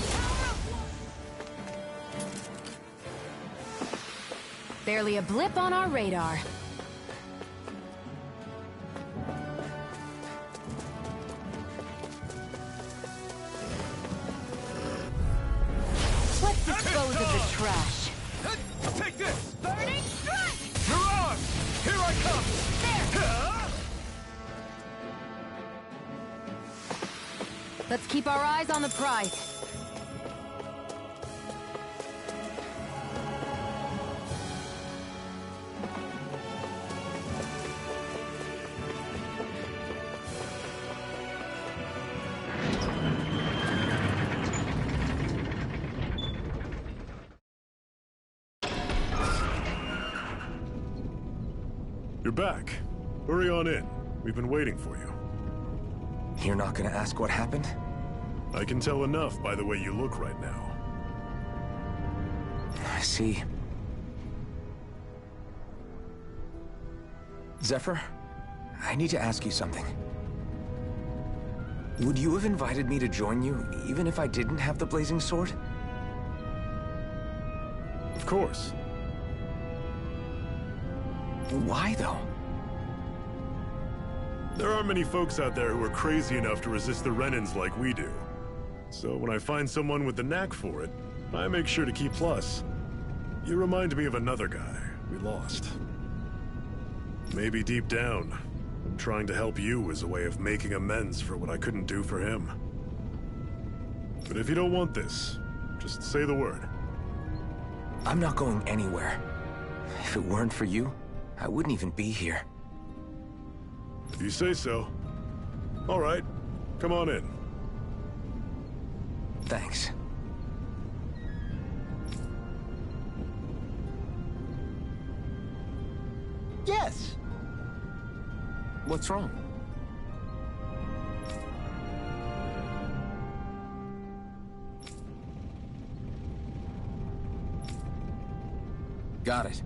Barely a blip on our radar. Let's dispose of the trash. Take this! Burning strike! Mirage! Here I come! Let's keep our eyes on the prize. You're back. Hurry on in. We've been waiting for you. You're not gonna ask what happened? I can tell enough by the way you look right now. I see. Zephyr, I need to ask you something. Would you have invited me to join you, even if I didn't have the blazing sword? Of course. Why, though? There aren't many folks out there who are crazy enough to resist the Renins like we do. So when I find someone with the knack for it, I make sure to keep plus. You remind me of another guy we lost. Maybe deep down, I'm trying to help you as a way of making amends for what I couldn't do for him. But if you don't want this, just say the word. I'm not going anywhere. If it weren't for you, I wouldn't even be here. If you say so. All right, come on in. Thanks. Yes. What's wrong? Got it.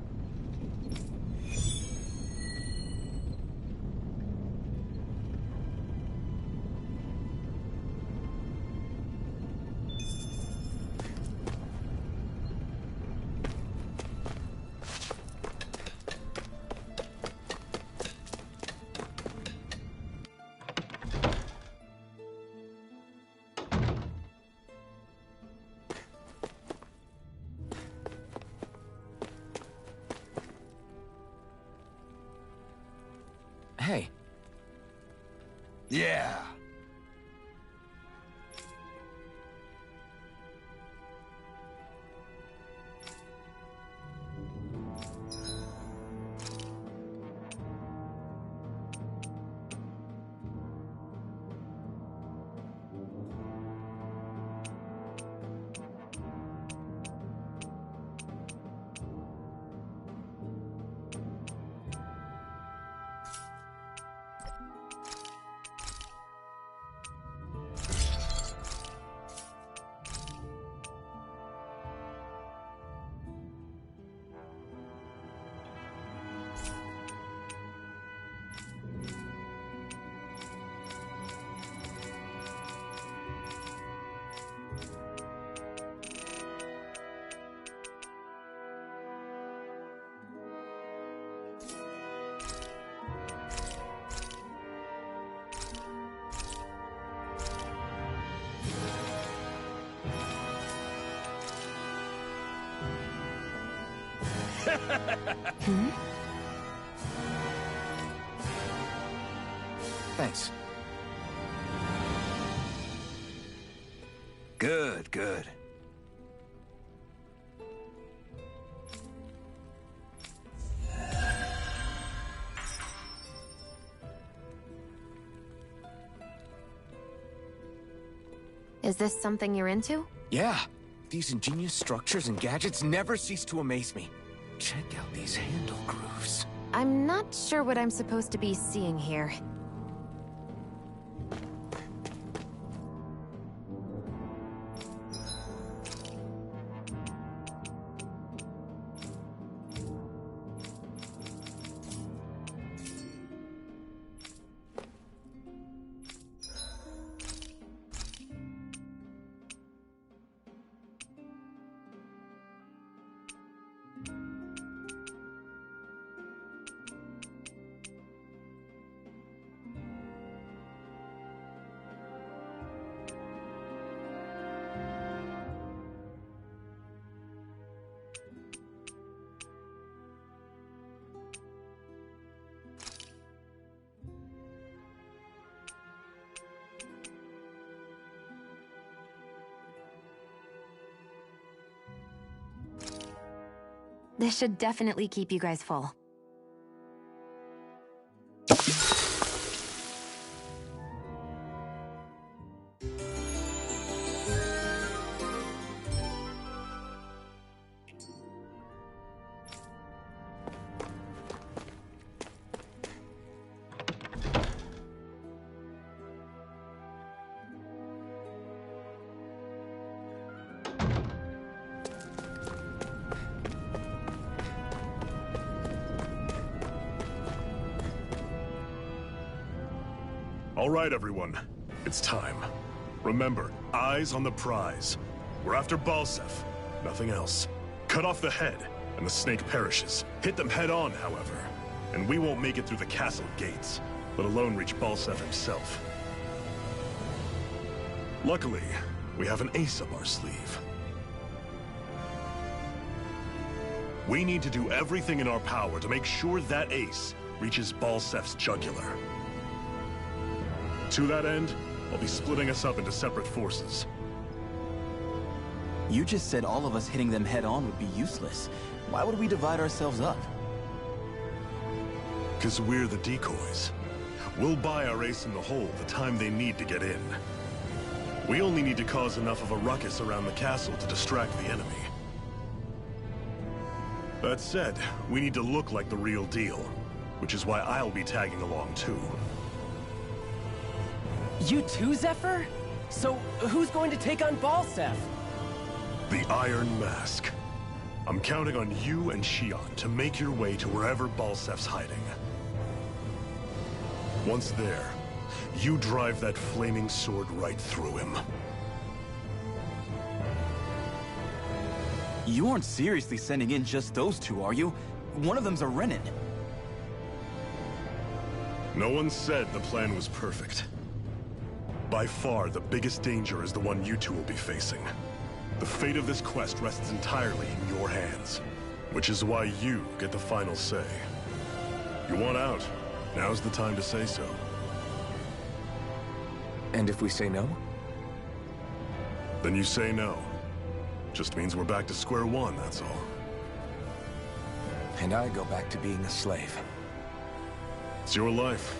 Hey. Yeah. Hmm? Thanks. Good, good. Is this something you're into? Yeah. These ingenious structures and gadgets never cease to amaze me. Check out these handle grooves. I'm not sure what I'm supposed to be seeing here. This should definitely keep you guys full. All right, everyone. It's time. Remember, eyes on the prize. We're after Balseph, nothing else. Cut off the head, and the snake perishes. Hit them head on, however, and we won't make it through the castle gates, let alone reach Balseph himself. Luckily, we have an ace up our sleeve. We need to do everything in our power to make sure that ace reaches Balseph's jugular. To that end, I'll be splitting us up into separate forces. You just said all of us hitting them head-on would be useless. Why would we divide ourselves up? 'Cause we're the decoys. We'll buy our ace in the hole the time they need to get in. We only need to cause enough of a ruckus around the castle to distract the enemy. That said, we need to look like the real deal, which is why I'll be tagging along too. You too, Zephyr? So, who's going to take on Balseph? The Iron Mask. I'm counting on you and Xion to make your way to wherever Balseph's hiding. Once there, you drive that flaming sword right through him. You aren't seriously sending in just those two, are you? One of them's a Renin. No one said the plan was perfect. By far, the biggest danger is the one you two will be facing. The fate of this quest rests entirely in your hands, which is why you get the final say. You want out, now's the time to say so. And if we say no? Then you say no. Just means we're back to square one, that's all. And I go back to being a slave. It's your life.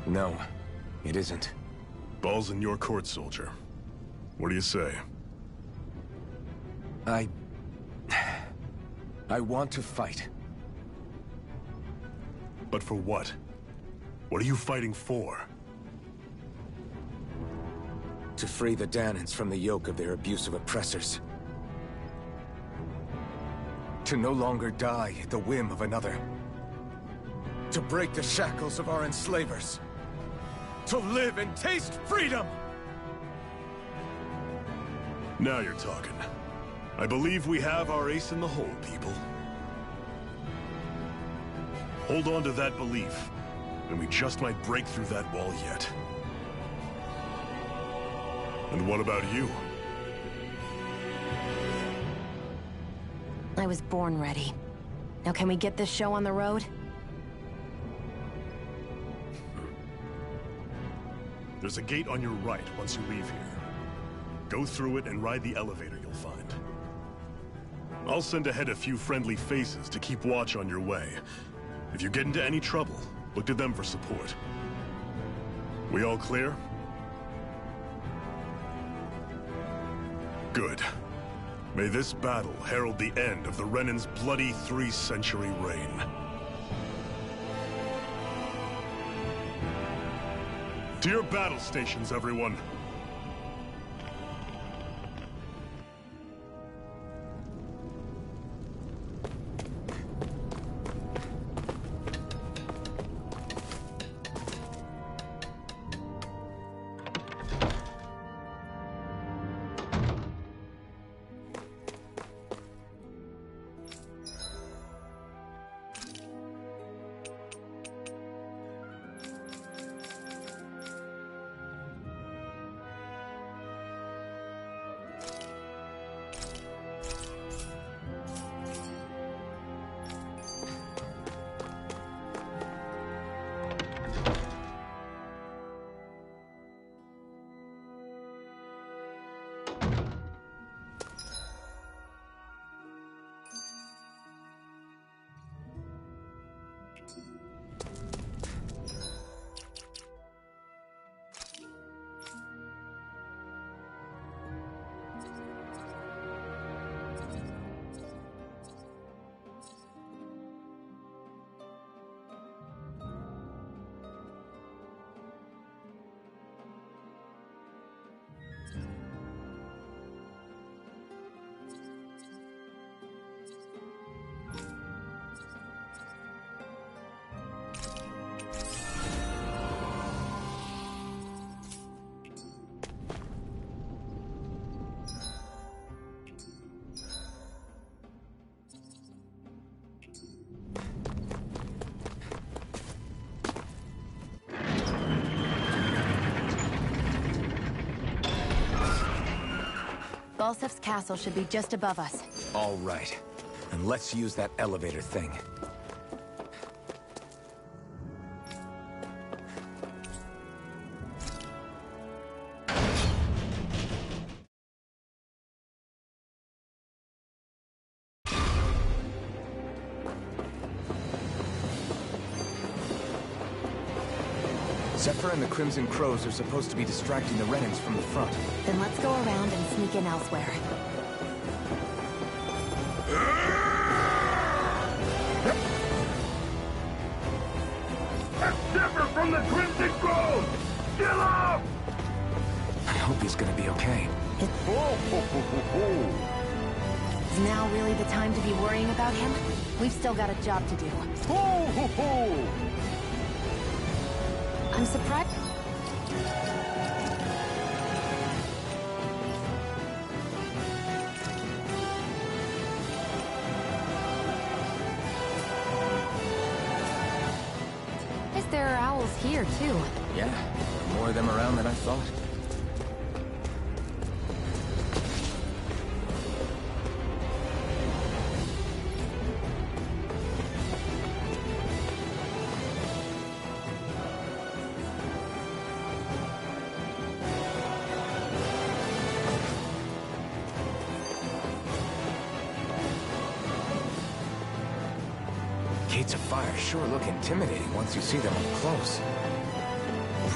No, it isn't. Ball's in your court, soldier. What do you say? I want to fight. But for what? What are you fighting for? To free the Dahnans from the yoke of their abusive oppressors. To no longer die at the whim of another. To break the shackles of our enslavers. To live and taste freedom! Now you're talking. I believe we have our ace in the hole, people. Hold on to that belief, and we just might break through that wall yet. And what about you? I was born ready. Now can we get this show on the road? There's a gate on your right once you leave here. Go through it and ride the elevator you'll find. I'll send ahead a few friendly faces to keep watch on your way. If you get into any trouble, look to them for support. We all clear? Good. May this battle herald the end of the Renan's bloody 3-century reign. To your battle stations, everyone. Balsef's castle should be just above us. All right. And let's use that elevator thing. Zephyr and the Crimson Crows are supposed to be distracting the Renans from the front. Then let's go around and sneak in elsewhere. That's Zephyr from the Crimson Crows! Still up! I hope he's gonna be okay. Is now really the time to be worrying about him? We've still got a job to do. I'm surprised. There are owls here, too. Yeah, more of them around than I thought. Gates of fire sure look intimidating once you see them up close.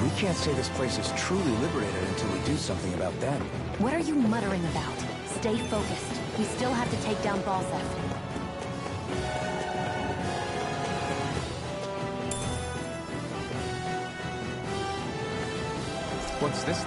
We can't say this place is truly liberated until we do something about them. What are you muttering about? Stay focused. We still have to take down Balsef. What's this?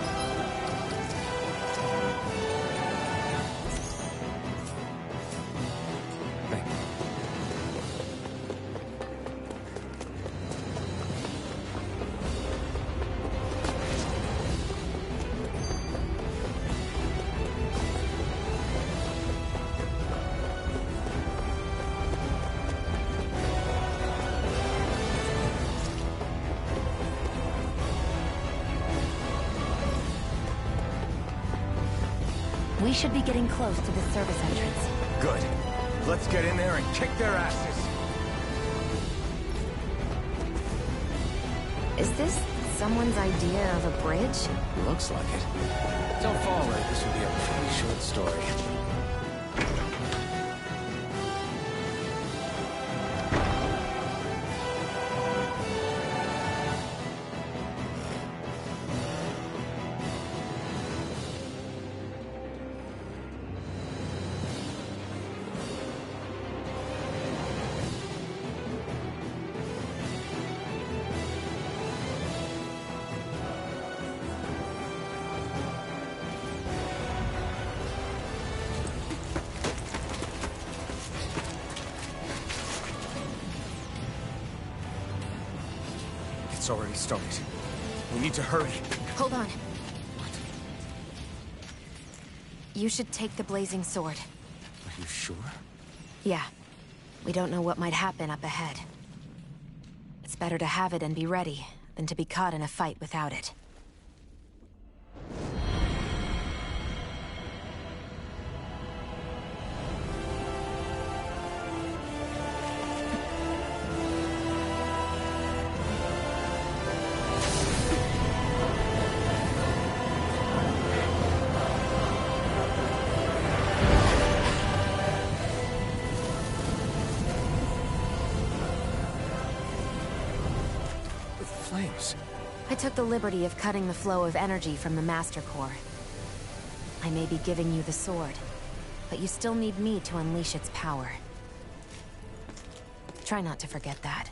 We should be getting close to the service entrance. Good. Let's get in there and kick their asses. Is this someone's idea of a bridge? Looks like it. Don't fall for it. This will be a pretty short story. It's already started. We need to hurry. Hold on. You should take the blazing sword. Are you sure? Yeah. We don't know what might happen up ahead. It's better to have it and be ready than to be caught in a fight without it. I took the liberty of cutting the flow of energy from the Master Core. I may be giving you the sword, but you still need me to unleash its power. Try not to forget that.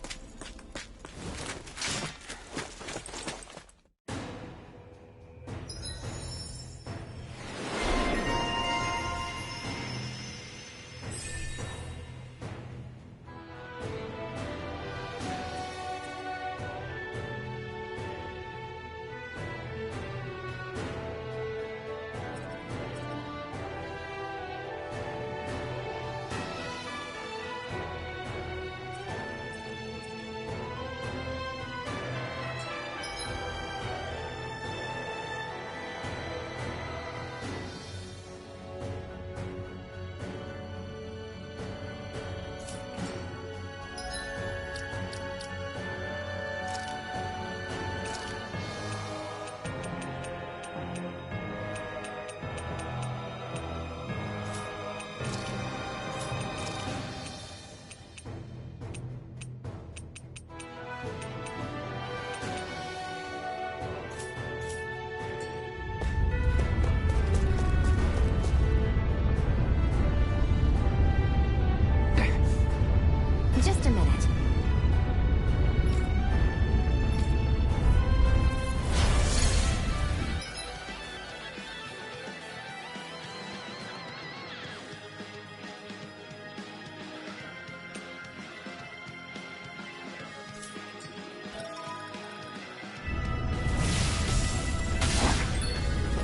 Just a minute.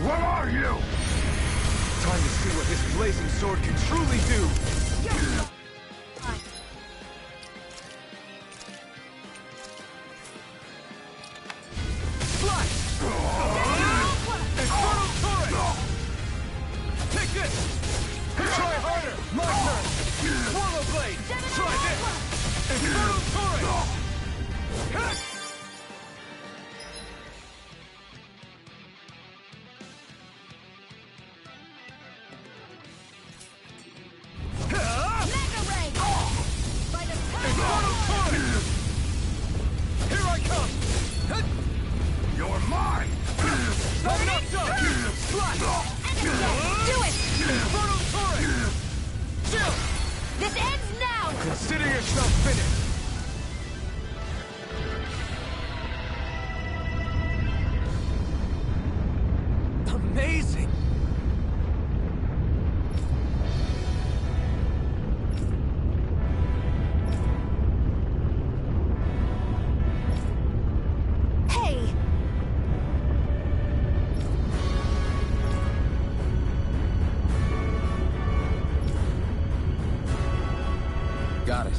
What are you? Time to see what this blazing sword can truly do. This ends now! Consider yourself finished! Amazing! Hey! Got it.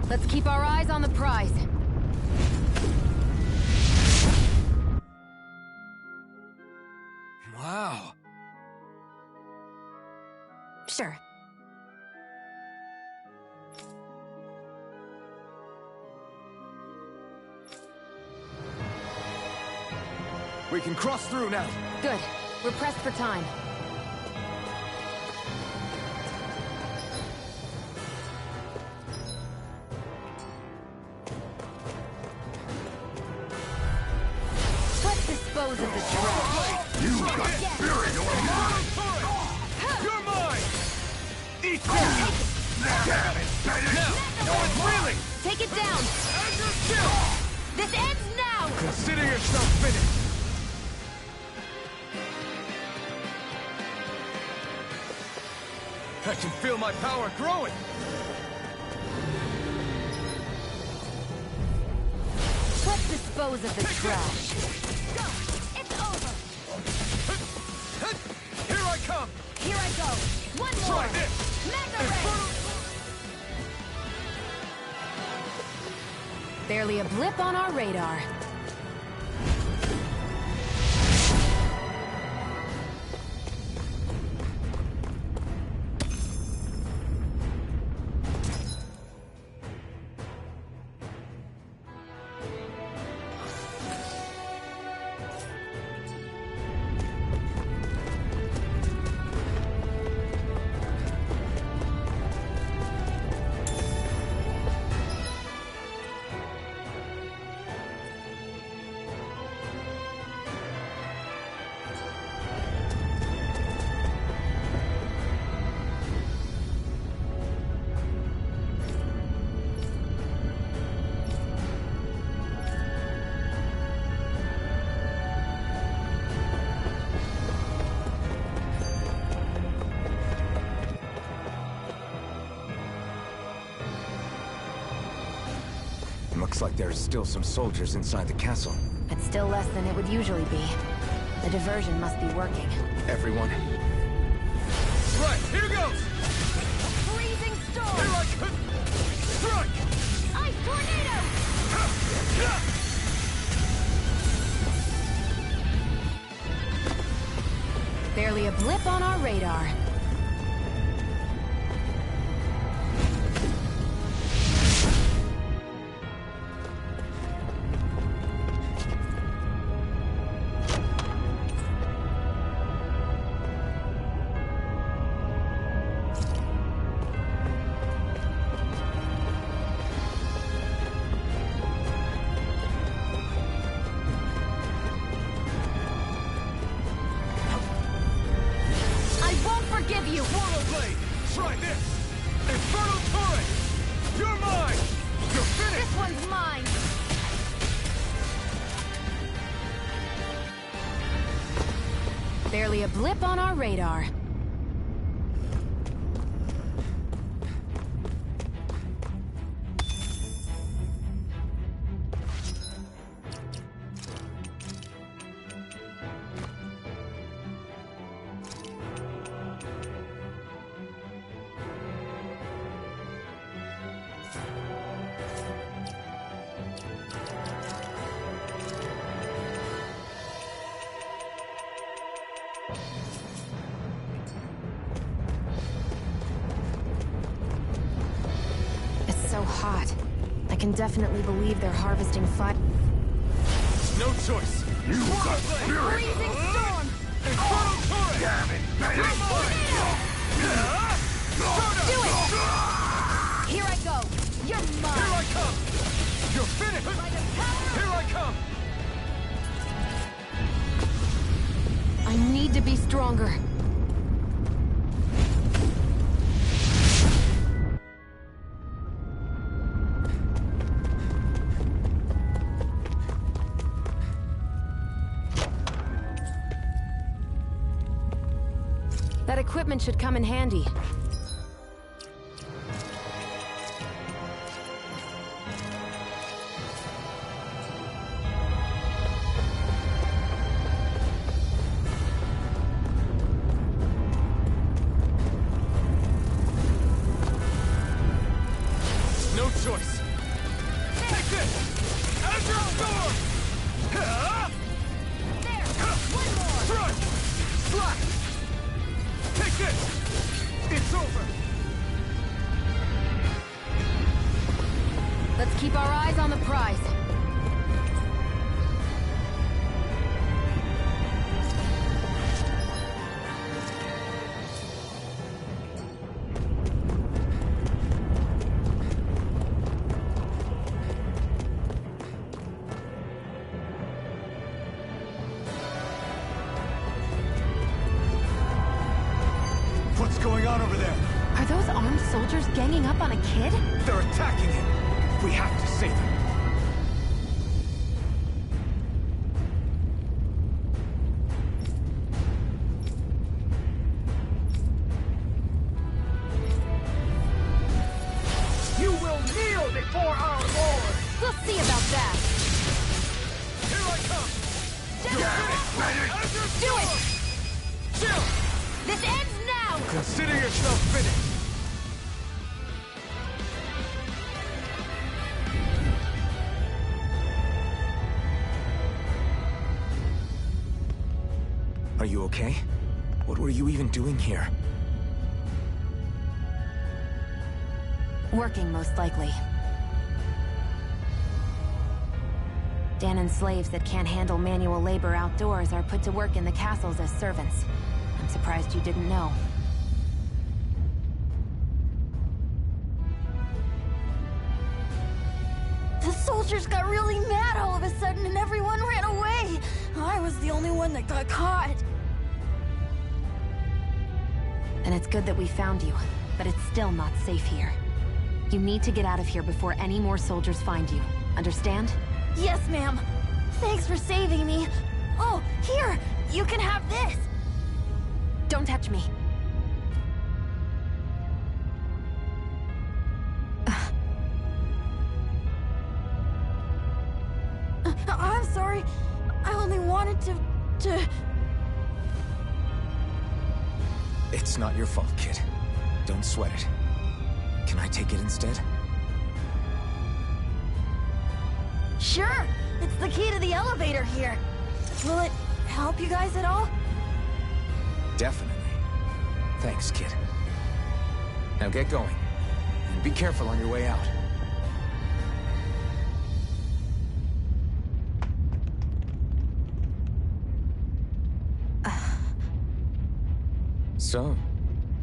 Let's keep our eyes on the prize. Wow. Sure. We can cross through now. Good. We're pressed for time. Let's dispose of the trash. You got spirit, you're mine! You're mine! Eat that! Damn it, Bennett! No, it's really! Take it down! This ends now! Consider yourself finished! I can feel my power growing! Let's dispose of the trash. Go! It's over! Here I come! Here I go! One more! Try this! Mega Ray! Barely a blip on our radar. Looks like there's still some soldiers inside the castle. It's still less than it would usually be. The diversion must be working. Everyone. Right, here goes! Freezing storm! Here I come! Strike! Ice tornado! Barely a blip on our radar. Give you! Portal Blade! Try this! Infernal Torrent! You're mine! You're finished! This one's mine! Barely a blip on our radar. So hot. I can definitely believe they're harvesting fire. No choice! You got spirit! Freezing storm! Infernal Torrent! Damn it, Bennett! Do it! Here I go! You're mine! Here I come! You're finished! Here I come! I need to be stronger. That equipment should come in handy. No choice! Take this! Azure Storm! There! One more! Strike! this! It's over! Let's keep our eyes on the prize. What's going on over there? Are those armed soldiers ganging up on a kid? They're attacking him! We have to save him! You will kneel before our Lord! We'll see about that! Here I come! Do it! Jill! This ends now! Consider yourself finished! Are you okay? What were you even doing here? Working, most likely. Danon slaves that can't handle manual labor outdoors are put to work in the castles as servants. I'm surprised you didn't know. The soldiers got really mad all of a sudden and everyone ran away. I was the only one that got caught. And it's good that we found you, but it's still not safe here. You need to get out of here before any more soldiers find you. Understand? Yes, ma'am. Thanks for saving me. Oh, here! You can have this! Don't touch me. I'm sorry. I only wanted to... It's not your fault, kid. Don't sweat it. Can I take it instead? Sure! It's the key to the elevator here. Will it help you guys at all? Definitely. Thanks, kid. Now get going. And be careful on your way out. So,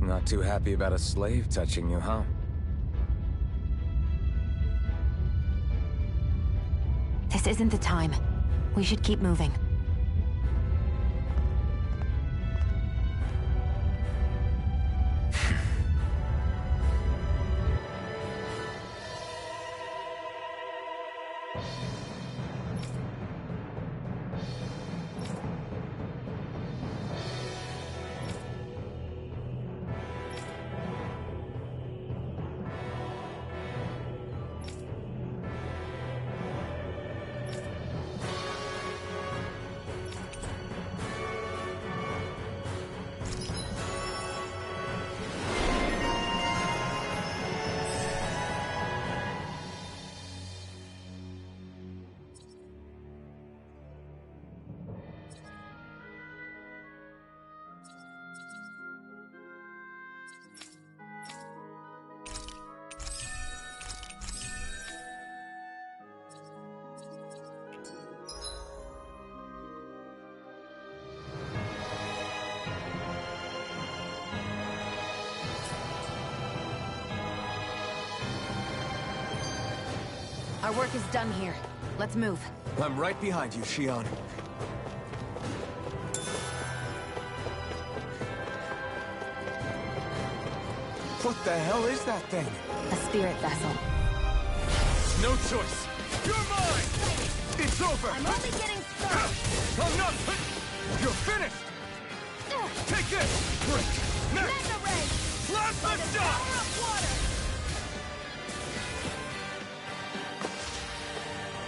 not too happy about a slave touching you, huh? This isn't the time. We should keep moving. Our work is done here. Let's move. I'm right behind you, Shion. What the hell is that thing? A spirit vessel. No choice. You're mine! It's over! I'm only getting started! I'm not... You're finished! Take this! Break! Next! Mega ray! Plasma shot! Power of water!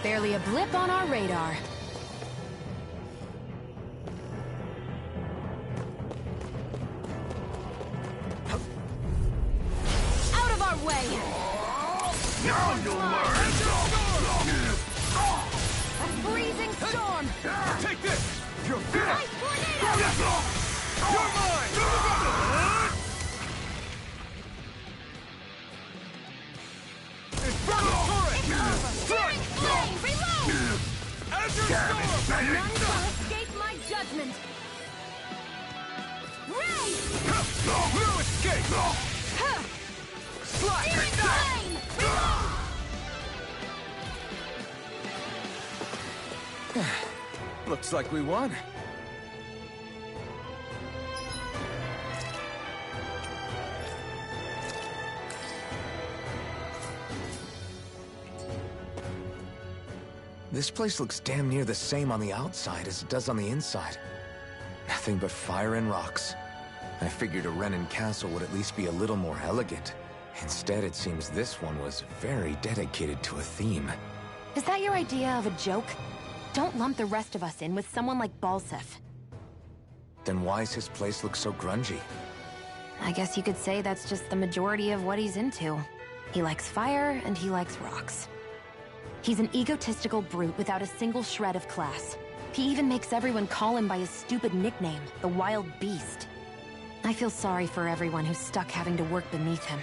Barely a blip on our radar. Out of our way! Now you'll learn! A freezing storm! Take this! You're finished! Ice tornado! You're mine! None shall escape my judgment! Ray! No escape! Slash! Flame! Looks like we won. This place looks damn near the same on the outside as it does on the inside. Nothing but fire and rocks. I figured a Renin castle would at least be a little more elegant. Instead, it seems this one was very dedicated to a theme. Is that your idea of a joke? Don't lump the rest of us in with someone like Balseph. Then why's his place look so grungy? I guess you could say that's just the majority of what he's into. He likes fire, and he likes rocks. He's an egotistical brute without a single shred of class. He even makes everyone call him by his stupid nickname, the Wild Beast. I feel sorry for everyone who's stuck having to work beneath him.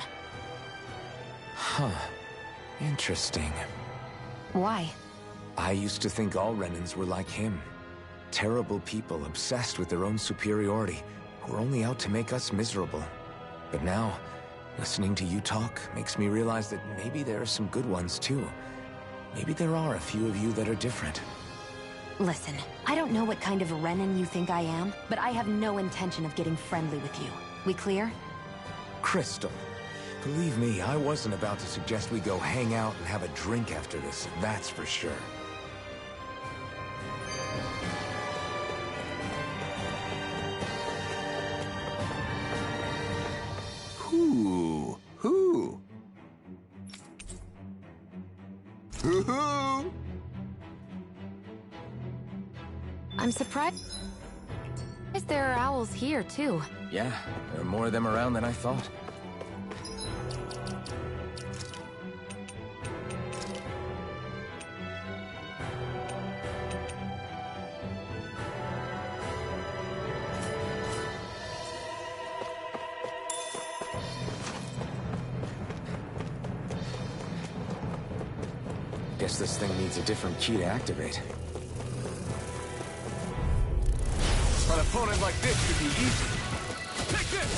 Huh. Interesting. Why? I used to think all Renins were like him. Terrible people obsessed with their own superiority, who are only out to make us miserable. But now, listening to you talk makes me realize that maybe there are some good ones too. Maybe there are a few of you that are different. Listen, I don't know what kind of Renin you think I am, but I have no intention of getting friendly with you. We clear? Crystal, believe me, I wasn't about to suggest we go hang out and have a drink after this, that's for sure. Who? I'm surprised there are owls here, too. Yeah, there are more of them around than I thought. Guess this thing needs a different key to activate. An opponent like this should be easy. Take this!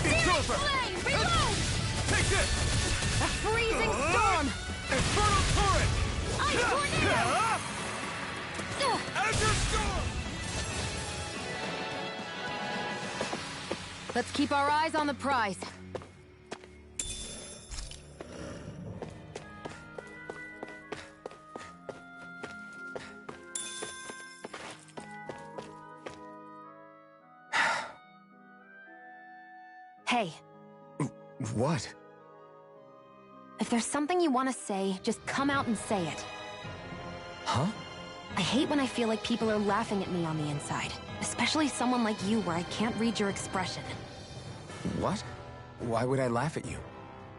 It's over! Flame, reload! Take this! A freezing storm! Infernal torrent! Ice tornado! Azure storm! Let's keep our eyes on the prize. Hey. What? If there's something you want to say, just come out and say it. Huh? I hate when I feel like people are laughing at me on the inside. Especially someone like you where I can't read your expression. What? Why would I laugh at you?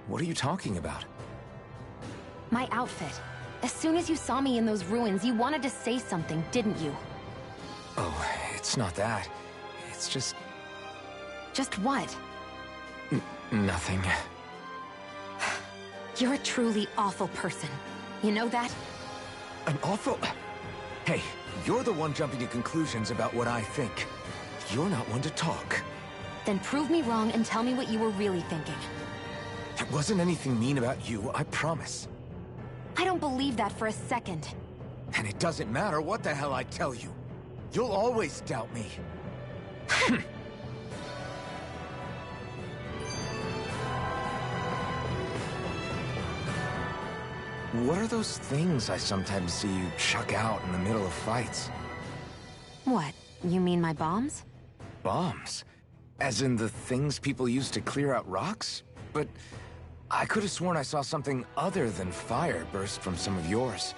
What are you talking about? My outfit. As soon as you saw me in those ruins, you wanted to say something, didn't you? Oh, it's not that. It's just... Just what? Nothing. You're a truly awful person. You know that? An awful... Hey, you're the one jumping to conclusions about what I think. You're not one to talk. Then prove me wrong and tell me what you were really thinking. It wasn't anything mean about you, I promise. I don't believe that for a second. And it doesn't matter what the hell I tell you. You'll always doubt me. What are those things I sometimes see you chuck out in the middle of fights? What? You mean my bombs? Bombs? As in the things people use to clear out rocks? But I could have sworn I saw something other than fire burst from some of yours.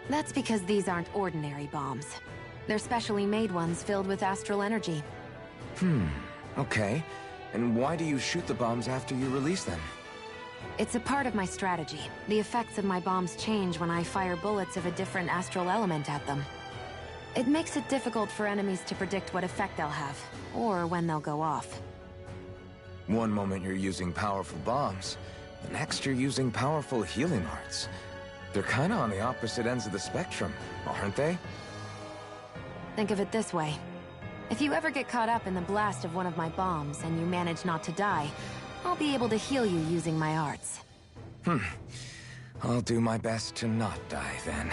That's because these aren't ordinary bombs. They're specially made ones filled with astral energy. Okay. And why do you shoot the bombs after you release them? It's a part of my strategy. The effects of my bombs change when I fire bullets of a different astral element at them. It makes it difficult for enemies to predict what effect they'll have, or when they'll go off. One moment you're using powerful bombs, the next you're using powerful healing arts. They're kinda on the opposite ends of the spectrum, aren't they? Think of it this way. If you ever get caught up in the blast of one of my bombs and you manage not to die, I'll be able to heal you using my arts. I'll do my best to not die, then.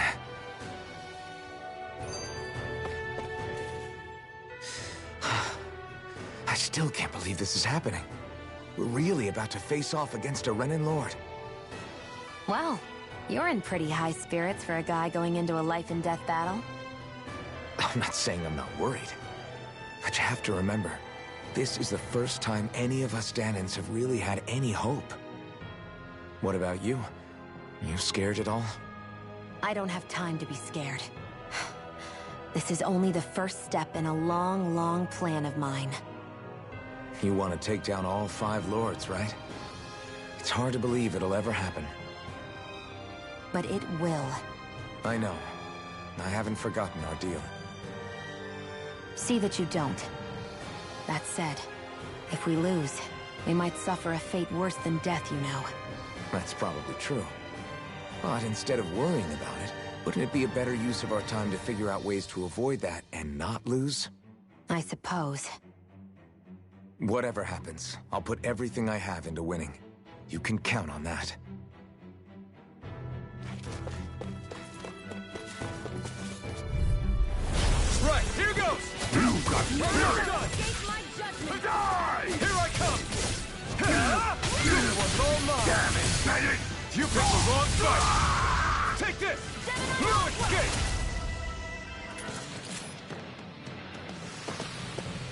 I still can't believe this is happening. We're really about to face off against a Renin Lord. Well, you're in pretty high spirits for a guy going into a life-and-death battle. I'm not saying I'm not worried. But you have to remember, this is the first time any of us Danans have really had any hope. What about you? You scared at all? I don't have time to be scared. This is only the first step in a long, long plan of mine. You want to take down all 5 lords, right? It's hard to believe it'll ever happen. But it will. I know. I haven't forgotten our deal. See that you don't. That said, if we lose, we might suffer a fate worse than death, you know. That's probably true. But instead of worrying about it, wouldn't it be a better use of our time to figure out ways to avoid that and not lose? I suppose. Whatever happens, I'll put everything I have into winning. You can count on that. Right, here goes! You got spirit! Die! Here I come! This one's all mine! Damn it, Bennett! You picked the wrong fight! Take this! No escape!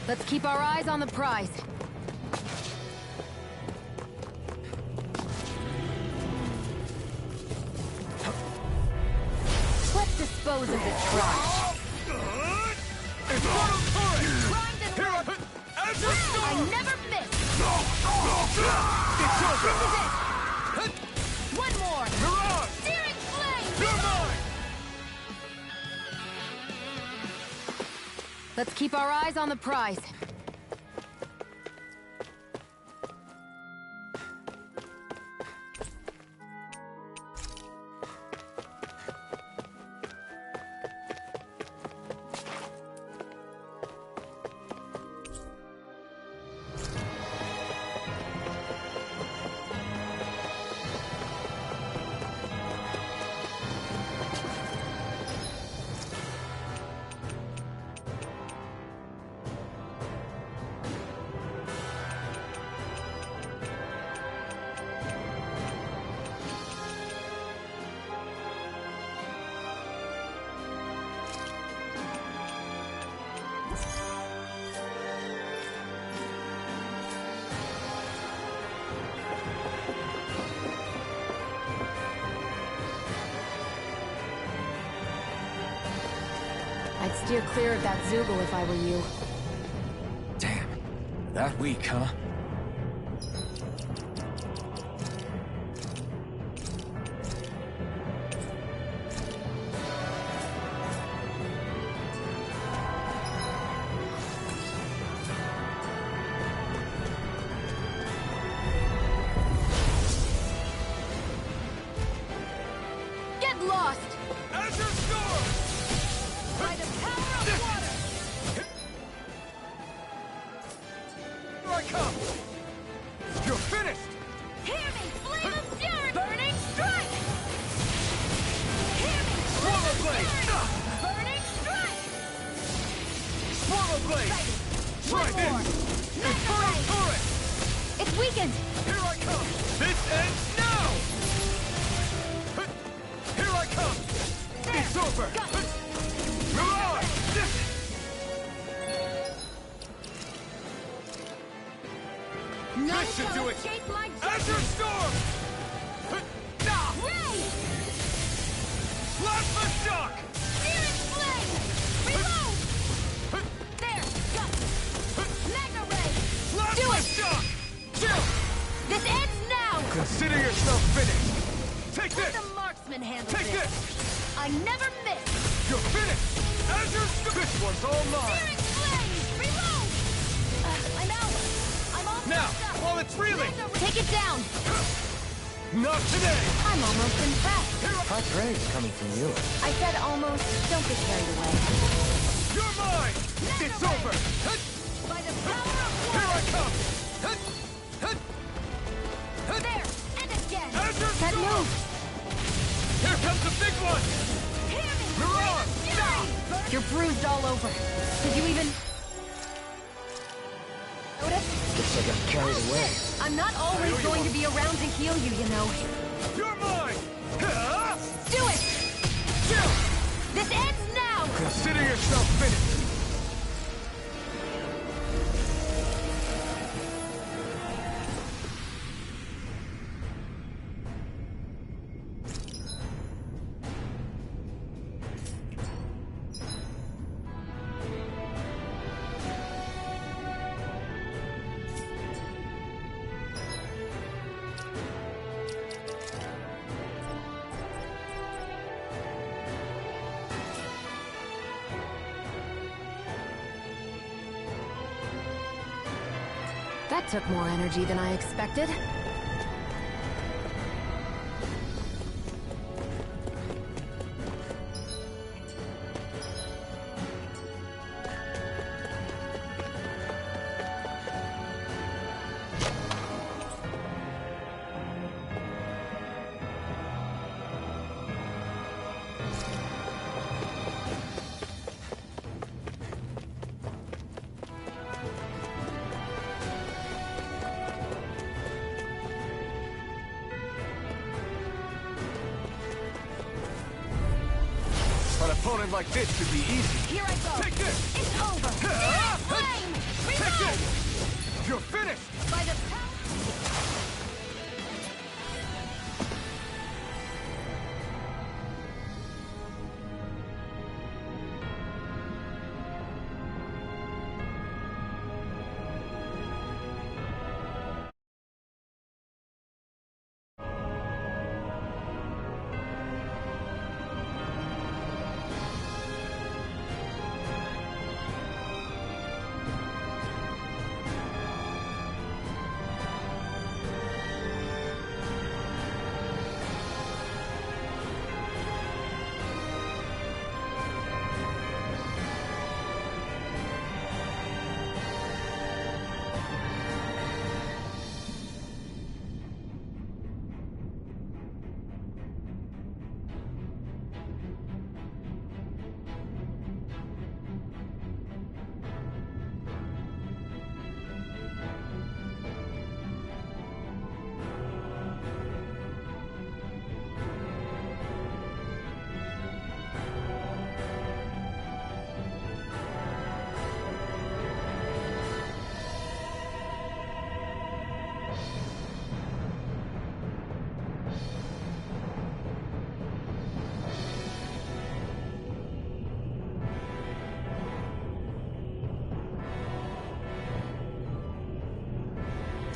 Let's keep our eyes on the prize. Let's dispose of the trash. I never miss! It's over! This is it! One more! Mirage! Searing flame! You're mine! Let's keep our eyes on the prize. I'd steer clear of that Zoogle if I were you. Damn. That weak, huh? Get lost! Azure Storm! By the power of water! Here I come! You're finished! Hear me! Flame of fury! Burning strike! Hear me! Swallow blade! Burning strike! Swallow blade! Try this! Infernal turret! It's weakened! Here I come! This ends now! Here I come! It's over! Mirage! None This should shall do it! escape my Azure judgment! Storm! Ray! Plasma shock! Searing flame! Reload! There! Go! Magna ray! Plasma shock! Chill! This ends now! Consider yourself finished! Take Let this! the marksman handle Take this! I never miss! You're finished! Azure Storm! This one's all mine! Searing flame! Reload! I'm out! I'm all Now, fucked up! while it's reeling! Magna ray! Take it down! Not today! I'm almost impressed. High praise coming from you. I said almost. Don't get carried away. You're mine! It's over! By the power of one! Here I come! There! And again! That move! Here comes the big one! Hear me! Miran! Stop! You're bruised all over. Did you even... notice? Looks like I'm carried away. I'm not always going to be around to heal you, you know. You're mine! Do it! Jill! This ends now! Consider yourself finished! That took more energy than I expected. An opponent like this should be easy. Here I go! Take this! It's over! Flame! Take Revive! this! You're finished! By the power...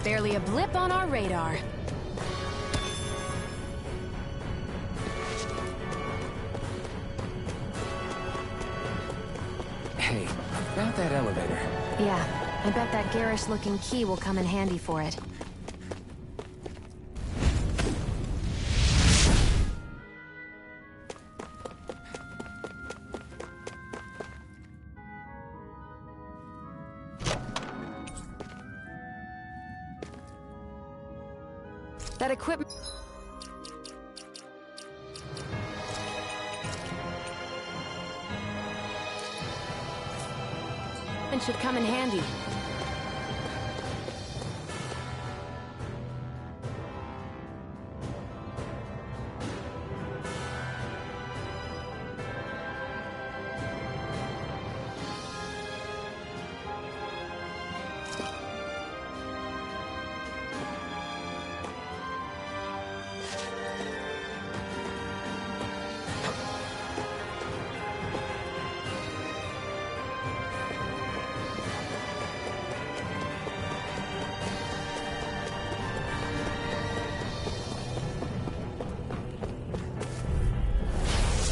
Barely a blip on our radar. Hey, about that elevator. Yeah, I bet that garish-looking key will come in handy for it. That equipment... and should come in handy.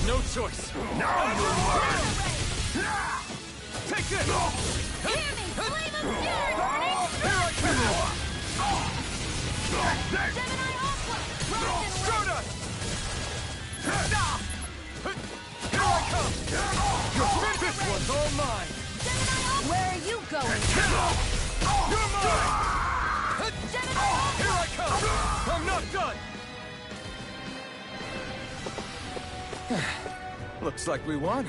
No choice. Now you're mine. Take this. Hear me! Flame of fury! Here I come. Gemini Aqua! Rise and Shoot us. Here I come. You're finished. This one's all mine. going. You're mine! Here I come! I'm not done! Looks like we won.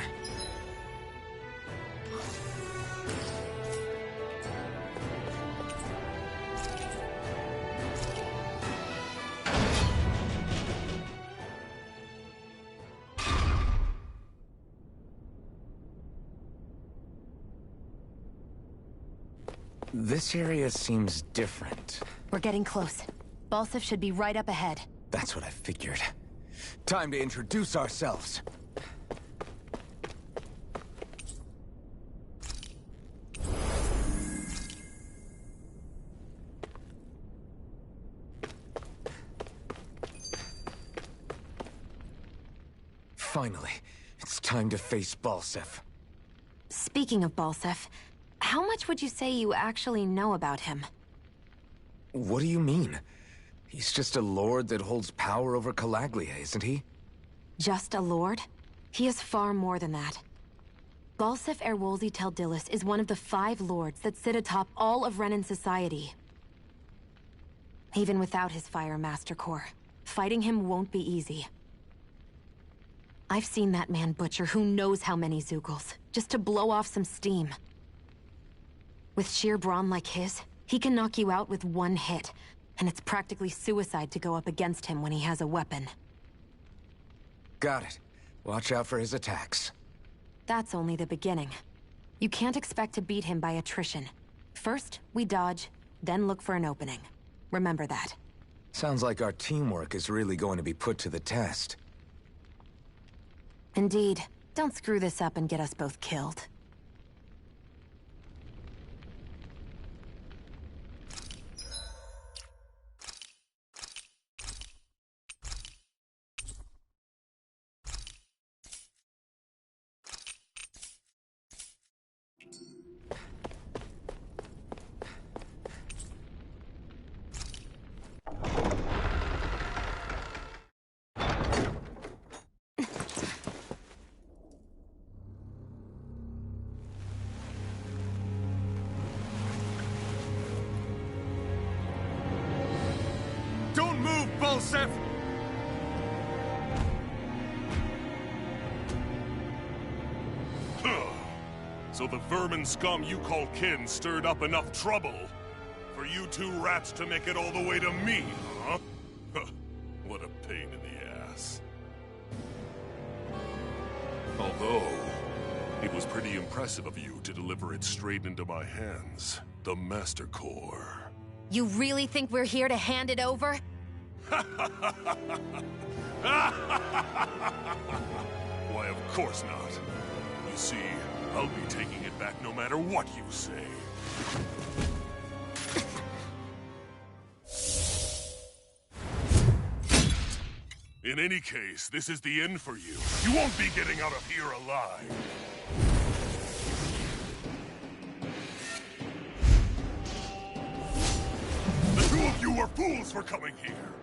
This area seems different. We're getting close. Balseph should be right up ahead. That's what I figured. Time to introduce ourselves. Finally, it's time to face Balseph. Speaking of Balseph, how much would you say you actually know about him? What do you mean? He's just a lord that holds power over Calaglia, isn't he? Just a lord? He is far more than that. Balseph Erwolzi Teldilis is one of the 5 lords that sit atop all of Renan society. Even without his Fire Master Corps, fighting him won't be easy. I've seen that man butcher who knows how many Zeugles, just to blow off some steam. With sheer brawn like his, he can knock you out with one hit, and it's practically suicide to go up against him when he has a weapon. Got it. Watch out for his attacks. That's only the beginning. You can't expect to beat him by attrition. First, we dodge, then look for an opening. Remember that. Sounds like our teamwork is really going to be put to the test. Indeed. Don't screw this up and get us both killed. Don't move, Balseph! So the vermin scum you call kin stirred up enough trouble for you 2 rats to make it all the way to me, huh? What a pain in the ass. Although, it was pretty impressive of you to deliver it straight into my hands. The Master Core. You really think we're here to hand it over? Why, of course not. You see, I'll be taking it back no matter what you say. In any case, this is the end for you. You won't be getting out of here alive. The 2 of you were fools for coming here.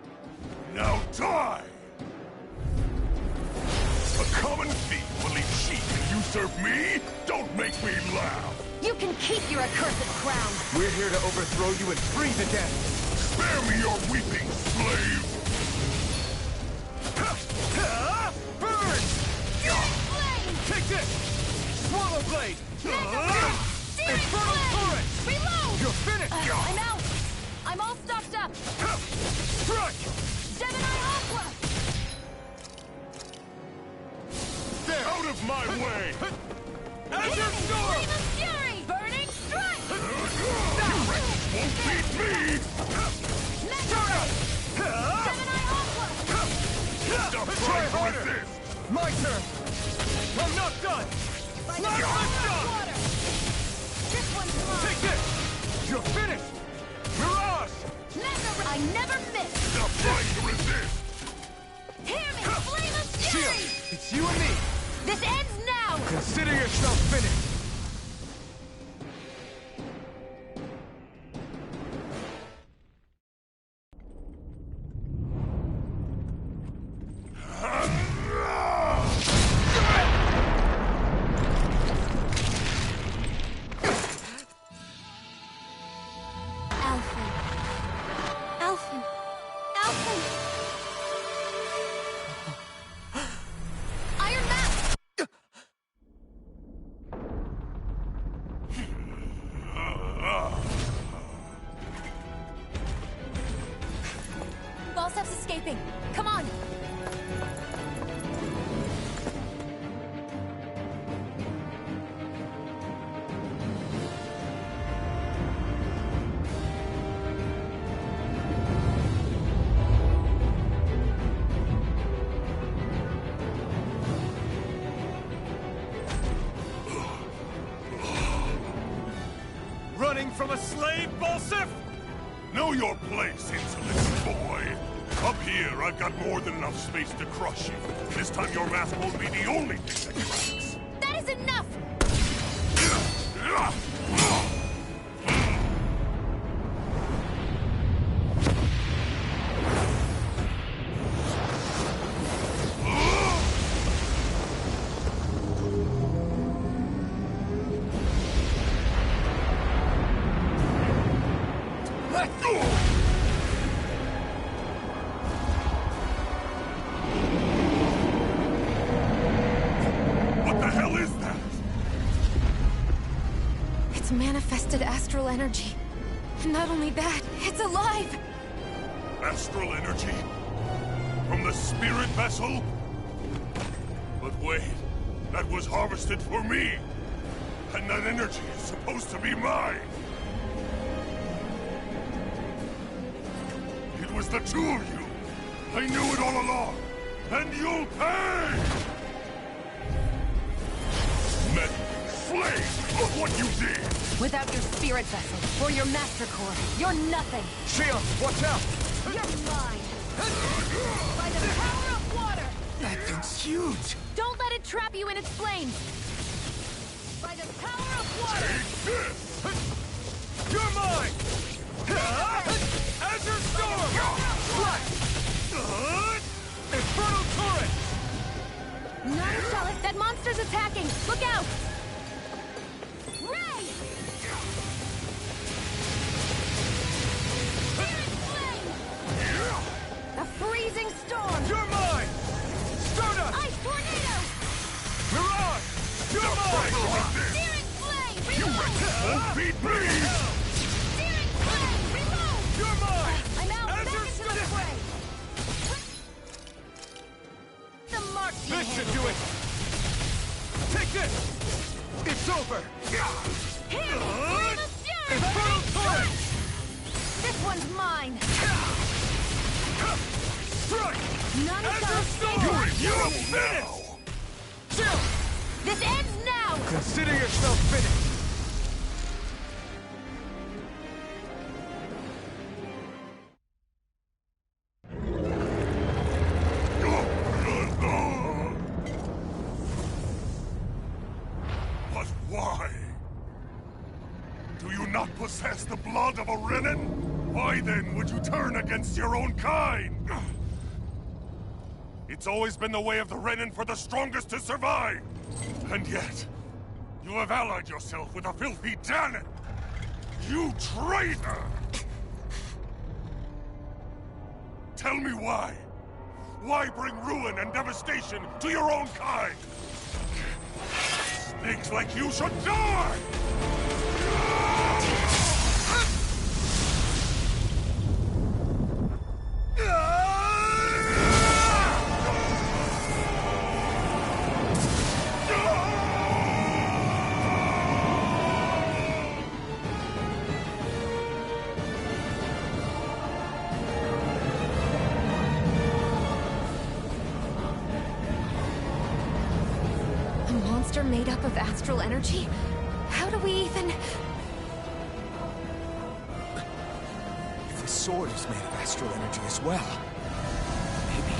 Now die! A common thief will eat sheep and usurp me? Don't make me laugh! You can keep your accursed crown! We're here to overthrow you and free the dead! Spare me your weeping, slave! Burn! Take this! Swallow Blade! Infernal Torrent! Reload! You're finished! I'm out! I'm all stocked up! Strike! Gemini Aqua! There! Out of my way! Azure Storm! Flame of Fury! Burning Strike! You wretches won't beat me! Gemini Aqua! Stop trying to resist! My turn! I'm not done! Not done! Water! This one's mine! Take this! You're finished! Mirage! I never miss! Stop trying to resist! Hear me! Flame of Shia, Fury! it's you and me! This ends now! Consider yourself finished! escaping. Come on! Running from a slave, Balsif? Know your place, insolent boy. Up here, I've got more than enough space to crush you. This time your mask won't be the only thing that cracks. That is enough! It's manifested astral energy. Not only that, it's alive! Astral energy? From the spirit vessel? But wait, that was harvested for me! And that energy is supposed to be mine! It was the two of you! I knew it all along! And you'll pay! Meddling slave! Look what you did! Without your spirit vessel, or your master core, you're nothing! Shield, watch out! You're mine! By the power of water! That thing's huge! Don't let it trap you in its flames! By the power of water! Take this! You're mine! Azure Storm! Flash! Infernal Torrent! Not Shellis, that monster's attacking! Look out! Ray! Spirit Flame! A freezing storm! You're mine! Stardust! Ice Tornado! Mirage! You're mine! Spirit Flame! You Reload! won't beat me! Spirit Flame! Reload! You're mine! I'm out! Azure Back into the Storm! fray! The marksman This should handle. do it! Take this! It's over! Here! Flame of Fury! Infernal Torrent! This one's mine! Strike! None Azure Storm! You're in trouble now! Chill! This ends now! Consider yourself finished! But why? Do you not possess the blood of a Renin? Why then would you turn against your own kind? It's always been the way of the Renin for the strongest to survive! And yet, you have allied yourself with a filthy Danon! You traitor! Tell me why? Why bring ruin and devastation to your own kind? Snakes like you should die! A monster made up of astral energy? How do we even... If the sword is made of astral energy as well, maybe...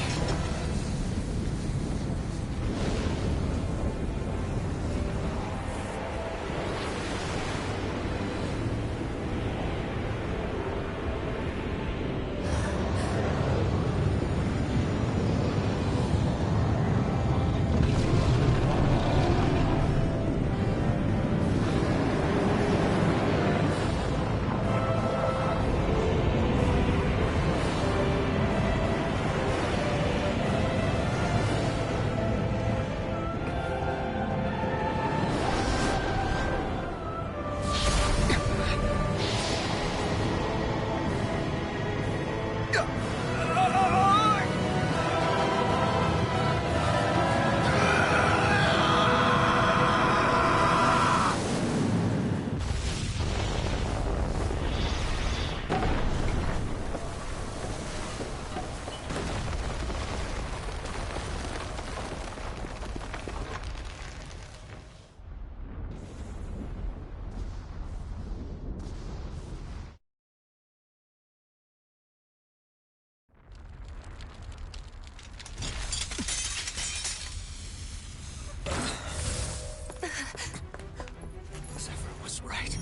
right.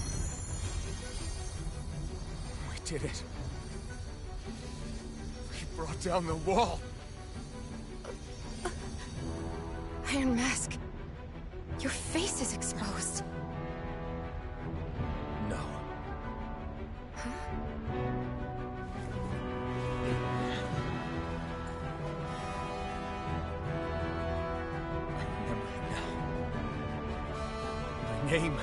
We did it. We brought down the wall. Iron Mask. Your face is exposed. No. Huh? My name.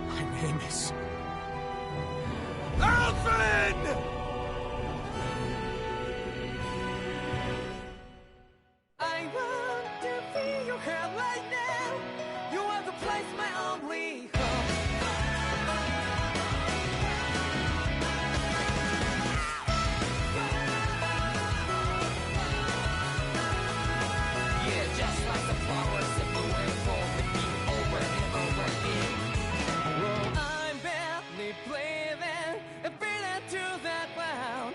My name is... Alfred! I want to feel your hair right now. You are the place, my only hope. Yeah, just like the flowers that bloom and fall, repeat over and over again. I'm barely breathing, breathing to that ground,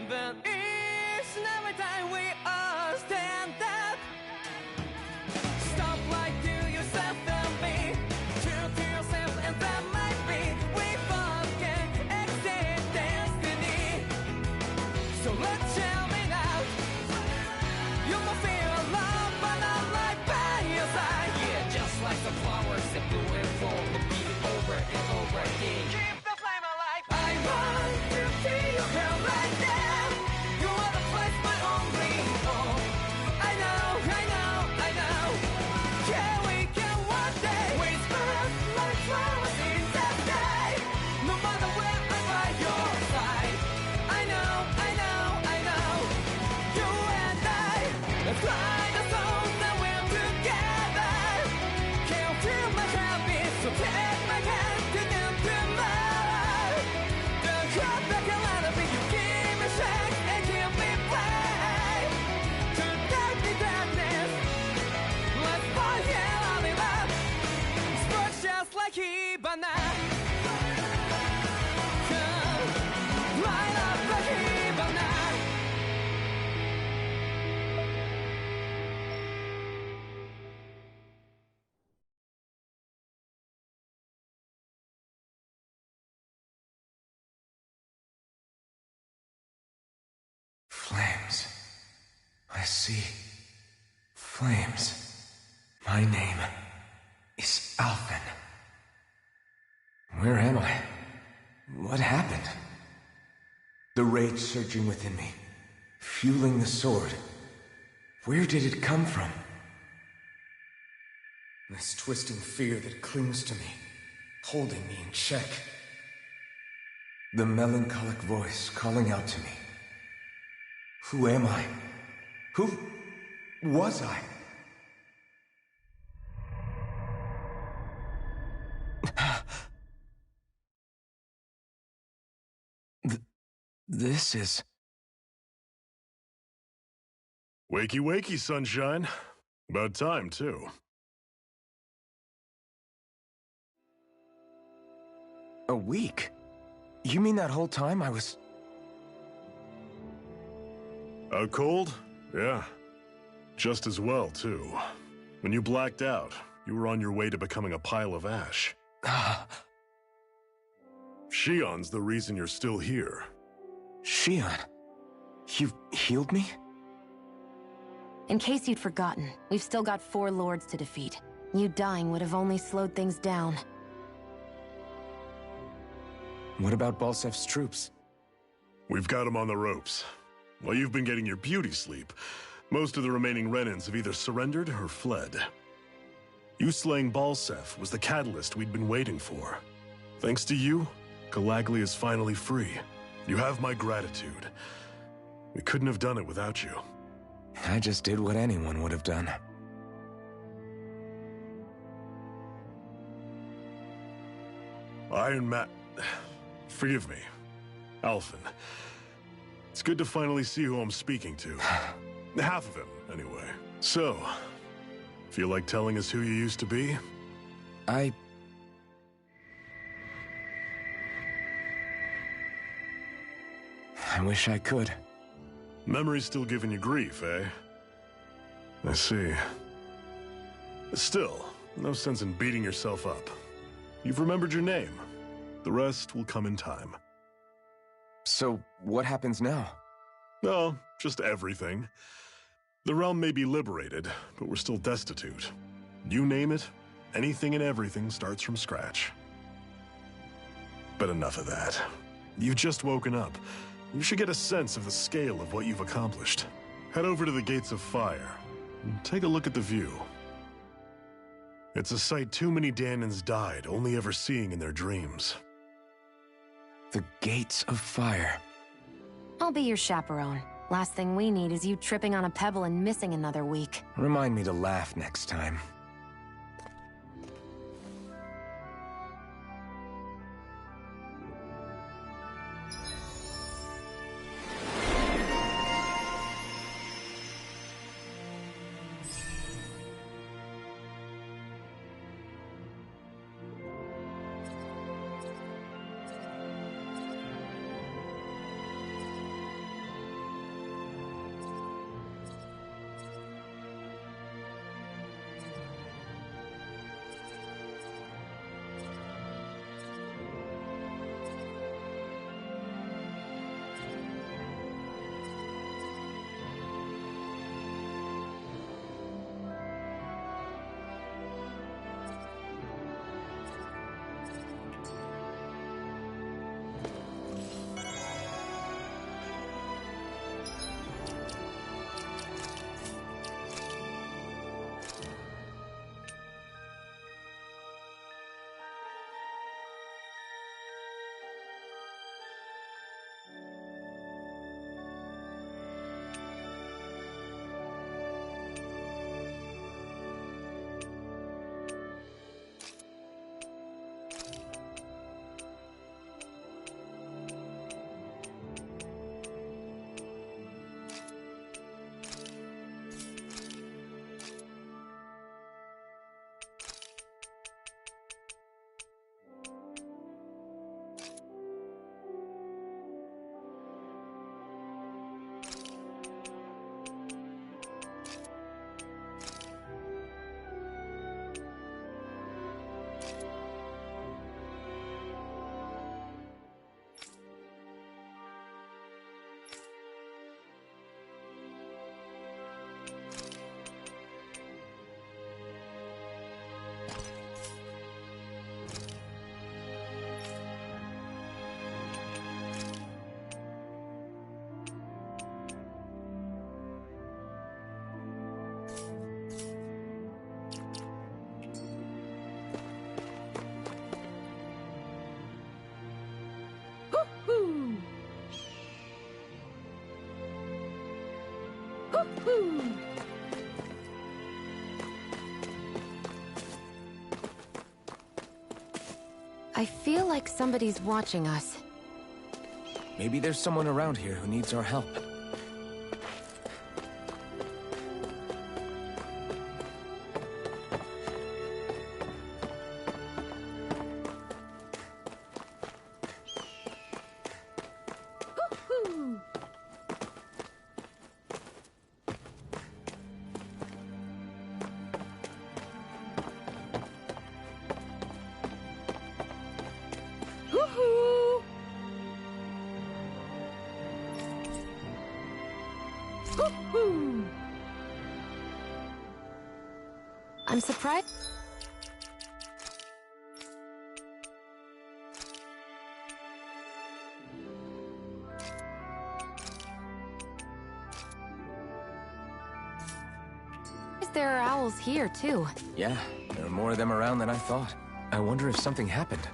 but each and every time we all stand up. Stop right to yourself and be true to yourself, and that might be we both can exceed destiny. So let's shout it out. You must feel love, but not right by your side. Yeah, just like the flowers that bloom and fall, repeat it over and over again. Keep the flame alive. I want to see you here right now. You are the place, my only hope. I know, I know, I know. Yeah, we can one day whisper like flowers in the sky. No matter where I'm by your side. I know, I know, I know. You and I, let's fly the song that we're together. Can't feel my heartbeat, so take my hand to them tomorrow. The crowd that can let it be, you give me strength and give me play. To dark the darkness, let's find it all in love. Sparks just like Hibana. Come, light up like Hibana. Flames. I see. Flames. My name is Alphen. Where am I? What happened? The rage surging within me, fueling the sword. Where did it come from? This twisting fear that clings to me, holding me in check. The melancholic voice calling out to me. Who am I? Who was I? This is... Wakey, wakey, sunshine. About time, too. A week? You mean that whole time I was... Out cold? Yeah. Just as well, too. When you blacked out, you were on your way to becoming a pile of ash. Shion's the reason you're still here. Shion? You healed me? In case you'd forgotten, we've still got 4 lords to defeat. You dying would have only slowed things down. What about Balsef's troops? We've got them on the ropes. While you've been getting your beauty sleep, most of the remaining Renans have either surrendered or fled. You slaying Balsef was the catalyst we'd been waiting for. Thanks to you, Calaglia is finally free. You have my gratitude. We couldn't have done it without you. I just did what anyone would have done. Iron Man... Forgive me. Alphen. It's good to finally see who I'm speaking to. Half of him, anyway. So, feel like telling us who you used to be? I wish I could. Memory's still giving you grief, eh? I see. Still, no sense in beating yourself up. You've remembered your name. The rest will come in time. So, what happens now? No, just everything. The realm may be liberated, but we're still destitute. You name it, anything and everything starts from scratch. But enough of that. You've just woken up. You should get a sense of the scale of what you've accomplished. Head over to the Gates of Fire and take a look at the view. It's a sight too many Dahnans died only ever seeing in their dreams. The Gates of Fire. I'll be your chaperone. Last thing we need is you tripping on a pebble and missing another week. Remind me to laugh next time. I feel like somebody's watching us. Maybe there's someone around here who needs our help. I'm surprised. There are owls here, too. Yeah, there are more of them around than I thought. I wonder if something happened.